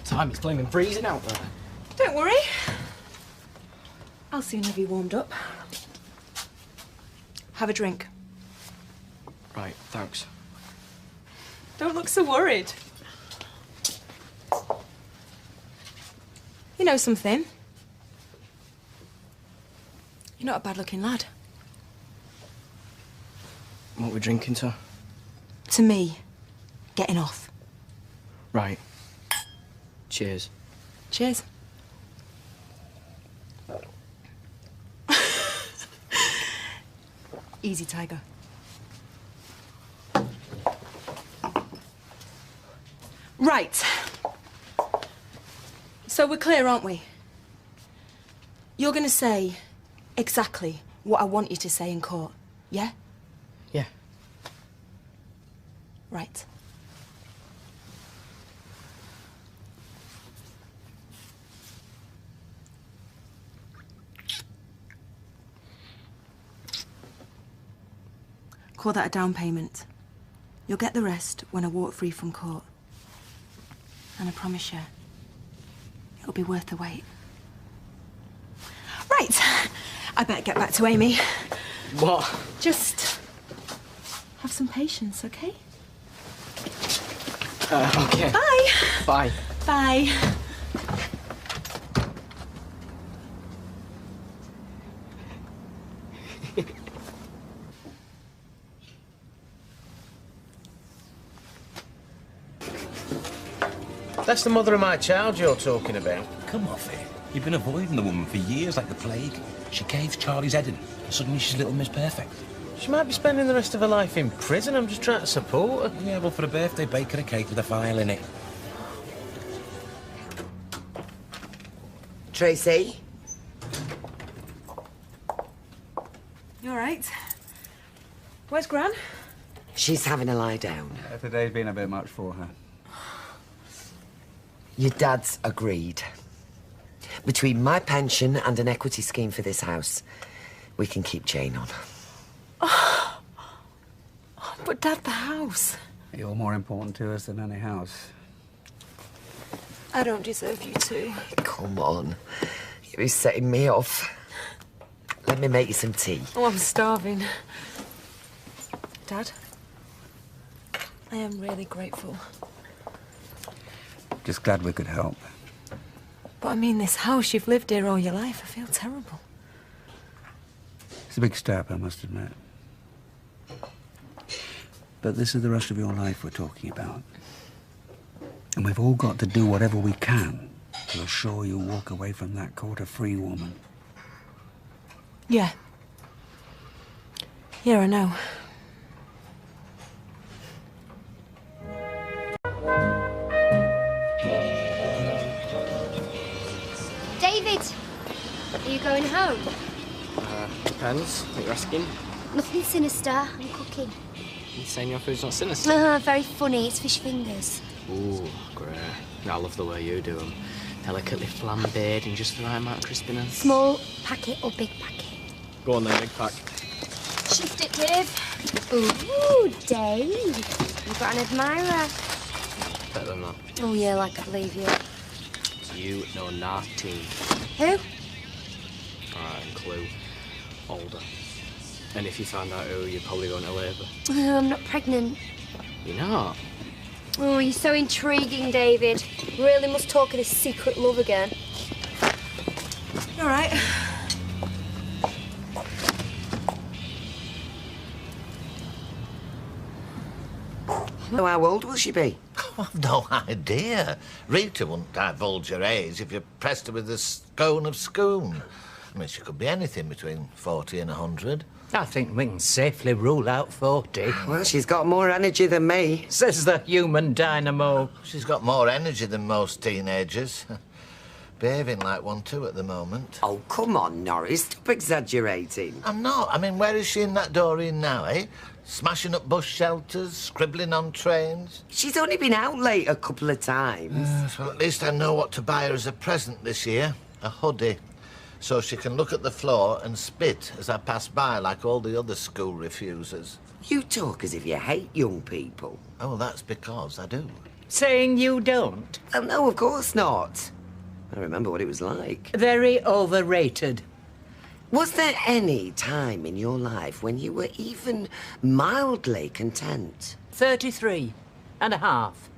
Time it's flaming freezing out there. Don't worry. I'll soon have you warmed up. Have a drink. Right, thanks. Don't look so worried. You know something? You're not a bad-looking lad. What we're drinking to? To me, getting off. Right. Cheers. Cheers. Easy, Tiger. Right. So we're clear, aren't we? You're going to say exactly what I want you to say in court, yeah? Yeah. Right. Call that a down payment. You'll get the rest when I walk free from court. And I promise you, it'll be worth the wait. Right. I better get back to Amy. What? Just have some patience, okay? Okay. Bye. Bye. Bye. That's the mother of my child you're talking about. Come off it. You've been avoiding the woman for years like the plague. She caves Charlie's head in, and suddenly she's Little Miss Perfect. She might be spending the rest of her life in prison. I'm just trying to support her. Yeah, well, for a birthday, bake her a cake with a file in it. Tracy? You all right? Where's Gran? She's having a lie down. Today's been a bit much for her. Your dad's agreed. Between my pension and an equity scheme for this house, we can keep Jane on. Oh, but Dad, the house. You're more important to us than any house. I don't deserve you to. Come on. You're setting me off. Let me make you some tea. Oh, I'm starving. Dad, I am really grateful. Just glad we could help. But I mean, this house, you've lived here all your life. I feel terrible. It's a big step, I must admit. But this is the rest of your life we're talking about. And we've all got to do whatever we can to assure you walk away from that court a free woman. Yeah. Yeah, I know. David, are you going home? Depends. What you're asking? Nothing sinister. I'm cooking. You saying your food's not sinister? Very funny. It's fish fingers. Ooh, great. I love the way you do them. Delicately flambéed in just the right amount of crispiness. Small packet or big packet? Go on then, big pack. Shift it, Dave. Ooh, Dave. You've got an admirer. Better than that. Oh, yeah, like I believe you. You know nothing. Who? Alright, and clue. Older. And if you find out who, you're probably going to labour. Oh, I'm not pregnant. You're not? Oh, you're so intriguing, David. Really must talk of this secret love again. All right. How old will she be? I've no idea. Rita wouldn't divulge her age if you pressed her with a scone of scoon. I mean, she could be anything between 40 and 100. I think we can safely rule out 40. Well, she's got more energy than me. Says the human dynamo. She's got more energy than most teenagers. Behaving like one too at the moment. Oh, come on, Norris. Stop exaggerating. I'm not. I mean, where is she in that Doreen now, eh? Smashing up bus shelters, scribbling on trains. She's only been out late a couple of times. Well, at least I know what to buy her as a present this year. A hoodie. So she can look at the floor and spit as I pass by like all the other school refusers. You talk as if you hate young people. Oh, that's because I do. Saying you don't? Well, no, of course not. I remember what it was like. Very overrated. Was there any time in your life when you were even mildly content? 33 and a half.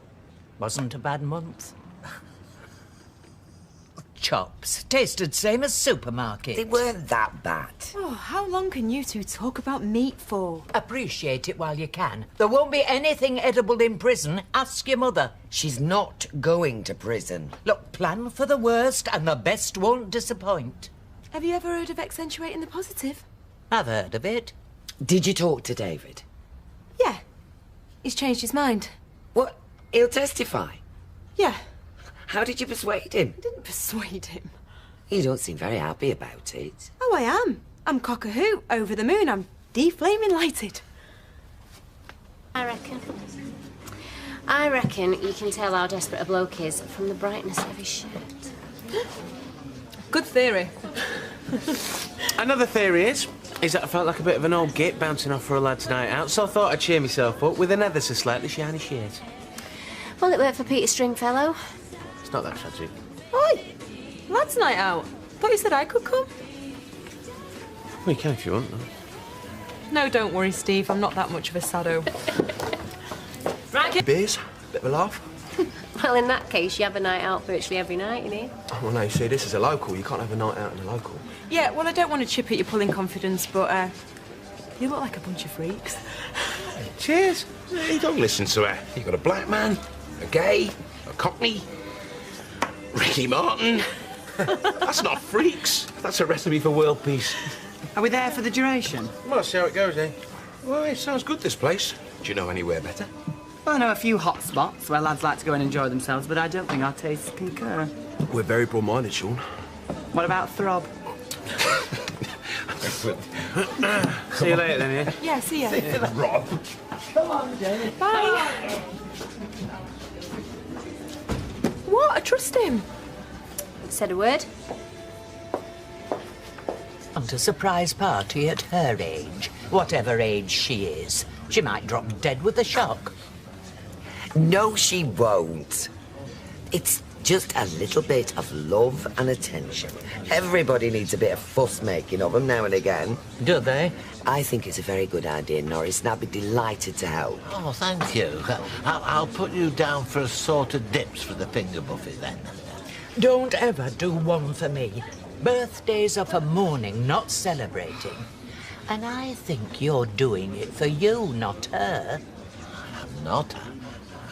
Wasn't a bad month. Chops. Tasted same as supermarket. They weren't that bad. Oh, how long can you two talk about meat for? Appreciate it while you can. There won't be anything edible in prison. Ask your mother. She's not going to prison. Look, plan for the worst and the best won't disappoint. Have you ever heard of accentuating the positive? I've heard of it. Did you talk to David? Yeah. He's changed his mind. What? He'll testify? Yeah. How did you persuade him? I didn't persuade him. You don't seem very happy about it. Oh, I am. I'm cock-a-hoot, over the moon. I'm de-flaming lighted. I reckon you can tell how desperate a bloke is from the brightness of his shirt. Good theory. Another theory is that I felt like a bit of an old git bouncing off for a lad's night out, so I thought I'd cheer myself up with another so slightly shiny shade. Well, it worked for Peter Stringfellow. It's not that tragic. Oi! Lads' night out. Thought you said I could come. Well, you can if you want, though. No, don't worry, Steve. I'm not that much of a sado. Right, kid. Beers, bit of a laugh. Well, in that case, you have a night out virtually every night, innit? Oh, well, no, you see, this is a local. You can't have a night out in a local. Yeah, well, I don't want to chip at your pulling confidence, but, you look like a bunch of freaks. Cheers. Hey, don't listen to her. You got a black man, a gay, a cockney, Ricky Martin. That's not freaks. That's a recipe for world peace. Are we there for the duration? Well, see how it goes, eh? Well, it sounds good, this place. Do you know anywhere better? Well, I know a few hot spots where lads like to go and enjoy themselves, but I don't think our tastes concur. We're very broad-minded, Sean. What about Throb? See you later, then, yeah? Yeah, see ya. See you, Rob. Come on, David. Bye. What? I trust him. Said a word. Want a surprise party at her age, whatever age she is. She might drop dead with the shock. No, she won't. It's just a little bit of love and attention. Everybody needs a bit of fuss-making of them now and again. Do they? I think it's a very good idea, Norris, and I'd be delighted to help. Oh, thank you. I'll put you down for a sort of dips for the finger buffet, then. Don't ever do one for me. Birthdays are for mourning, not celebrating. And I think you're doing it for you, not her. I'm not.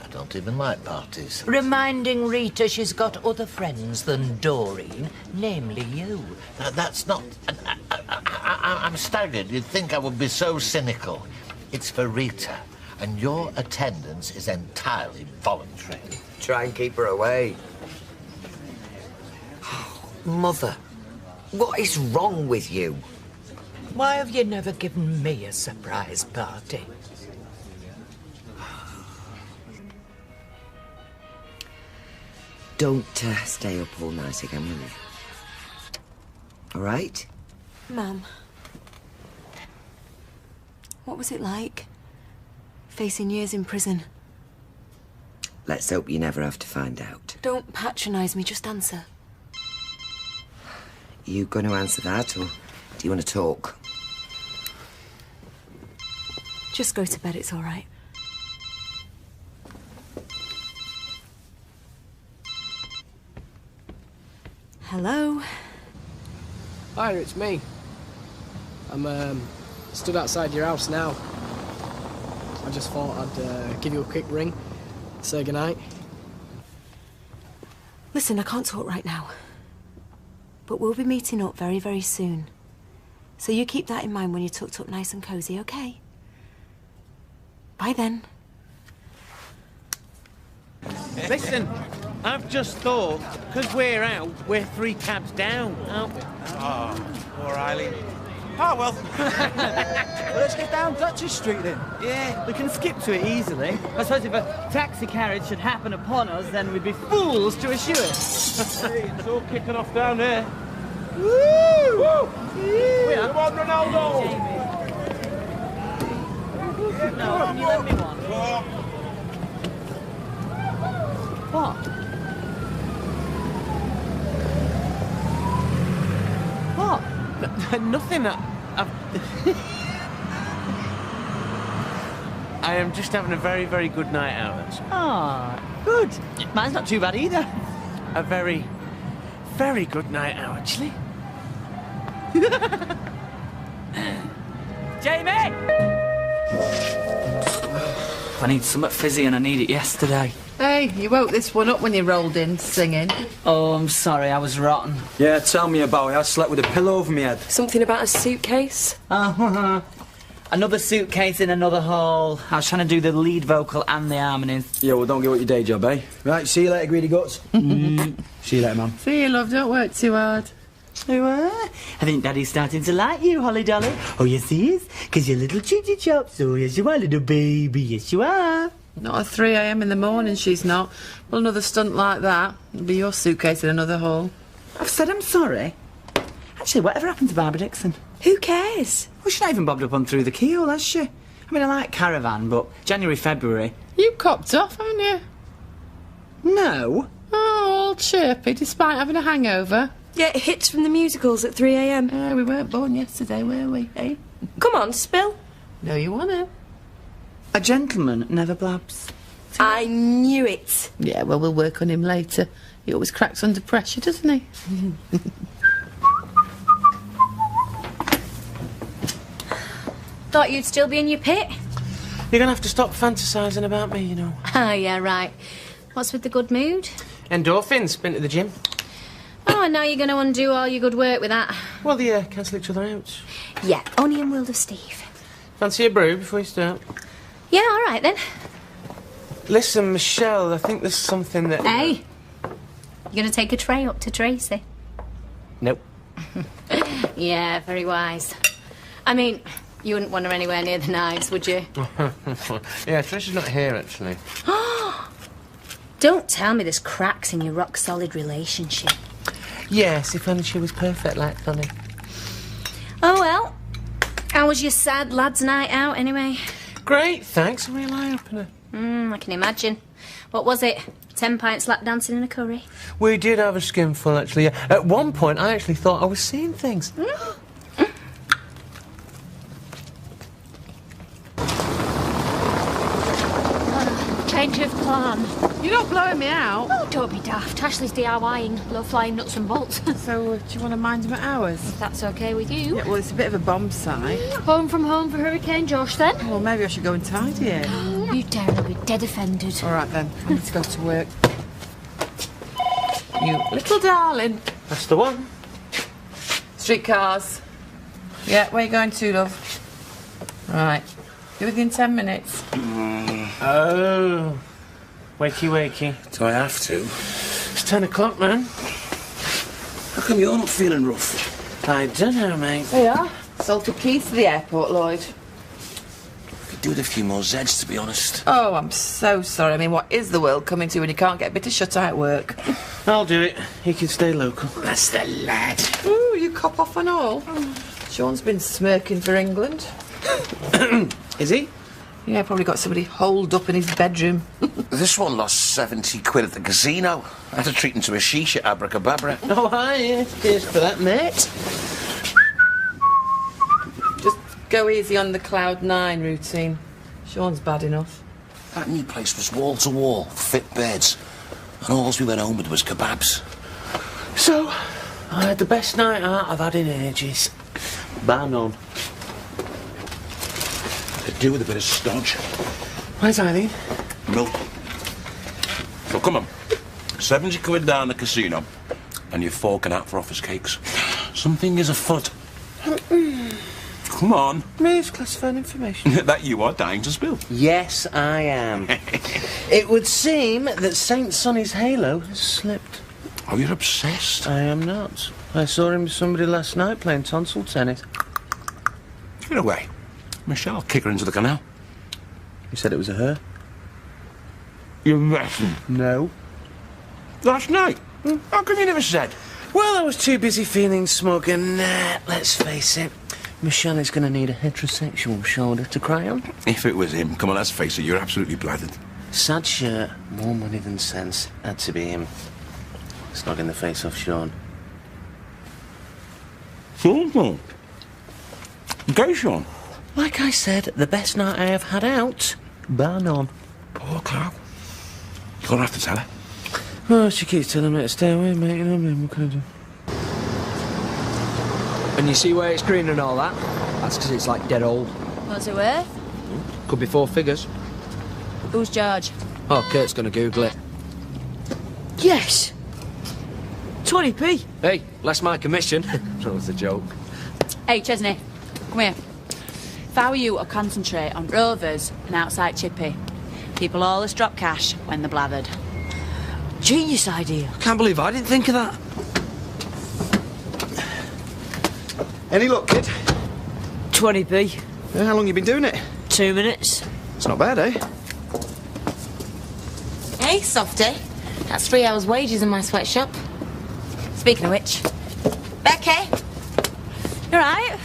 I don't even like parties. Reminding Rita she's got other friends than Doreen, namely you. That's not... I'm staggered. You'd think I would be so cynical. It's for Rita, and your attendance is entirely voluntary. Try and keep her away. Mother, what is wrong with you? Why have you never given me a surprise party? Don't stay up all night again, will you? All right? Mum, what was it like? Facing years in prison? Let's hope you never have to find out. Don't patronise me, just answer. You going to answer that, or do you want to talk? Just go to bed, it's all right. Hello? Hi, it's me. I'm stood outside your house now. I just thought I'd give you a quick ring, say goodnight. Listen, I can't talk right now. But we'll be meeting up very, very soon. So you keep that in mind when you're tucked up nice and cosy, okay? Bye then. Listen, I've just thought, because we're out, we're 3 cabs down, aren't we? Oh, poor Eileen. Oh, well. Well, let's get down Duchess Street then. Yeah. We can skip to it easily. I suppose if a taxi carriage should happen upon us, then we'd be fools to eschew it. It's all kicking off down there. Woo! Woo! Come on, Ronaldo! No, can you lend me one? What? What? Nothing. I am just having a very, very good night out. That's all. Ah, good. Mine's not too bad either. A very, very good night out, actually. Jamie! I need something fizzy and I need it yesterday. Hey, you woke this one up when you rolled in singing. Oh, I'm sorry, I was rotten. Yeah, tell me about it. I slept with a pillow over my head. Something about a suitcase? Another suitcase in another hole. I was trying to do the lead vocal and the harmonies. Yeah, well, don't get what your day job, eh? Right, see you later, greedy guts. See you later, man. See you, love. Don't work too hard. Oh, I think Daddy's starting to like you, Holly Dolly. Oh, yes, he is. Because you're little chitty chops. Oh, yes, you are, little baby. Yes, you are. Not at 3 a.m. in the morning, she's not. Well, another stunt like that, it'll be your suitcase in another hole. I've said I'm sorry. Actually, whatever happened to Barbara Dixon? Who cares? Well, she's not even bobbed up on Through the Keyhole, has she? I mean, I like Caravan, but January, February... You copped off, haven't you? No. Oh, all chirpy, despite having a hangover. Yeah, hits from the musicals at 3 a.m. We weren't born yesterday, were we, eh? Come on, spill. No, you want to. A gentleman never blabs. I knew it. Yeah, well, we'll work on him later. He always cracks under pressure, doesn't he? Thought you'd still be in your pit? You're going to have to stop fantasising about me, you know. Ah, yeah, right. What's with the good mood? Endorphins. Been to the gym. Oh, and now you're going to undo all your good work with that. Well, they cancel each other out. Yeah, only in World of Steve. Fancy a brew before you start? Yeah, all right then. Listen, Michelle, I think there's something that... Hey, you going to take a tray up to Tracy? Nope. Yeah, very wise. I mean, you wouldn't want her anywhere near the knives, would you? Yeah, Tracy's not here, actually. Don't tell me there's cracks in your rock-solid relationship. Yes, if only she was perfect like Funny. Oh, well. How was your sad lads' night out, anyway? Great, thanks. A real eye-opener. I can imagine. What was it? 10 pints lap dancing in a curry? We did have a skinful, actually. Yeah. At one point, I actually thought I was seeing things. Change of plan. You're not blowing me out. Oh, don't be daft. Ashley's DIYing low-flying nuts and bolts. So, do you want to mind him at ours? If that's okay with you. Yeah, well, it's a bit of a bomb site. Home from home for Hurricane Josh, then? Well, maybe I should go and tidy it. You dare, I'll be dead offended. All right, then. I need to go to work. You little darling. That's the one. Streetcars. Yeah, where you going to, love? Right. Be within 10 minutes. Oh. Wakey, wakey. Do I have to? It's 10 o'clock, man. How come you're not feeling rough? I don't know, mate. There you are. Salted keys to the airport, Lloyd. I could do with a few more Zeds, to be honest. Oh, I'm so sorry. I mean, what is the world coming to when you can't get a bit of shut-eye work? I'll do it. He can stay local. That's the lad. Ooh, you cop off and all. Sean's been smirking for England. Is he? Yeah, probably got somebody holed up in his bedroom. This one lost 70 quid at the casino. I had to treat him to a shisha abracadabra. Oh, hi. Cheers for that, mate. Just go easy on the Cloud 9 routine. Sean's bad enough. That new place was wall to wall, fit beds. And all we went home with was kebabs. So, I had the best night out I've had in ages. Bar none. Could do with a bit of stodge. Where's Eileen? Milk. So come on. 70 quid down the casino, and you're forking out for office cakes. Something is afoot. Come on. It's classified information. That you are dying to spill. Yes, I am. It would seem that Saint Sonny's halo has slipped. Oh, you're obsessed. I am not. I saw him with somebody last night playing tonsil tennis. Get away. Michelle, I'll kick her into the canal. You said it was a her? You're messing. No. Last night? How come you never said? Well, I was too busy feeling smug and, let's face it, Michelle is going to need a heterosexual shoulder to cry on. If it was him, come on, let's face it, you're absolutely bladdered. Sad shirt, more money than sense. Had to be him. Snogging the face off Sean. Sean? Okay, Sean. Like I said, the best night I have had out, bar none. Poor Cloud. You're gonna have to tell her. Oh, she keeps telling me to stay away, mate. You know what I mean? What can I do? And you see where it's green and all that? That's because it's like dead old. What's it worth? Could be 4 figures. Who's George? Oh, Kurt's gonna Google it. Yes! 20p. Hey, less my commission. That was a joke. Hey, Chesney, come here. If I were you, I'd concentrate on Rovers and outside Chippy. People always drop cash when they're blathered. Genius idea. I can't believe I didn't think of that. Any luck, kid? 20p. How long you been doing it? 2 minutes. It's not bad, eh? Hey, softy. That's 3 hours' wages in my sweatshop. Speaking of which, Becky, you right?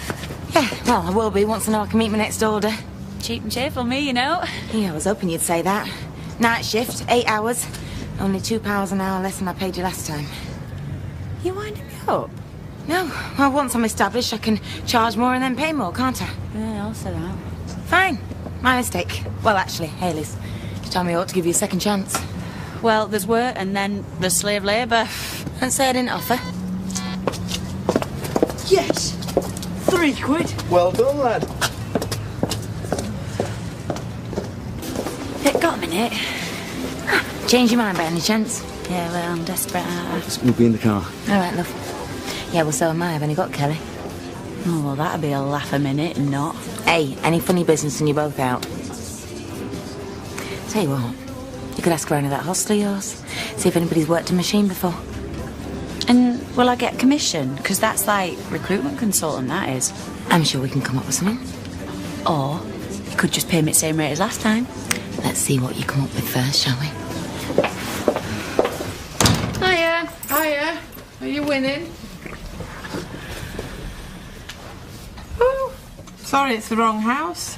Yeah, well, I will be once I know I can meet my next order. Cheap and cheerful, me, you know. Yeah, I was hoping you'd say that. Night shift, 8 hours. Only £2 an hour less than I paid you last time. You winding me up? No. Well, once I'm established, I can charge more and then pay more, can't I? Yeah, I'll say that. Fine. My mistake. Well, actually, Hayley's. She told me I ought to give you a second chance. Well, there's work and then there's slave labour. Don't say I didn't offer. Yes! 3 quid. Well done, lad. Got a minute? Change your mind by any chance? Yeah, well, I'm desperate. We'll be in the car. All right, love. Yeah, well, so am I. I've only got Kelly. Oh, well, that'd be a laugh a minute and not. Hey, any funny business and you're both out. Tell you what, you could ask around at that hostel of yours. See if anybody's worked a machine before. And will I get commission? Because that's like recruitment consultant, that is. I'm sure we can come up with something. Or you could just pay me the same rate as last time. Let's see what you come up with first, shall we? Hiya. Hiya. Are you winning? Oh, sorry, it's the wrong house.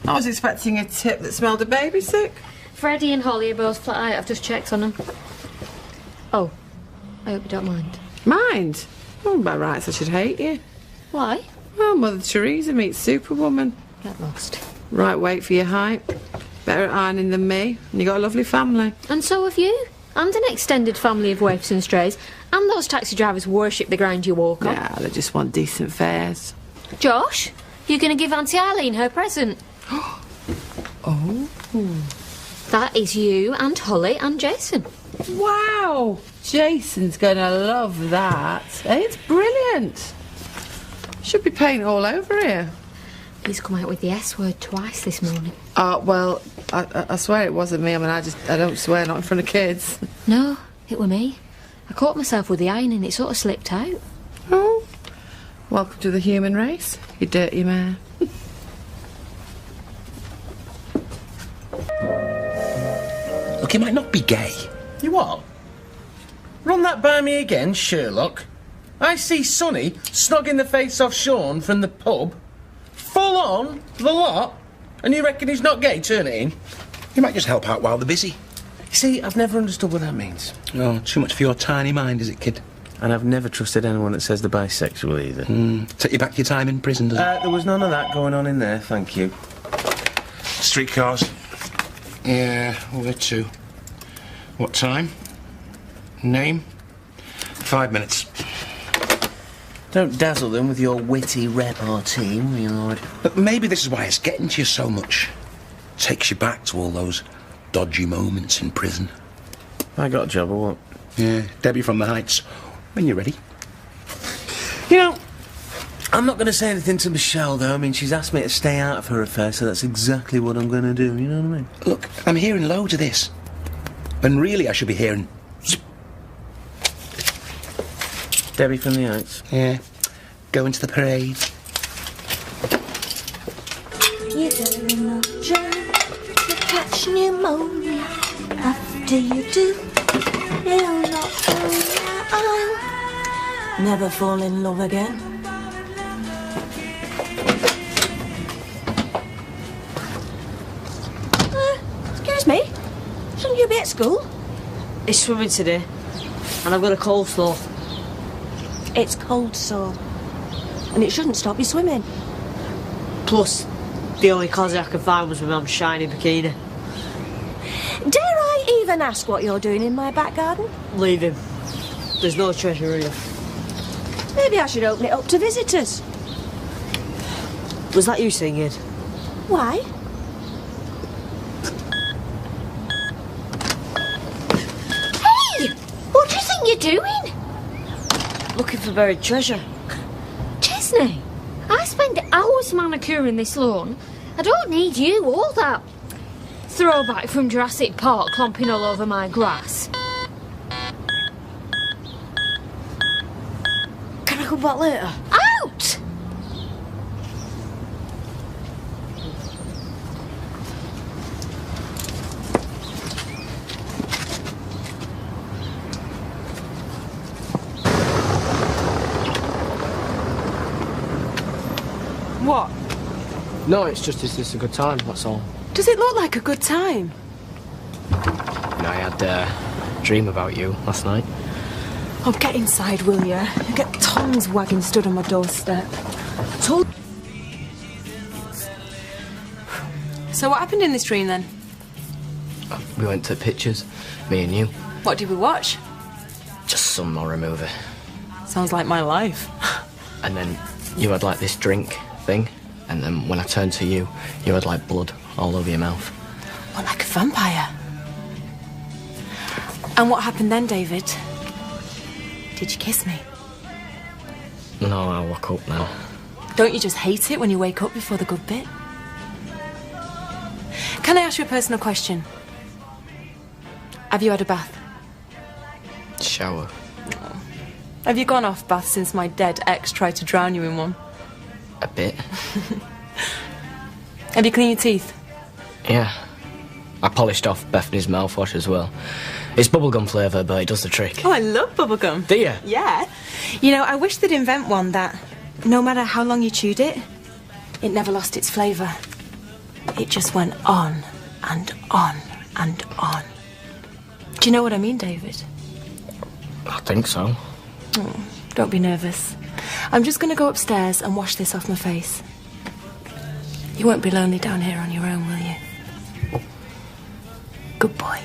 I was expecting a tip that smelled a baby sick. Freddie and Holly are both flat out. I've just checked on them. Oh, I hope you don't mind. Mind? Oh, by rights I should hate you. Why? Well, Mother Teresa meets Superwoman. Get lost. Right weight for your height. Better at ironing than me. And you got a lovely family. And so have you. And an extended family of waifs and strays. And those taxi drivers worship the ground you walk on. Yeah, they just want decent fares. Josh, you're going to give Auntie Eileen her present. Oh. That is you and Holly and Jason. Wow. Jason's going to love that. It's brilliant. Should be paint all over here. He's come out with the S word twice this morning. Well, I swear it wasn't me. I mean, I don't swear, not in front of kids. No, it were me. I caught myself with the iron and it sort of slipped out. Oh, welcome to the human race, you dirty mare. Look, he might not be gay. You what? Run that by me again, Sherlock. I see Sonny snogging the face off Sean from the pub. Full on, the lot. And you reckon he's not gay? Turn it in. He might just help out while they're busy. You see, I've never understood what that means. Oh, too much for your tiny mind, is it, kid? And I've never trusted anyone that says they're bisexual either. Take you back to your time in prison, doesn't it? There was none of that going on in there, thank you. Streetcars. Yeah, where to? What time? Name? 5 minutes. Don't dazzle them with your witty repartee, my lord. But maybe this is why it's getting to you so much. Takes you back to all those dodgy moments in prison. I got a job or what? Yeah, Debbie from the Heights. When you're ready. You know, I'm not going to say anything to Michelle, though. I mean, she's asked me to stay out of her affair, so that's exactly what I'm going to do, you know what I mean? Look, I'm hearing loads of this. And really, I should be hearing... Debbie from the Heights? Yeah. Going to the parade. You're doing a job to catch pneumonia. After you do, you'll not I'll never fall in love again. Excuse me, shouldn't you be at school? It's swimming today, and I've got a cold sore. It's cold sore, and it shouldn't stop you swimming. Plus, the only cosy I could find was my mum's shiny bikini. Dare I even ask what you're doing in my back garden? Leave him. There's no treasure here. Maybe I should open it up to visitors. Was that you singing? Why? Hey! What do you think you're doing? Looking for buried treasure. Chesney, I spend hours manicuring this lawn. I don't need you, all that throwback from Jurassic Park clomping all over my grass. Can I come back later? Out! What? No, it's just a good time, that's all. Does it look like a good time? I had a dream about you last night. Oh, get inside, will you? You get tongues wagging stood on my doorstep. Told. So what happened in this dream then? We went to pictures, me and you. What did we watch? Just some horror movie. Sounds like my life. And then you had like this drink thing, and then when I turned to you, you had like blood all over your mouth. What, like a vampire? And what happened then, David? Did you kiss me? No, I woke up now. Don't you just hate it when you wake up before the good bit? Can I ask you a personal question? Have you had a bath? Shower. Have you gone off bath since my dead ex tried to drown you in one? A bit. Have you cleaned your teeth? Yeah. I polished off Bethany's mouthwash as well. It's bubblegum flavour, but it does the trick. Oh, I love bubblegum. Do you? Yeah. You know, I wish they'd invent one that, no matter how long you chewed it, it never lost its flavour. It just went on and on and on. Do you know what I mean, David? I think so. Oh, don't be nervous. I'm just going to go upstairs and wash this off my face. You won't be lonely down here on your own, will you? Good boy.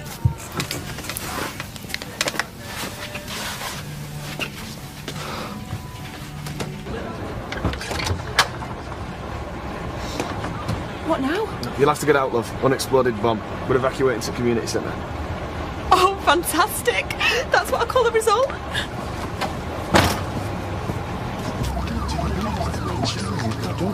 What now? You'll have to get out, love. Unexploded bomb. We're evacuating to community centre. Oh, fantastic. That's what I call a result. An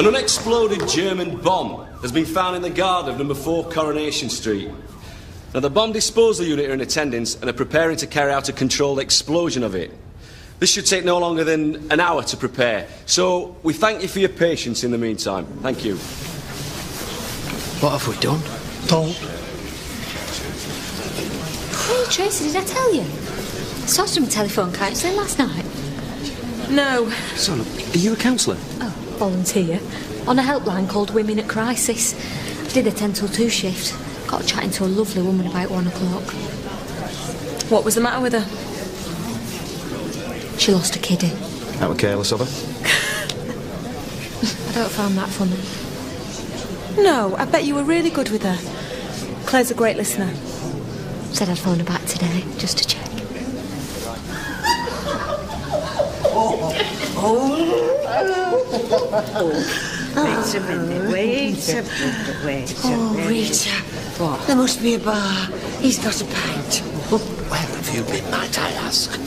unexploded German bomb has been found in the garden of number 4 Coronation Street. Now, the bomb disposal unit are in attendance and are preparing to carry out a controlled explosion of it. This should take no longer than an hour to prepare, so we thank you for your patience in the meantime. Thank you. What have we done? Told. Hey, Tracy, did I tell you? I saw some telephone counselling last night. No. So, are you a counsellor? Oh, volunteer. On a helpline called Women at Crisis. I did a 10 till 2 shift. Got chatting to a lovely woman about 1 o'clock. What was the matter with her? She lost a kiddie. That were careless of her. I don't find that funny. No, I bet you were really good with her. Claire's a great listener. Said I'd phone her back today, just to check. Wait a minute, wait a minute. Oh, Rita. What? There must be a bar. He's got a pint. Where have you been, might I ask?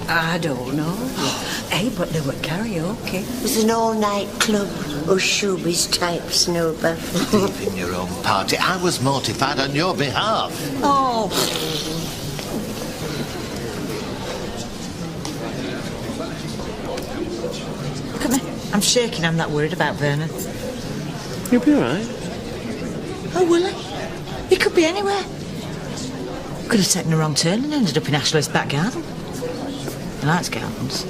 I don't know. Hey, but there were karaoke. It was an all-night club or showbiz type snooper. Deep in your own party. I was mortified on your behalf. Oh. Come here. I'm shaking. I'm not worried about Vernon. You'll be all right. Oh, will he? He could be anywhere. Could have taken a wrong turn and ended up in Ashley's back garden. He likes gardens.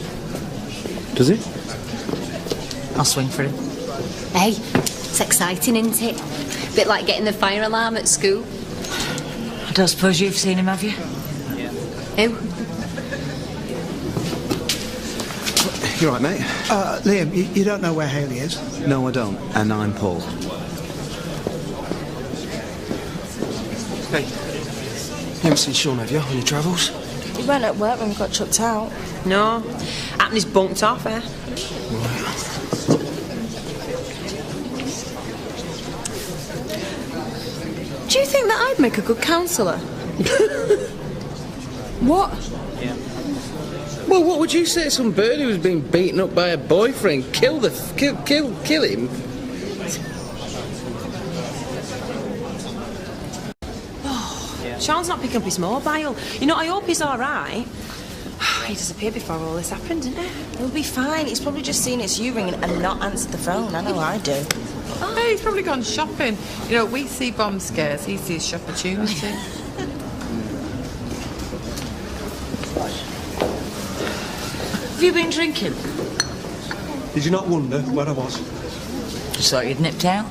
Does he? I'll swing for him. Hey, it's exciting, isn't it? Bit like getting the fire alarm at school. I don't suppose you've seen him, have you? Who? You all right, mate? Liam, you don't know where Hayley is? No, I don't. And I'm Paul. Hey, you haven't seen Sean, have you, on your travels? He went at work when we got chucked out. No. Anthony's bunked off, eh? Do you think that I'd make a good counsellor? What? Well, what would you say to some bird who was being beaten up by a boyfriend? Kill him? Sean's not picking up his mobile. You know, I hope he's all right. He disappeared before all this happened, didn't he? He'll be fine. He's probably just seen it's you ringing and not answered the phone. I know I do. Oh, hey, he's probably gone shopping. You know, we see bomb scares. He sees shopportunity. Have you been drinking? Did you not wonder where I was? Just thought you'd nipped out.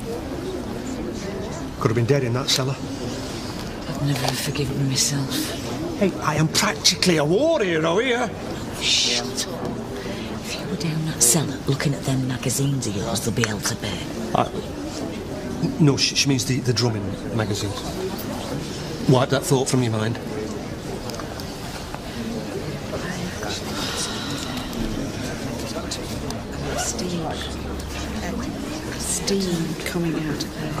Could have been dead in that cellar. I've never forgiven myself. Hey, I am practically a war hero here. Shut up. If you were down that cellar looking at them magazines of yours, they'll be held to bear. No, she means the drumming magazines. Wipe that thought from your mind. Steam coming out of there.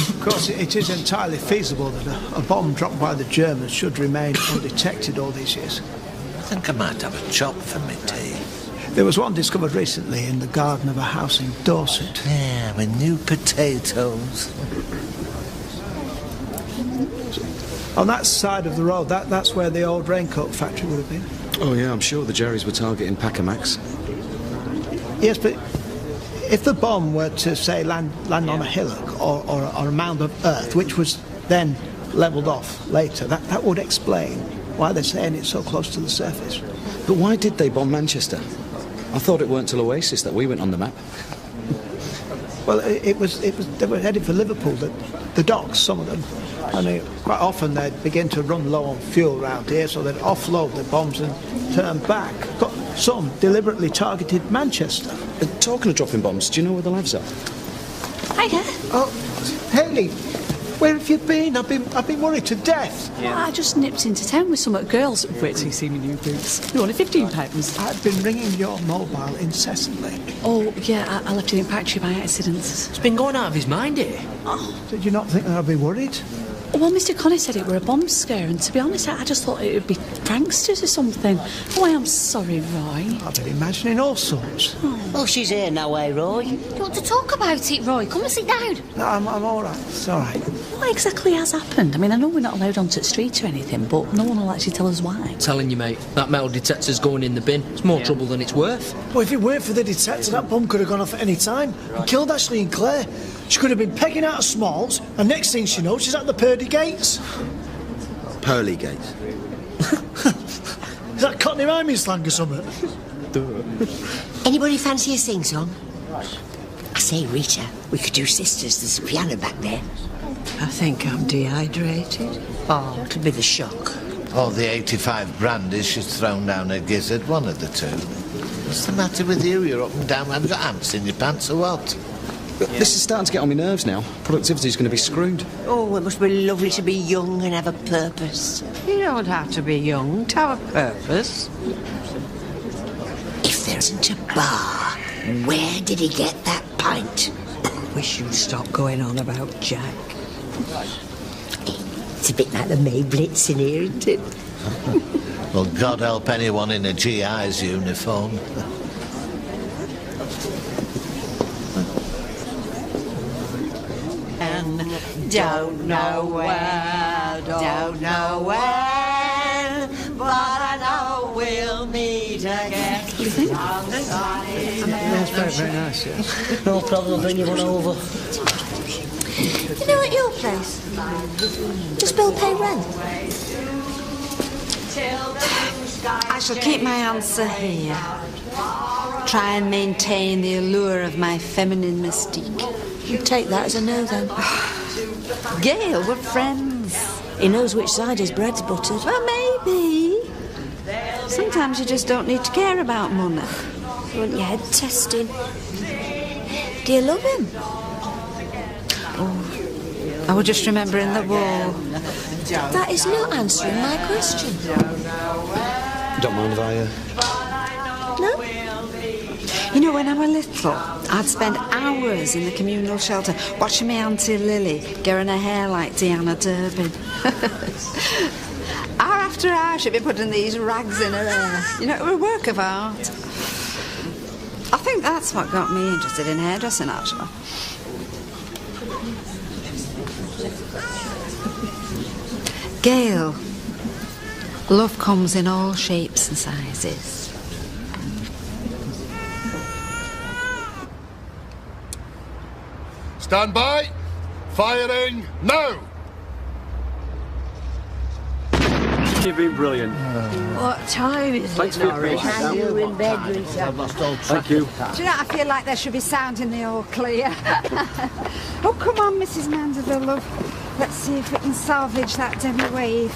Of course, it is entirely feasible that a bomb dropped by the Germans should remain undetected all these years. I think I might have a chop for me tea. There was one discovered recently in the garden of a house in Dorset. Yeah, with new potatoes. On that side of the road, that's where the old raincoat factory would have been. Oh, yeah, I'm sure the Jerrys were targeting Pacamax. Yes, but if the bomb were to, say, land on a hillock or a mound of earth, which was then levelled off later, that would explain why they're saying it's so close to the surface. But why did they bomb Manchester? I thought it weren't till Oasis that we went on the map. Well, it was they were headed for Liverpool, the docks, some of them. And quite often they'd begin to run low on fuel around here, so they'd offload the bombs and turn back. But some deliberately targeted Manchester. Talking of dropping bombs, do you know where the labs are? Hiya. Oh, Hayley, where have you been? I've been worried to death. Yeah. I just nipped into town with some girls. Wait till you see me new boots. They're only £15. I've been ringing your mobile incessantly. Oh, yeah, I left it in factory by accident. He's been going out of his mind here. Oh. Did you not think that I'd be worried? Well, Mr. Connie said it were a bomb scare, and to be honest, I just thought it would be pranksters or something. Oh, I am sorry, Roy. I've been imagining all sorts. Oh, she's here now, eh, Roy? You want to talk about it, Roy? Come and sit down. No, I'm all right. It's all right. What exactly has happened? I mean, I know we're not allowed onto the street or anything, but no one will actually tell us why. Telling you, mate, that metal detector's going in the bin. It's more trouble than it's worth. Well, if it weren't for the detector, that bomb could have gone off at any time and killed Ashley and Claire. She could have been pegging out of Smalls, and next thing she knows, she's at the Purdy Gates. Pearly Gates. Is that Cockney rhyming slang or something? Anybody fancy a sing-song? I say, Rita, we could do Sisters. There's a piano back there. I think I'm dehydrated. Oh, it'll be the shock. Or the 85 brandies she's thrown down her gizzard, one of the two. What's the matter with you? You're up and down. Have you got ants in your pants or what? This is starting to get on my nerves now. Productivity's going to be screwed. Oh, it must be lovely to be young and have a purpose. You don't have to be young to have a purpose. If there isn't a bar, where did he get that pint? Wish you'd stop going on about Jack. It's a bit like the May Blitz in here, isn't it? Well, God help anyone in a GI's uniform. Don't know where, don't know when, but I know we'll meet again. That's very, very nice, yes. No problem, I'll bring you one over. You know, at your place, does Bill pay rent? I shall keep my answer here. Try and maintain the allure of my feminine mystique. You take that as a no, then. Gail, we're friends. He knows which side his bread's buttered. Well, maybe. Sometimes you just don't need to care about money. You want your head testing. Do you love him? Oh, I was just remembering the war. That is not answering my question. Don't mind if I... No? You know, when I was little, I'd spend hours in the communal shelter watching my Auntie Lily getting her hair like Deanna Durbin. Hour after hour, she'd be putting these rags in her hair. You know, it was a work of art. I think that's what got me interested in hairdressing, actually. Gail, love comes in all shapes and sizes. Stand by. Firing now. You've been brilliant. What time is Thanks it, for your Norris? patience. Are you in bed, Rita? Thank you. Do you know, I feel like there should be sound in the all clear. Oh, come on, Mrs. Mandeville, love. Let's see if we can salvage that demi wave.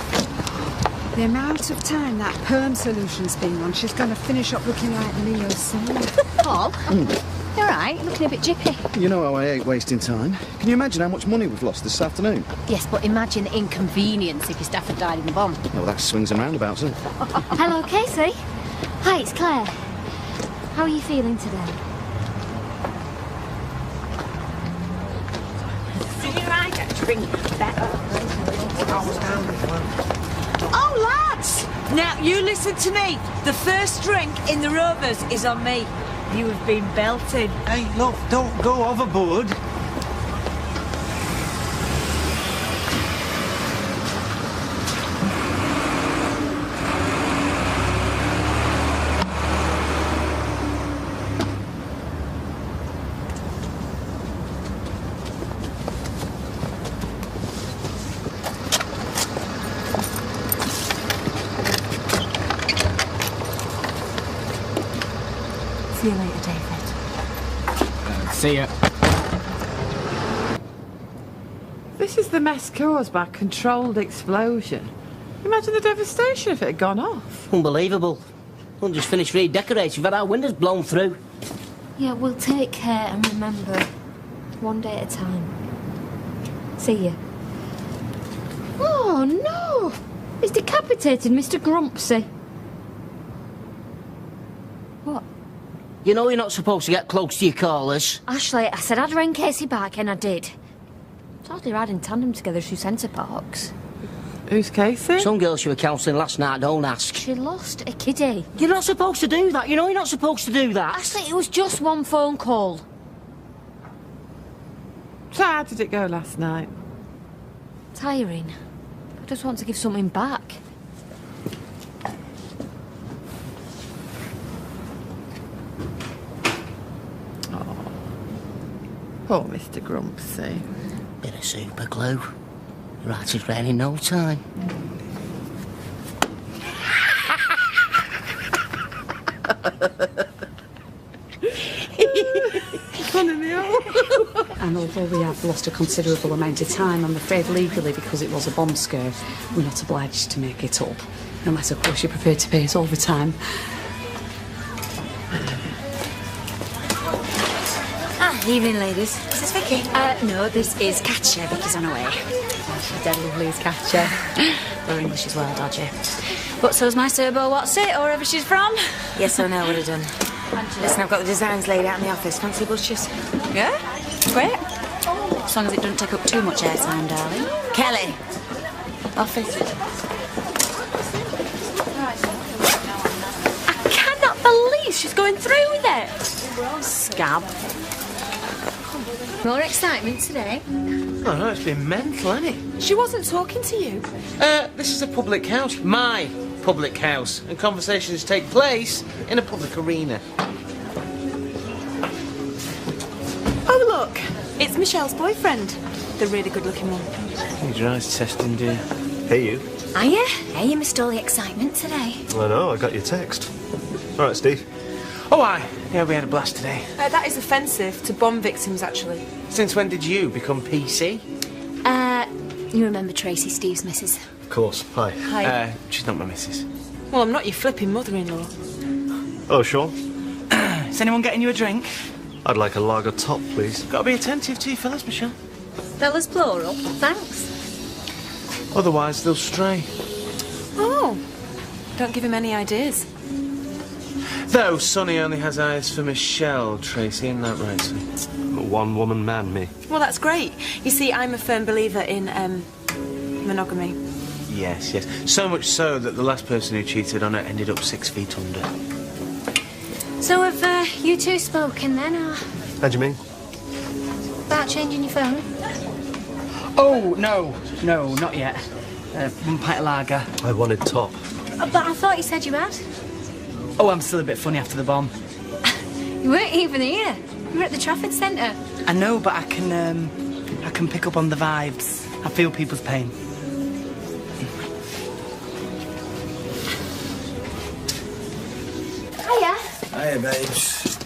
The amount of time that perm solution's been on, she's going to finish up looking like Leo soon. Paul, you're right, looking a bit jippy. You know how I hate wasting time. Can you imagine how much money we've lost this afternoon? Yes, but imagine the inconvenience if your staff had died in the bomb. Oh, that swings and roundabouts, isn't it? Hello, Casey. Hi, it's Claire. How are you feeling today? See you right, drink better. Oh, lads! Now, you listen to me. The first drink in the Rovers is on me. You have been belting. Hey, look, don't go overboard. See you later, David. See ya. This is the mess caused by a controlled explosion. Imagine the devastation if it had gone off. Unbelievable. We'll just finished redecorating. We've had our windows blown through. Yeah, we'll take care and remember. One day at a time. See ya. Oh, no! He's decapitated Mr. Grumpsy. What? You know you're not supposed to get close to your callers. Ashley, I said I'd ring Casey back, and I did. It's hardly riding tandem together through Centre Parks. Who's Casey? Some girl she was counselling last night, don't ask. She lost a kiddie. You're not supposed to do that. You know you're not supposed to do that. Ashley, it was just one phone call. So how did it go last night? Tiring. I just want to give something back. Poor Mr. Grumpsy. Bit of super glue. Right as rain in no time. And although we have lost a considerable amount of time, I'm afraid legally, because it was a bomb scare, we're not obliged to make it up. Unless, of course, you're prepared to pay us overtime. Evening, ladies. Is this Vicky? No, this is Katja. Vicky's on her way. She's dead lovely as Katja. Her English is well dodgy. But so's my Serbo What's It, or wherever she's from. Yes, I know, would have done. Listen, I've got the designs laid out in the office. Fancy butchers? Yeah? Great. As long as it doesn't take up too much airtime, darling. Kelly. Office. I cannot believe she's going through with it. Scab. More excitement today. Oh, no, it's been mental, hasn't it? She wasn't talking to you. This is a public house. My public house. And conversations take place in a public arena. Oh, look. It's Michelle's boyfriend. The really good-looking one. Need your eyes testing, dear. Hey, you. Are you? Hey, you missed all the excitement today. I know, I got your text. All right, Steve. Oh, aye. Yeah, we had a blast today. That is offensive to bomb victims, actually. Since when did you become PC? You remember Tracy, Steve's missus? Of course. Hi. Hi. She's not my missus. Well, I'm not your flipping mother-in-law. Oh, sure. Is anyone getting you a drink? I'd like a lager top, please. Got to be attentive to your fellas, Michelle. Fellas plural. Thanks. Otherwise, they'll stray. Oh. Don't give him any ideas. Though Sonny only has eyes for Michelle, Tracy, isn't that right, Sonny? I'm a one-woman man, me. Well, that's great. You see, I'm a firm believer in, monogamy. Yes, yes. So much so that the last person who cheated on her ended up 6 feet under. So have you two spoken then, or How do you mean? about changing your phone? Oh, no, not yet. 1 pint of lager. I wanted top. But I thought you said you had. Oh, I'm still a bit funny after the bomb. You weren't even here. You were at the Trafford Centre. I know, but I can pick up on the vibes. I feel people's pain. Hiya. Hiya, babes.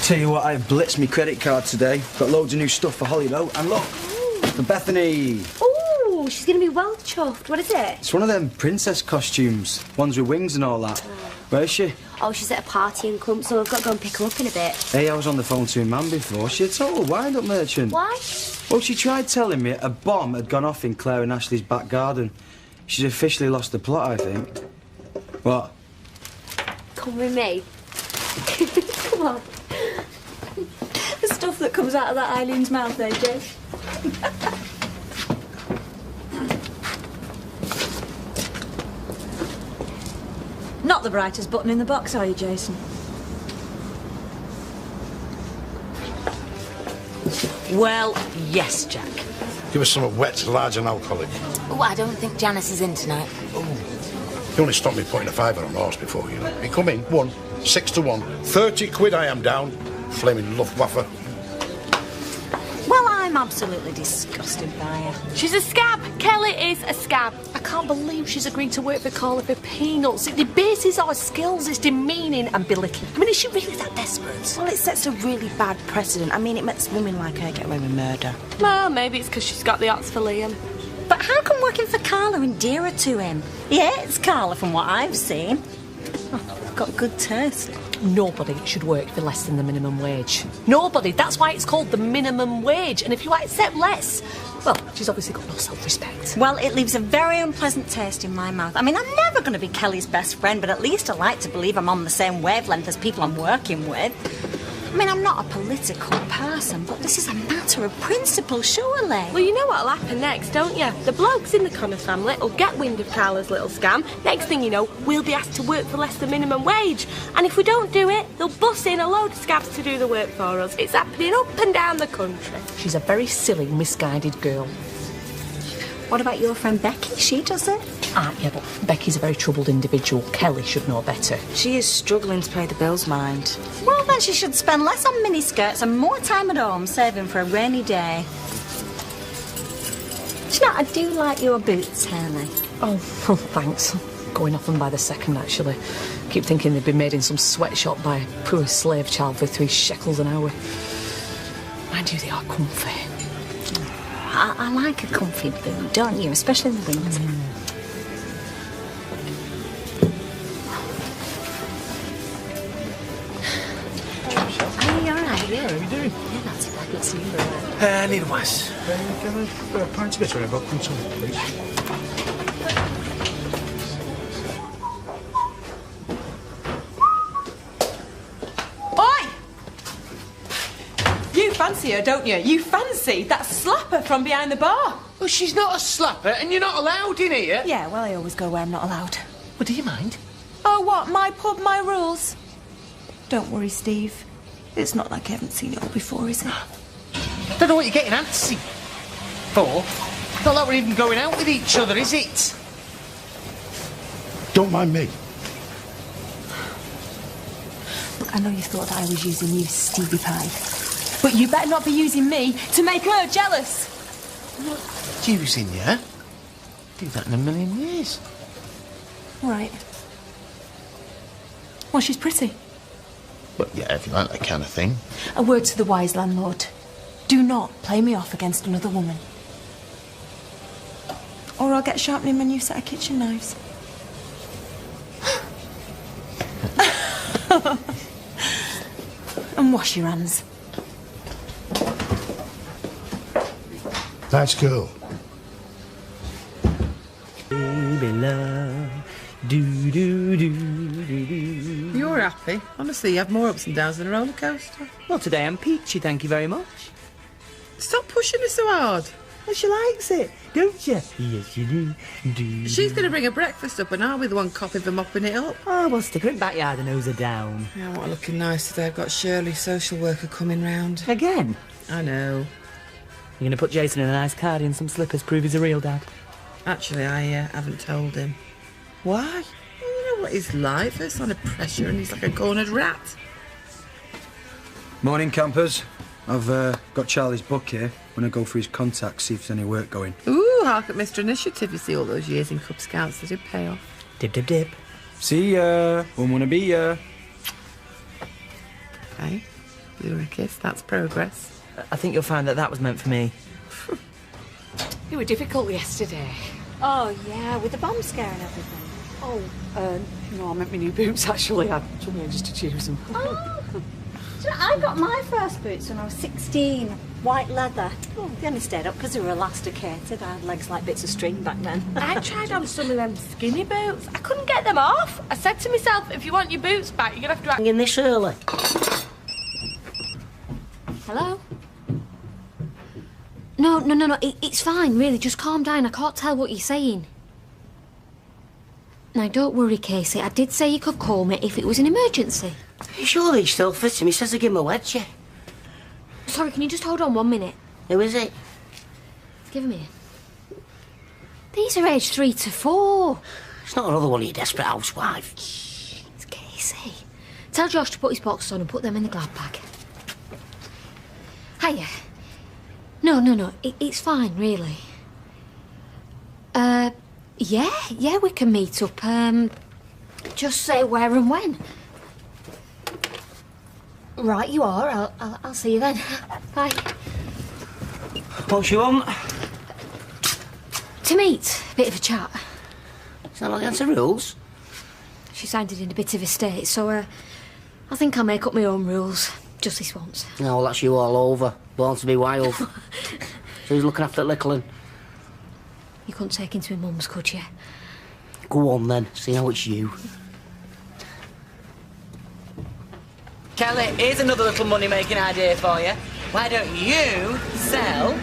Tell you what, I blitzed my credit card today. Got loads of new stuff for Holly, though. And look, for Bethany. Ooh, she's going to be well chuffed. What is it? It's one of them princess costumes. Ones with wings and all that. Where is she? Oh, she's at a party in Clump, so I've got to go and pick her up in a bit. Hey, I was on the phone to her man before. She's a total wind-up merchant. Why? Well, she tried telling me a bomb had gone off in Claire and Ashley's back garden. She's officially lost the plot, I think. What? Come with me. Come on. The stuff that comes out of that Eileen's mouth there, Jay. Not the brightest button in the box, are you, Jason? Well, yes, Jack. Give us something wet, large and alcoholic. Oh, I don't think Janice is in tonight. You only stopped me putting a fiver on the horse before, you know. He come in, 6 to 1. 30 quid I am down. Flaming Luftwaffe. Well, I'm absolutely disgusted by her. She's a scab. Kelly is a scab. I can't believe she's agreed to work for Carla for peanuts. It debases our skills. It's demeaning and belittling. I mean, is she really that desperate? Well, it sets a really bad precedent. I mean, it makes women like her get away with murder. Well, maybe it's because she's got the hots for Liam. But how come working for Carla endear her to him? Yeah, it's Carla from what I've seen. Oh, I've got good taste. Nobody should work for less than the minimum wage. Nobody. That's why it's called the minimum wage. And if you accept less, well, she's obviously got no self-respect. Well, it leaves a very unpleasant taste in my mouth. I mean, I'm never going to be Kelly's best friend, but at least I like to believe I'm on the same wavelength as people I'm working with. I mean, I'm not a political person, but this is a matter of principle, surely. Well, you know what'll happen next, don't you? The blokes in the Connor family will get wind of Carla's little scam. Next thing you know, we'll be asked to work for less than minimum wage. And if we don't do it, they'll bus in a load of scabs to do the work for us. It's happening up and down the country. She's a very silly, misguided girl. What about your friend Becky? She does it? Yeah, but Becky's a very troubled individual. Kelly should know better. She is struggling to pay the bills, mind. Well, then she should spend less on miniskirts and more time at home saving for a rainy day. Do you know, I do like your boots, Hannah. Oh, thanks. Going off them by the second, actually. Keep thinking they've been made in some sweatshop by a poor slave child for 3 shekels an hour. Mind you, they are comfy. I like a comfy boot, don't you? Especially in the winter. Are you alright? Yeah, how are you doing? Yeah, not too bad. Not seeing you very well. I need a was. Can I have a pint of bitter about come please? You fancy her, don't you? You fancy that slapper from behind the bar. Well, she's not a slapper, and you're not allowed in here. Yeah, well, I always go where I'm not allowed. Well, do you mind? Oh, what? My pub, my rules? Don't worry, Steve. It's not like I haven't seen it all before, is it? Don't know what you're getting antsy for. Not like we're even going out with each other, is it? Don't mind me. Look, I know you thought that I was using you, Stevie Pie. But you better not be using me to make her jealous. I'm not using you. Do that in a million years. All right. Well, she's pretty. Well, yeah, if you like that kind of thing. A word to the wise landlord. Do not play me off against another woman. Or I'll get sharpening my new set of kitchen knives. And wash your hands. Nice girl. Baby love, do do do do do. You're happy. Honestly, you have more ups and downs than a roller coaster. Well, today I'm peachy, thank you very much. Stop pushing her so hard. Well, she likes it, don't you? Yes, you do. She's going to bring her breakfast up and I'll be the one copying for mopping it up. Oh, well, stick her in backyard and hose her down. Yeah, what looking nice today. I've got Shirley, social worker, coming round. Again? I know. You're going to put Jason in a nice cardi and some slippers, prove he's a real dad? Actually, I haven't told him. Why? Well, you know what he's like. First under pressure and he's like a cornered rat. Morning, campers. I've got Charlie's book here. I'm going to go through his contacts, see if there's any work going. Ooh, hark at Mr. Initiative. You see all those years in Cub Scouts, they did pay off. Dip, dip, dip. See ya. Won't want to be ya. Okay. Blew her a kiss. That's progress. I think you'll find that that was meant for me. You were difficult yesterday. Oh, yeah, with the bomb scare and everything. Oh, no, I meant my new boots, actually. I told me just to choose them. Oh. Do you know, I got my first boots when I was 16. White leather. Oh, they only stayed up because they were elasticated. I had legs like bits of string back then. I tried on some of them skinny boots. I couldn't get them off. I said to myself, if you want your boots back, you're going to have to hang in this early. Hello? No, it's fine, really. Just calm down. I can't tell what you're saying. Now, don't worry, Casey. I did say you could call me if it was an emergency. You sure they still fit him? He says to give him a wedge, yeah. Sorry, can you just hold on 1 minute? Who is it? Give him here. These are aged 3 to 4. It's not another one of your desperate housewife. It's Casey. Tell Josh to put his boxes on and put them in the glad bag. Hiya. No. It's fine, really. Yeah, we can meet up. Just say where and when. Right, you are. I'll see you then. Bye. What you want? To meet. Bit of a chat. Is that not against the rules? She signed it in a bit of a state, so I think I'll make up my own rules. Just this once. No, well, that's you all over. Born to be wild. So who's looking after little un? You couldn't take him to my mum's, could you? Go on then, see how it's you. Kelly, here's another little money-making idea for you. Why don't you sell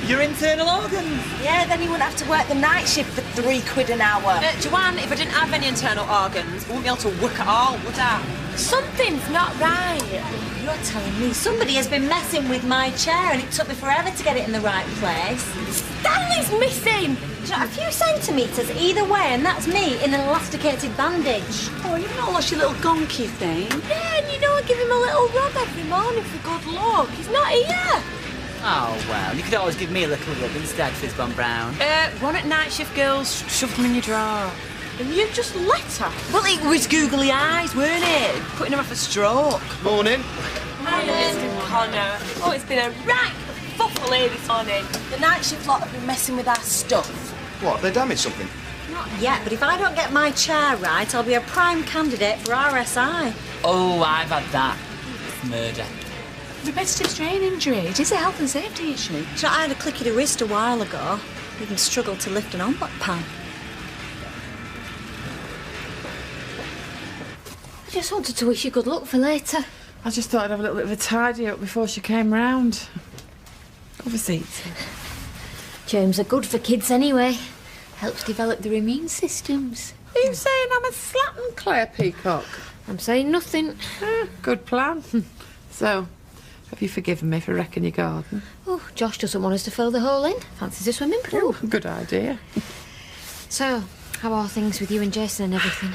your internal organs? Yeah, then you wouldn't have to work the night shift for £3 an hour. Joanne, if I didn't have any internal organs, I wouldn't be able to work at all, would I? Something's not right. You're telling me somebody has been messing with my chair and it took me forever to get it in the right place. Stanley's missing! A few centimetres either way, and that's me in an elasticated bandage. Oh, you've not lost your little gonky thing? Yeah, and you know I give him a little rub every morning for good luck. He's not here. Oh, well, you could always give me a little rub instead, Fizzbomb Brown. One at night shift, girls. Shove them in your drawer. And you just let her. Well, it was googly eyes, weren't it? Putting her off a stroke. Morning. Hi, Mr. Connor. Oh, it's been a right fuffle here this morning. The night shift lot have been messing with our stuff. What, they damaged something? Not yet, but if I don't get my chair right, I'll be a prime candidate for RSI. Oh, I've had that. It's murder. Repetitive strain injury. It is a health and safety issue. So I had a clicky wrist a while ago. Even struggled to lift an omelette pan. I just wanted to wish you good luck for later. I just thought I'd have a little bit of a tidy up before she came round. Have a seat. Germs are good for kids anyway. Helps develop their immune systems. Are you saying I'm a slattern, Claire Peacock? I'm saying nothing. Good plan. So, have you forgiven me for wrecking your garden? Oh, Josh doesn't want us to fill the hole in. Fancies a swimming pool. Oh, good idea. So, how are things with you and Jason and everything?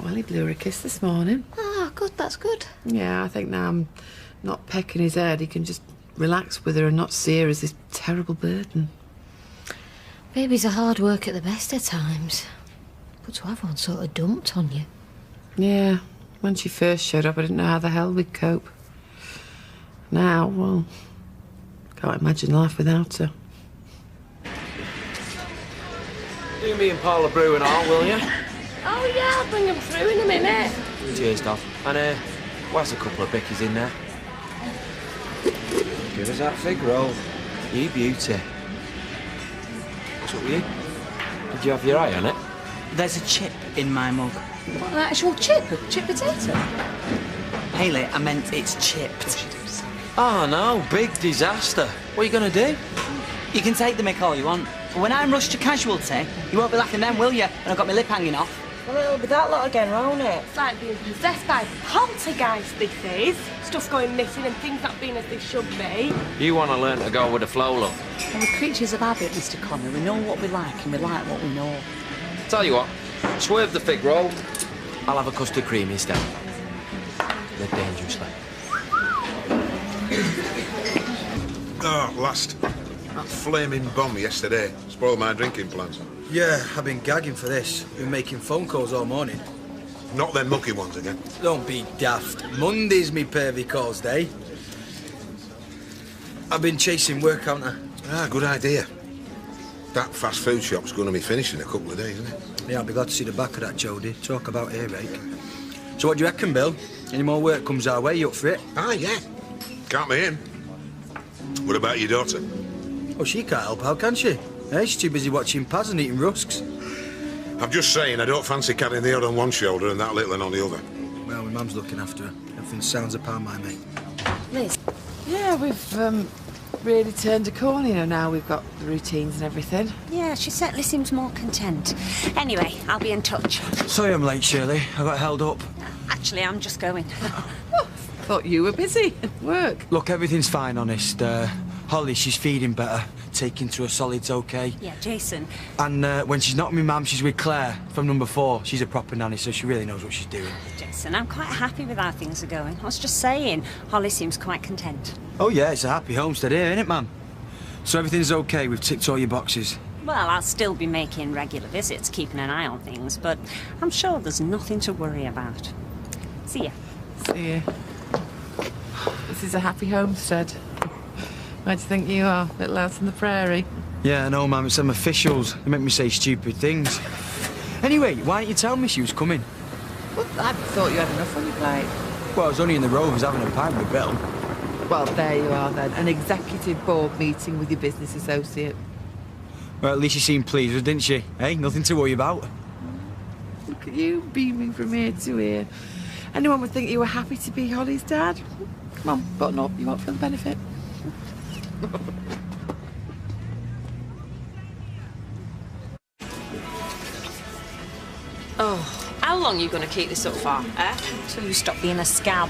Well, he blew her a kiss this morning. Ah, good, that's good. Yeah, I think now I'm not pecking his head, he can just relax with her and not see her as this terrible burden. Babies are hard work at the best of times. But to have one sort of dumped on you. Yeah, when she first showed up, I didn't know how the hell we'd cope. Now, well, can't imagine life without her. Do me and Paul a brew and all, will you? Oh, yeah, I'll bring them through in a minute. Cheers, Dov. And, where's a couple of bickies in there? Give us that fig roll. You beauty. What's up with you? Did you have your eye on it? There's a chip in my mug. What, an actual chip? A chip potato? Hayley, I meant it's chipped. Oh, no. Big disaster. What are you going to do? You can take the mick all you want. But when I'm rushed to casualty, you won't be laughing then, will you? And I've got my lip hanging off. Well, it'll be that lot again, won't it? It's like being possessed by poltergeist, this is. Stuff going missing and things not being as they should be. You want to learn to go with the flow, love. Well, we're creatures of habit, Mr. Connor. We know what we like and we like what we know. Tell you what, swerve the fig roll. I'll have a custard cream instead. They're dangerously. Oh, last. That flaming bomb yesterday spoiled my drinking plans. Yeah, I've been gagging for this. Been making phone calls all morning. Not them mucky ones again. Don't be daft. Monday's me pervy calls day. I've been chasing work, haven't I? Ah, good idea. That fast food shop's going to be finished in a couple of days, isn't it? Yeah, I'll be glad to see the back of that, Jody. Talk about earache. So what do you reckon, Bill? Any more work comes our way, you up for it? Ah, yeah. Can't be in. What about your daughter? Oh, she can't help out, can she? Hey, she's too busy watching Paz and eating rusks. I'm just saying, I don't fancy carrying the odd on one shoulder and that little one on the other. Well, my mum's looking after her. Everything sounds upon my mate. Liz? Yeah, we've really turned a corner, you know, now we've got the routines and everything. Yeah, she certainly seems more content. Anyway, I'll be in touch. Sorry I'm late, Shirley. I got held up. Actually, I'm just going. Thought you were busy at work. Look, everything's fine, honest. Holly, she's feeding better. Taking to her solids okay. Yeah, Jason. And when she's not with me, Mum, she's with Claire from number 4. She's a proper nanny, so she really knows what she's doing. Jason, I'm quite happy with how things are going. I was just saying, Holly seems quite content. Oh, yeah, it's a happy homestead here, isn't it, Mum? So everything's okay, we've ticked all your boxes. Well, I'll still be making regular visits, keeping an eye on things, but I'm sure there's nothing to worry about. See ya. See ya. This is a happy homestead. Where do you think you are? Little house on the prairie? Yeah, I know, Mum, it's them officials. They make me say stupid things. Anyway, why didn't you tell me she was coming? Well, I thought you had enough on your plate. Well, I was only in the Rovers having a pint with Bill. Well, there you are then. An executive board meeting with your business associate. Well, at least she seemed pleased, didn't she? Hey, nothing to worry about. Look at you, beaming from ear to ear. Anyone would think you were happy to be Holly's dad. Come on, button up. You won't feel the benefit. Oh, how long are you going to keep this up for, eh? Until you stop being a scab.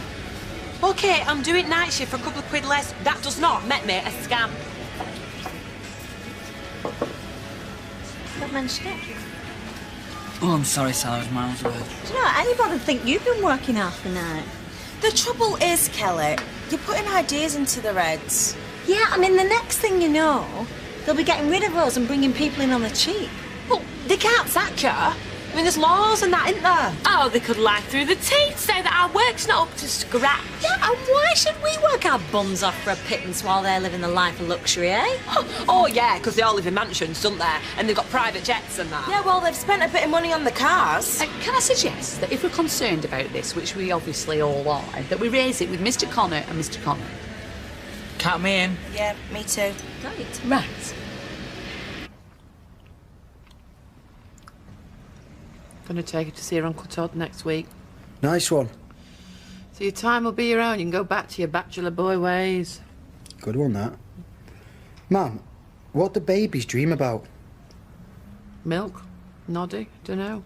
OK, I'm doing night shift for a couple of quid less. That does not make me a scab. Don't mention it. Oh, I'm sorry, Sarah, I was miles away. Do you know, anybody would think you've been working half the night. The trouble is, Kelly, you're putting ideas into their heads. Yeah, I mean, the next thing you know, they'll be getting rid of us and bringing people in on the cheap. Well, they can't sack you. I mean, there's laws and that, isn't there? Oh, they could lie through the teeth, say that our work's not up to scratch. Yeah, and why should we work our bums off for a pittance while they're living the life of luxury, eh? Oh, yeah, because they all live in mansions, don't they? And they've got private jets and that. Yeah, well, they've spent a bit of money on the cars. Can I suggest that if we're concerned about this, which we obviously all are, that we raise it with Mr. Connor and Mr. Connor? Count me in. Yeah, me too. Right. Going to take her to see her Uncle Todd next week. Nice one. So your time will be your own. You can go back to your bachelor boy ways. Good one, that. Mum, what do babies dream about? Milk? Noddy? Dunno.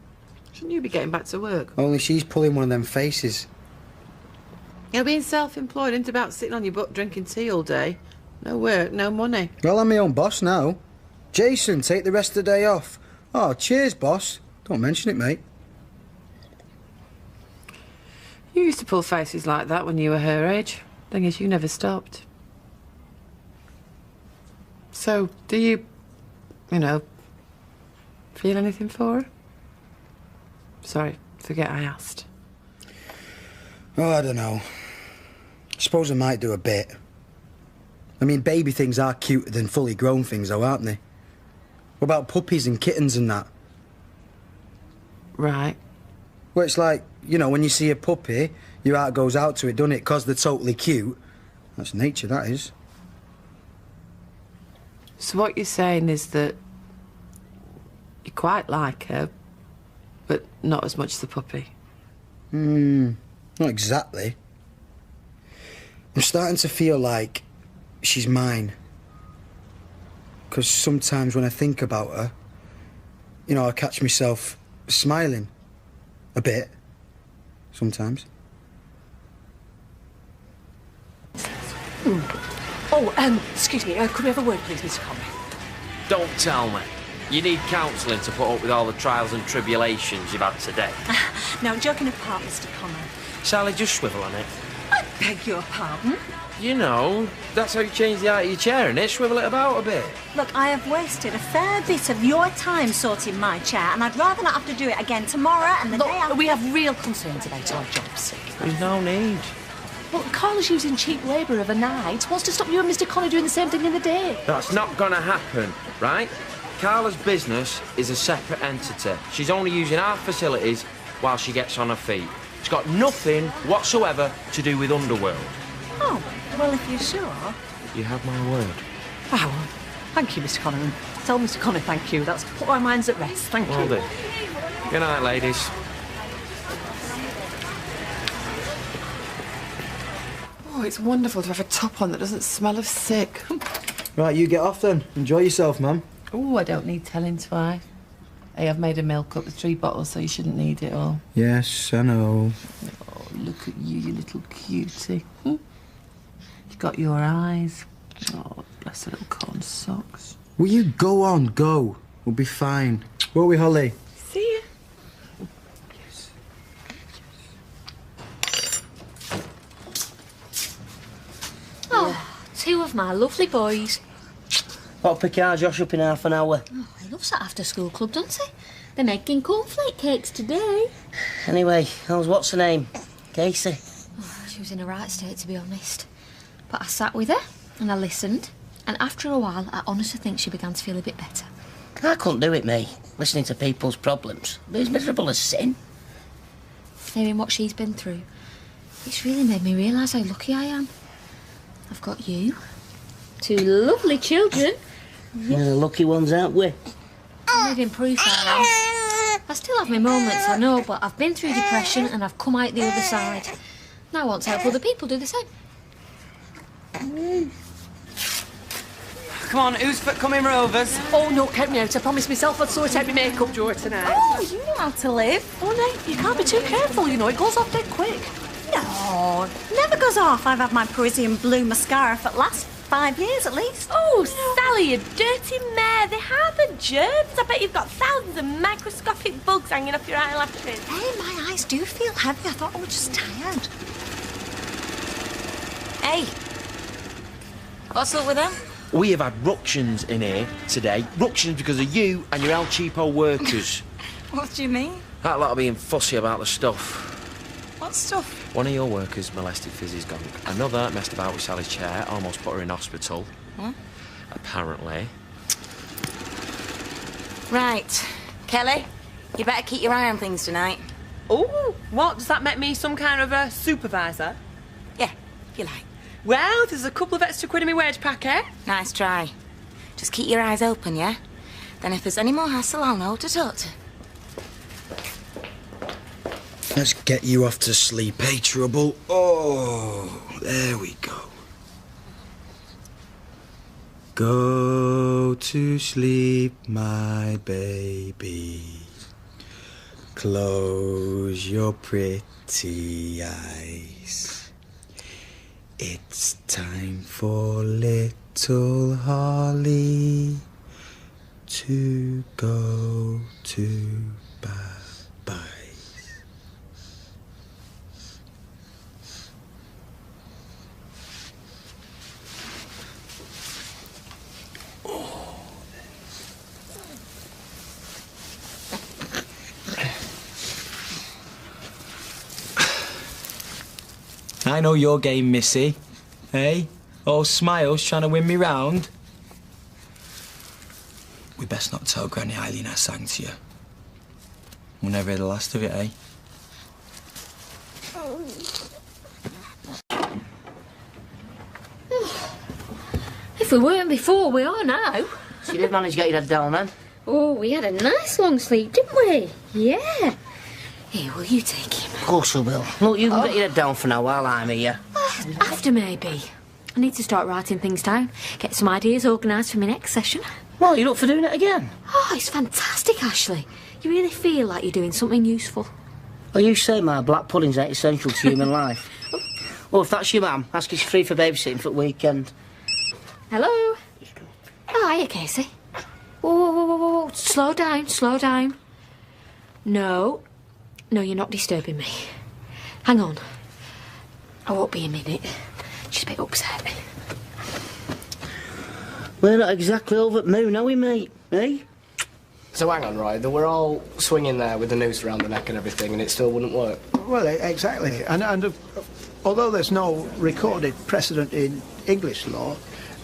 Shouldn't you be getting back to work? Only she's pulling one of them faces. You're being self-employed isn't about sitting on your butt drinking tea all day. No work, no money. Well, I'm my own boss now. Jason, take the rest of the day off. Oh, cheers, boss. Don't mention it, mate. You used to pull faces like that when you were her age. Thing is, you never stopped. So, do you feel anything for her? Sorry, forget I asked. Oh, I don't know. I suppose I might do a bit. I mean, baby things are cuter than fully grown things, though, aren't they? What about puppies and kittens and that? Right. Well, it's like, you know, when you see a puppy, your heart goes out to it, doesn't it? 'Cause they're totally cute. That's nature, that is. So what you're saying is that you quite like her, but not as much as the puppy? Not exactly. I'm starting to feel like she's mine. 'Cause sometimes when I think about her, you know, I catch myself smiling. A bit. Sometimes. Oh, excuse me, could we have a word, please, Mr. Connor? Don't tell me. You need counselling to put up with all the trials and tribulations you've had today. No, joking apart, Mr. Connor. Sally, just swivel on it. I beg your pardon? You know, that's how you change the height of your chair, innit? Swivel it about a bit. Look, I have wasted a fair bit of your time sorting my chair, and I'd rather not have to do it again tomorrow and the day after. We have real concerns about our jobs. There's no need. Well, Carla's using cheap labour of a night. Wants to stop you and Mr. Connor doing the same thing in the day. That's not gonna happen, right? Carla's business is a separate entity. She's only using our facilities while she gets on her feet. It's got nothing whatsoever to do with Underworld. Oh, well, if you're sure. You have my word. Oh, thank you, Mr. Connor. And tell Mr. Connor thank you. That's put our minds at rest. Thank Will you. do. Good night, ladies. Oh, it's wonderful to have a top on that doesn't smell of sick. Right, you get off then. Enjoy yourself, ma'am. Oh, I don't need telling twice. Hey, I've made a milk up with 3 bottles, so you shouldn't need it all. Yes, I know. Oh, look at you, you little cutie. You've got your eyes. Oh, bless the little corn socks. Will you go on, go? We'll be fine. Won't we, Holly? See you. Oh, 2 of my lovely boys. I'll pick our Josh up in half an hour. Oh, he loves that after-school club, doesn't he? They're making cornflake cakes today. Anyway, how's what's her name? Casey? Oh, she was in a right state, to be honest. But I sat with her and I listened, and after a while, I honestly think she began to feel a bit better. I couldn't do it, me. Listening to people's problems. They're as miserable as sin. Hearing what she's been through, it's really made me realise how lucky I am. I've got you, 2 lovely children. We're the lucky ones, aren't we? I'm living proof I am. I still have my moments, I know, but I've been through depression and I've come out the other side. Now I want to help other people do the same. Come on, who's for coming rovers? Oh, no, count me out. I promised myself I'd sort out my makeup drawer tonight. Oh, you know how to live. Oh, no, you can't be too careful, you know. It goes off dead quick. No, never goes off. I've had my Parisian blue mascara for the last 5 years at least. Oh, Sally, you dirty mare. They harbour germs. I bet you've got thousands of microscopic bugs hanging off your eyelashes. Hey, my eyes do feel heavy. I thought I was just tired. Hey, what's up with them? We have had ructions in here today. Ructions because of you and your El Cheapo workers. What do you mean? That lot of being fussy about the stuff. What stuff? One of your workers molested Fizzy's gonk. Another messed about with Sally's chair, almost put her in hospital. What? Apparently. Right. Kelly, you better keep your eye on things tonight. Oh, what? Does that make me some kind of a supervisor? Yeah, if you like. Well, there's a couple of extra quid in my wage packet. Nice try. Just keep your eyes open, yeah? Then if there's any more hassle, I'll know who to talk to. Let's get you off to sleep, eh, Trouble? Oh, there we go. Go to sleep, my baby. Close your pretty eyes. It's time for little Holly to go to bye-bye. I know your game, Missy. Hey? All smiles trying to win me round. We best not tell Granny Eileen I sang to you. We'll never hear the last of it, eh? If we weren't before, we are now. So you did manage to get your head down then? Oh, we had a nice long sleep, didn't we? Yeah. Here, will you take him? Of course I will. Look, you can get your head down for now while I'm here. After, maybe. I need to start writing things down. Get some ideas organised for my next session. What, you're up for doing it again? Oh, it's fantastic, Ashley. You really feel like you're doing something useful. Well, you say my black puddings ain't essential to human life. Well, if that's your mum, ask if she's free for babysitting for the weekend. Hello? Oh, hiya, Casey. Whoa. Slow down, slow down. No, you're not disturbing me. Hang on. I won't be a minute. She's a bit upset. We're not exactly over at moon, are we, mate? Eh? So hang on, right, they were all swinging there with the noose around the neck and everything and it still wouldn't work? Well, exactly. And although there's no recorded precedent in English law,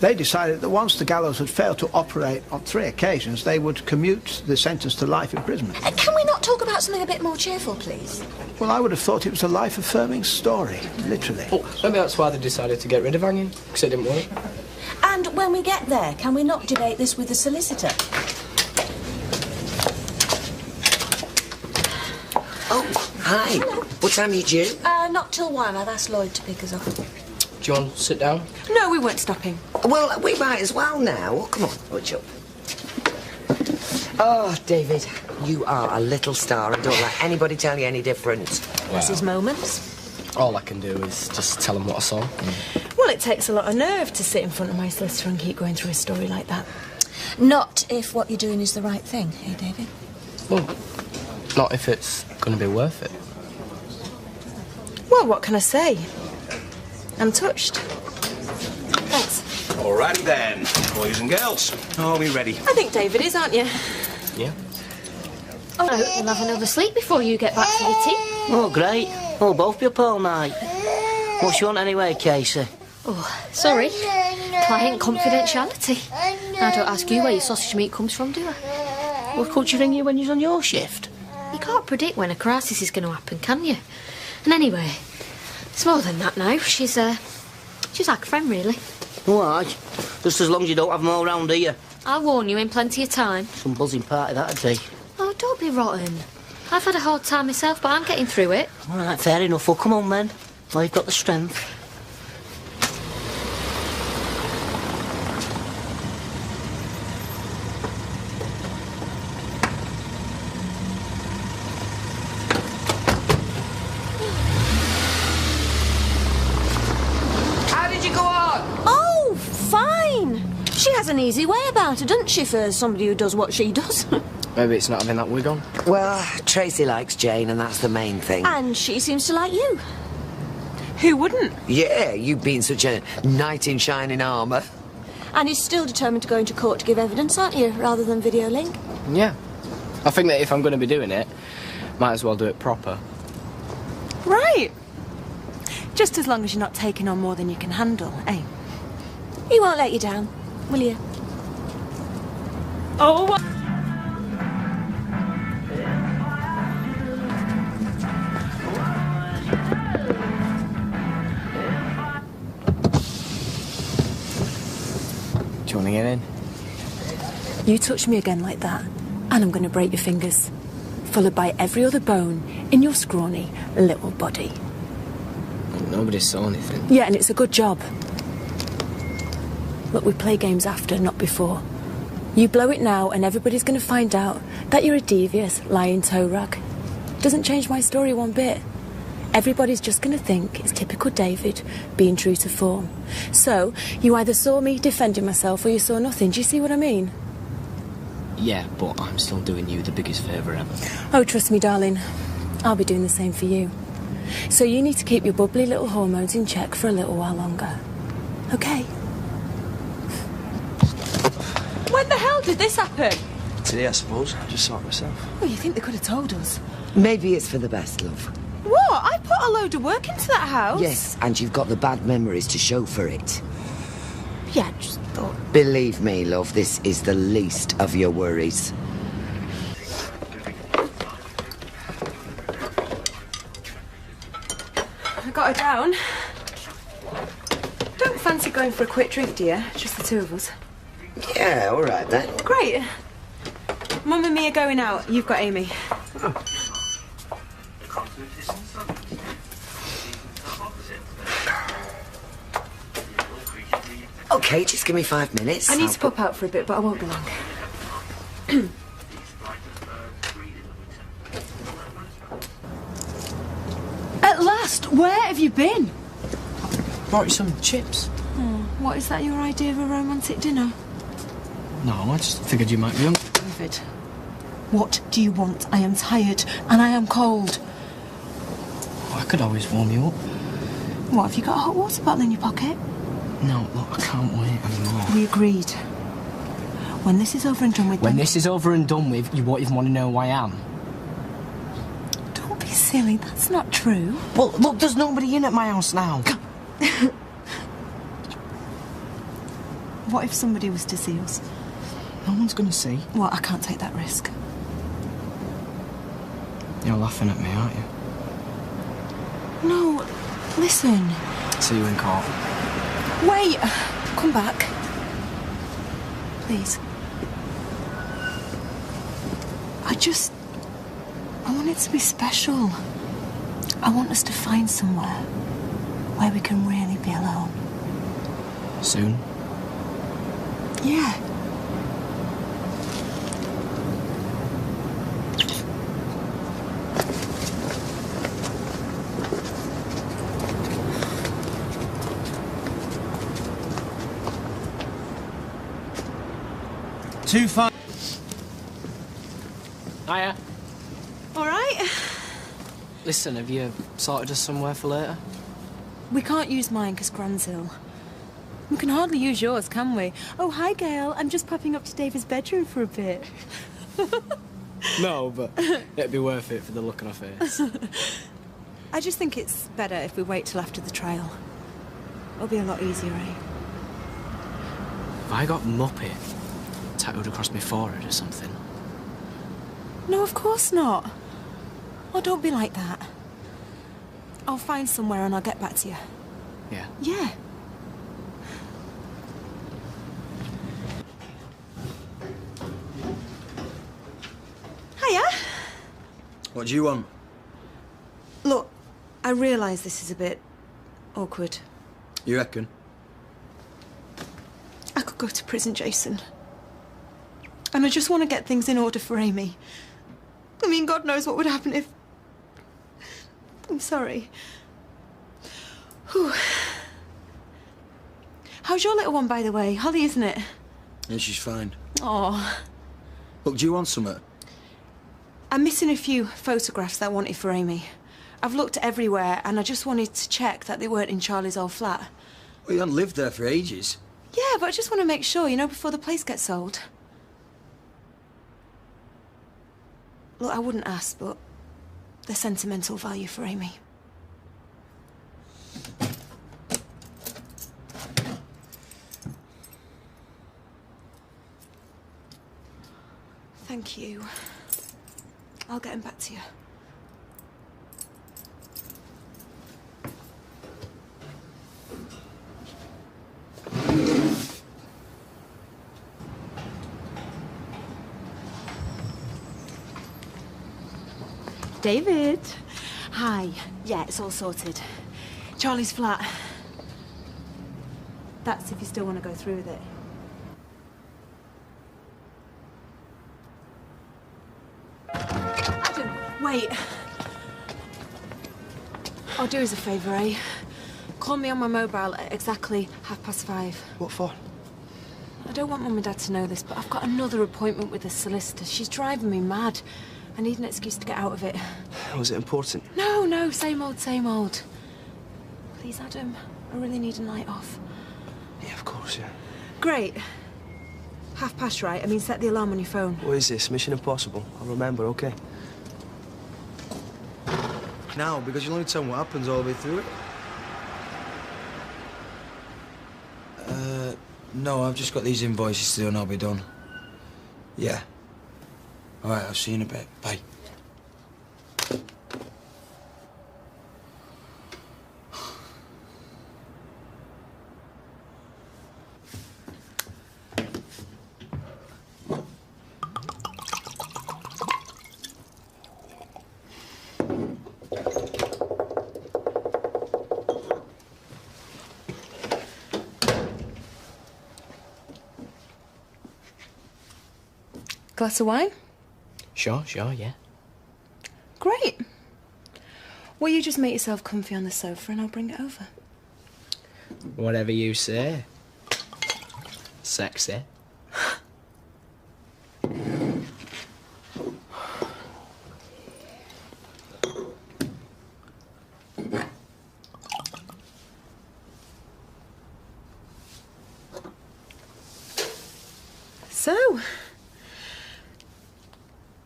they decided that once the gallows had failed to operate on 3 occasions, they would commute the sentence to life imprisonment. Can we not talk about something a bit more cheerful, please? Well, I would have thought it was a life-affirming story, literally. Oh, maybe that's why they decided to get rid of hanging, because it didn't work. And when we get there, can we not debate this with the solicitor? Oh, hi. Hello. What time are you due? Not till 1. I've asked Lloyd to pick us up. Do you want to sit down? No, we weren't stopping. Well, we might as well now. Come on, watch up. Oh, David, you are a little star and don't let anybody tell you any different. Has his moments. All I can do is just tell him what I saw. Well, it takes a lot of nerve to sit in front of my solicitor and keep going through a story like that. Not if what you're doing is the right thing, eh, David? Well, not if it's going to be worth it. Well, what can I say? I'm touched. Thanks. Alrighty then, boys and girls. Are we ready? I think David is, aren't you? Yeah. Oh, we'll have another sleep before you get back for your tea. Oh, great. We'll both be up all night. What you want anyway, Casey? Oh, sorry. Client confidentiality. I don't ask you where your sausage meat comes from, do I? Well, could you ring you when you're on your shift? You can't predict when a crisis is going to happen, can you? And anyway, it's more than that now. She's like a friend, really. Why? Just as long as you don't have them all round here. I'll warn you in plenty of time. Some buzzing party, that'd be. Oh, don't be rotten. I've had a hard time myself, but I'm getting through it. All right, fair enough. Well, come on, then. Well, you've got the strength. How did you go on? Oh, fine. She has an easy way about her, doesn't she, for somebody who does what she does? Maybe it's not having that wig on. Well, Tracy likes Jane, and that's the main thing. And she seems to like you. Who wouldn't? Yeah, you've been such a knight in shining armour. And you're still determined to go into court to give evidence, aren't you, rather than video link? Yeah. I think that if I'm going to be doing it, might as well do it proper. Right. Just as long as you're not taking on more than you can handle, eh? He won't let you down, will you? Oh, Do you want to get in? you touch me again like that, and I'm going to break your fingers, followed by every other bone in your scrawny little body. Nobody saw anything. Yeah, and it's a good job. Look, we play games after, not before. You blow it now, and everybody's going to find out that you're a devious, lying toe rag. Doesn't change my story one bit. Everybody's just going to think it's typical David being true to form. So, you either saw me defending myself or you saw nothing. Do you see what I mean? Yeah, but I'm still doing you the biggest favour ever. Oh, trust me, darling. I'll be doing the same for you. So you need to keep your bubbly little hormones in check for a little while longer. Okay? When the hell did this happen? Today, I suppose. I just saw it myself. Well, you think they could have told us? Maybe it's for the best, love. What? I put a load of work into that house. Yes, and you've got the bad memories to show for it. Yeah, just thought. Believe me, love, this is the least of your worries. I got her down. Don't fancy going for a quick drink, do you? Just the two of us. Yeah, all right then. Great. Mum and me are going out. You've got Amy. Okay, just give me 5 minutes. I need to pop out for a bit, but I won't be long. At last, where have you been? Brought you some chips. Oh, what is that, your idea of a romantic dinner? No, I just figured you might be hungry. David, what do you want? I am tired and I am cold. Oh, I could always warm you up. What, have you got a hot water bottle in your pocket? No, look, I can't wait anymore. We agreed. When this is over and done with... When this is over and done with, you won't even want to know who I am. Don't be silly, that's not true. Well, look, there's nobody in at my house now. What if somebody was to see us? No one's going to see. Well, I can't take that risk. You're laughing at me, aren't you? No, listen. See you in court. Wait! Come back. Please. I want it to be special. I want us to find somewhere where we can really be alone. Soon? Yeah. Too far. Hiya. All right. Listen, have you sorted us somewhere for later? We can't use mine because Gran's ill. We can hardly use yours, can we? Oh, hi, Gail. I'm just popping up to David's bedroom for a bit. No, but it'd be worth it for the look on her face. I just think it's better if we wait till after the trial. It'll be a lot easier, eh? Have I got Muppet tattooed across my forehead or something? No, of course not. Oh, don't be like that. I'll find somewhere and I'll get back to you. Yeah. Yeah. Hiya. What do you want? Look, I realise this is a bit awkward. You reckon? I could go to prison, Jason. And I just want to get things in order for Amy. I mean, God knows what would happen if... I'm sorry. Whew. How's your little one, by the way? Holly, isn't it? Yeah, she's fine. Oh. Look, do you want something? I'm missing a few photographs that I wanted for Amy. I've looked everywhere, and I just wanted to check that they weren't in Charlie's old flat. Well, you haven't lived there for ages. Yeah, but I just want to make sure, you know, before the place gets sold. Look, I wouldn't ask, but they're sentimental value for Amy. Thank you. I'll get him back to you. David. Hi. Yeah, it's all sorted. Charlie's flat. That's if you still want to go through with it. Adam, wait. I'll do us a favour, eh? Call me on my mobile at exactly 5:30. What for? I don't want Mum and Dad to know this, but I've got another appointment with a solicitor. She's driving me mad. I need an excuse to get out of it. Was it important? No, same old, same old. Please, Adam, I really need a night off. Yeah, of course, yeah. Great. 5:30, right? I mean, set the alarm on your phone. What is this? Mission Impossible? I'll remember, okay? No, because you'll only tell me what happens all the way through it. No, I've just got these invoices to do and I'll be done. Yeah. All right, I'll see you in a bit. Bye. Glass of wine? Sure, yeah. Great. Well, you just make yourself comfy on the sofa and I'll bring it over. Whatever you say. Sexy. So,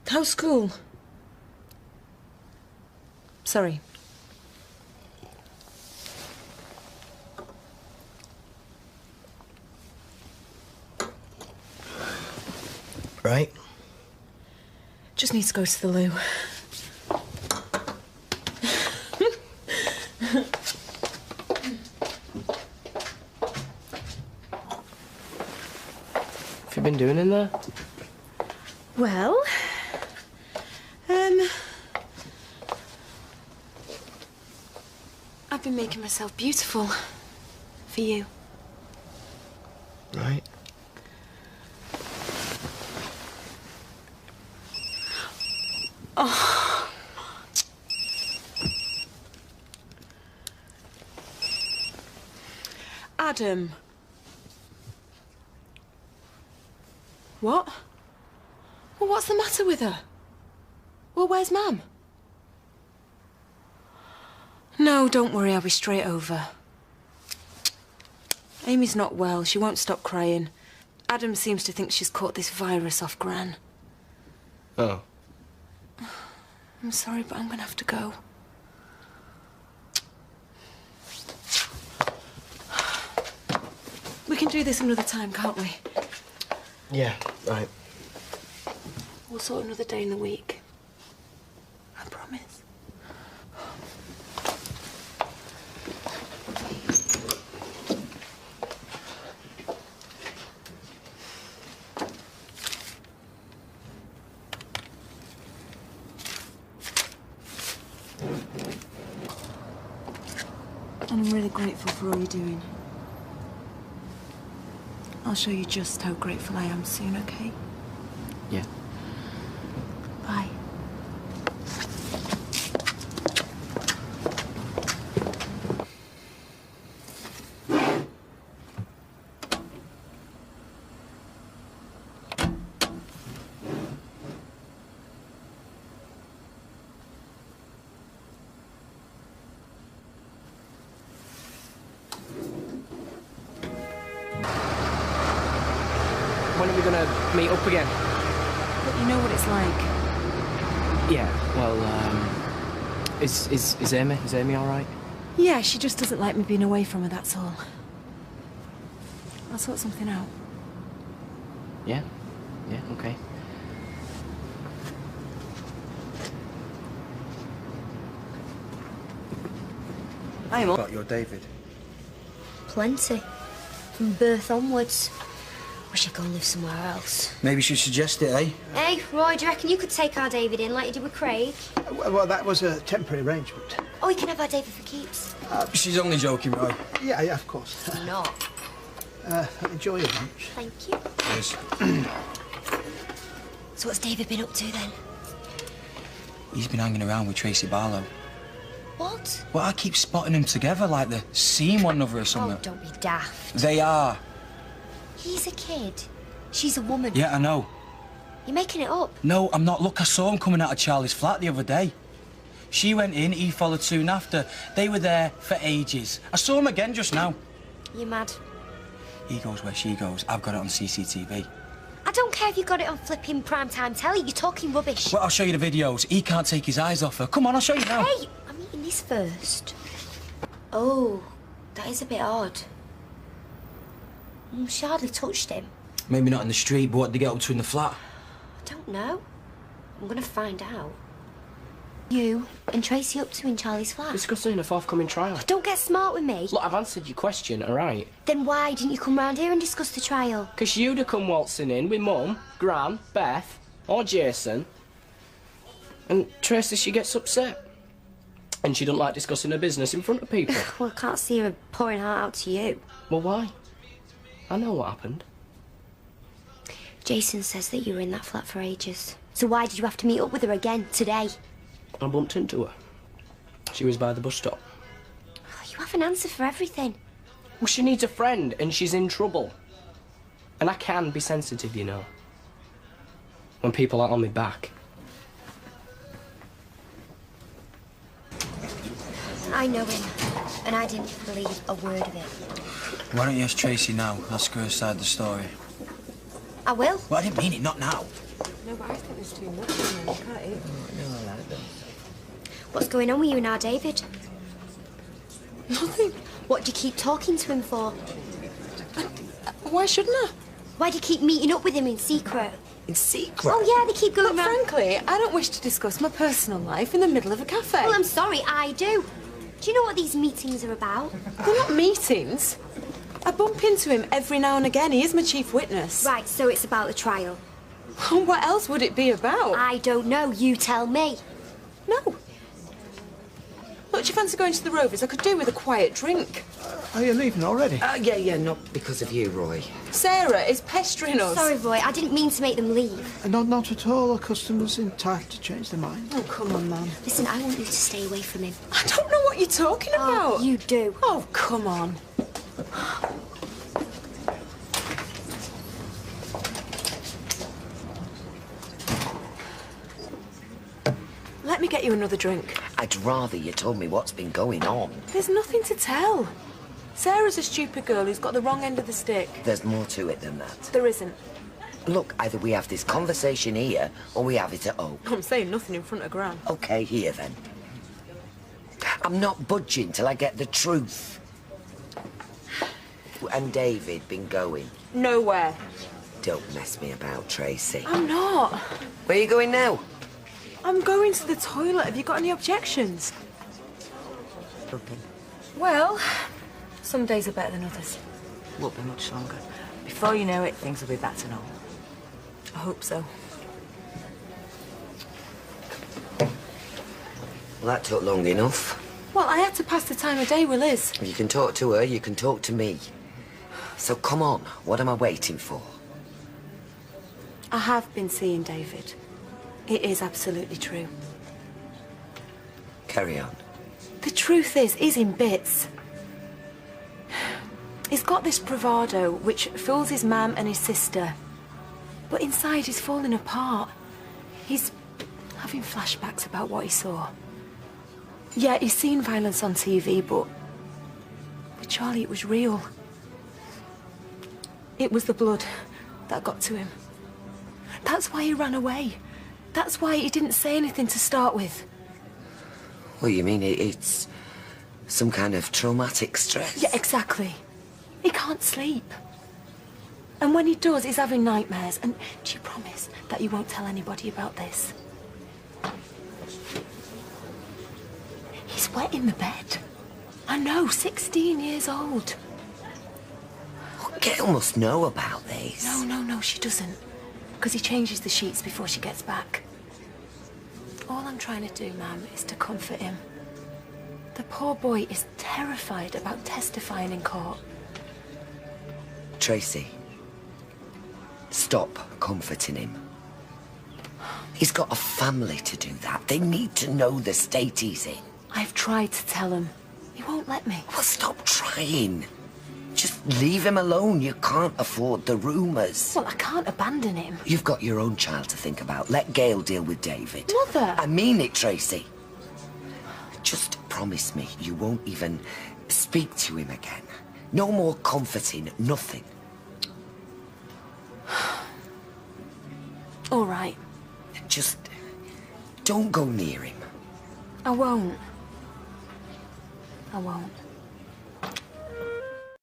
how's school? Sorry. Right. Just need to go to the loo. What have you been doing in there? Well, I've been making myself beautiful. for you. Right. Oh. Adam. What? Well, what's the matter with her? Well, where's Mum? No, don't worry, I'll be straight over. Amy's not well, she won't stop crying. Adam seems to think she's caught this virus off Gran. Oh. I'm sorry, but I'm gonna have to go. We can do this another time, can't we? Yeah, right. We'll sort another day in the week. I promise. And I'm really grateful for all you're doing. I'll show you just how grateful I am soon, okay? Yeah. Bye. When are we gonna meet up again? But you know what it's like. Yeah, well, is Amy all right? Yeah, she just doesn't like me being away from her, that's all. I'll sort something out. Yeah? Yeah, okay. I'm about your David. Plenty. From birth onwards. Wish I could live somewhere else. Maybe you should suggest it, eh? Hey, Roy, do you reckon you could take our David in like you did with Craig? Well, that was a temporary arrangement. Oh, we can have our David for keeps. She's only joking, Roy. Yeah, of course. Not. Enjoy your lunch. Thank you. Yes. So what's David been up to then? He's been hanging around with Tracy Barlow. What? Well, I keep spotting them together, like they're seeing one another or something. Oh, don't be daft. They are. He's a kid. She's a woman. Yeah, I know. You're making it up. No, I'm not. Look, I saw him coming out of Charlie's flat the other day. She went in, he followed soon after. They were there for ages. I saw him again just now. You're mad. He goes where she goes. I've got it on CCTV. I don't care if you got it on flipping primetime telly. You're talking rubbish. Well, I'll show you the videos. He can't take his eyes off her. Come on, I'll show you now. Hey, I'm eating this first. Oh, that is a bit odd. She hardly touched him. Maybe not in the street, but what did they get up to in the flat? I don't know. I'm gonna find out. You and Tracy up to in Charlie's flat? Discussing a forthcoming trial. Don't get smart with me. Look, I've answered your question, all right? Then why didn't you come round here and discuss the trial? Because you'd have come waltzing in with Mum, Gran, Beth, or Jason. And Tracy, she gets upset. And she doesn't like discussing her business in front of people. Well, I can't see her pouring heart out to you. Well, why? I know what happened. Jason says that you were in that flat for ages. So why did you have to meet up with her again today? I bumped into her. She was by the bus stop. You have an answer for everything. Well, she needs a friend, and she's in trouble. And I can be sensitive, you know. When people aren't on my back. I know him, and I didn't believe a word of it. Why don't you ask Tracy now? Ask her side of the story. I will. Well, I didn't mean it, not now. No, but I think there's too much in there. You can't eat. No, I like them. What's going on with you and our David? Nothing. What do you keep talking to him for? Why shouldn't I? Why do you keep meeting up with him in secret? In secret? Oh, yeah, they keep going But round... frankly, I don't wish to discuss my personal life in the middle of a cafe. Well, I'm sorry, I do. Do you know what these meetings are about? They're not meetings. I bump into him every now and again. He is my chief witness. Right, so it's about the trial. What else would it be about? I don't know. You tell me. No. Look, do you fancy going to the Rovers? I could do with a quiet drink. Are you leaving already? Yeah, not because of you, Roy. Sarah is pestering us. Sorry, Roy, I didn't mean to make them leave. Not at all. A customer's entitled to change their mind. Oh, come on, Mum. Listen, I want you to stay away from him. I don't know what you're talking about. You do. Oh, come on. Let me get you another drink. I'd rather you told me what's been going on. There's nothing to tell. Sarah's a stupid girl who's got the wrong end of the stick. There's more to it than that. There isn't. Look, either we have this conversation here, or we have it at home. I'm saying nothing in front of Gran. OK, here then. I'm not budging till I get the truth. And David been going? Nowhere. Don't mess me about, Tracy. I'm not. Where are you going now? I'm going to the toilet. Have you got any objections? Nothing. Well, some days are better than others. Won't be much longer. Before you know it, things will be back to normal. I hope so. Well, that took long enough. Well, I had to pass the time of day with Liz. You can talk to her, you can talk to me. So come on, what am I waiting for? I have been seeing David. It is absolutely true. Carry on. The truth is, he's in bits. He's got this bravado which fools his mum and his sister. But inside he's falling apart. He's having flashbacks about what he saw. Yeah, he's seen violence on TV, but with Charlie it was real. It was the blood that got to him. That's why he ran away. That's why he didn't say anything to start with. What, you mean it's some kind of traumatic stress? Yeah, exactly. He can't sleep. And when he does, he's having nightmares. And do you promise that you won't tell anybody about this? He's wet in the bed. I know, 16 years old. Gail must know about this. No, she doesn't. Because he changes the sheets before she gets back. All I'm trying to do, Ma'am, is to comfort him. The poor boy is terrified about testifying in court. Tracy, stop comforting him. He's got a family to do that. They need to know the state he's in. I've tried to tell him. He won't let me. Well, stop trying. Just leave him alone. You can't afford the rumours. Well, I can't abandon him. You've got your own child to think about. Let Gail deal with David. Mother! I mean it, Tracy. Just promise me you won't even speak to him again. No more comforting, nothing. All right. Just don't go near him. I won't. I won't.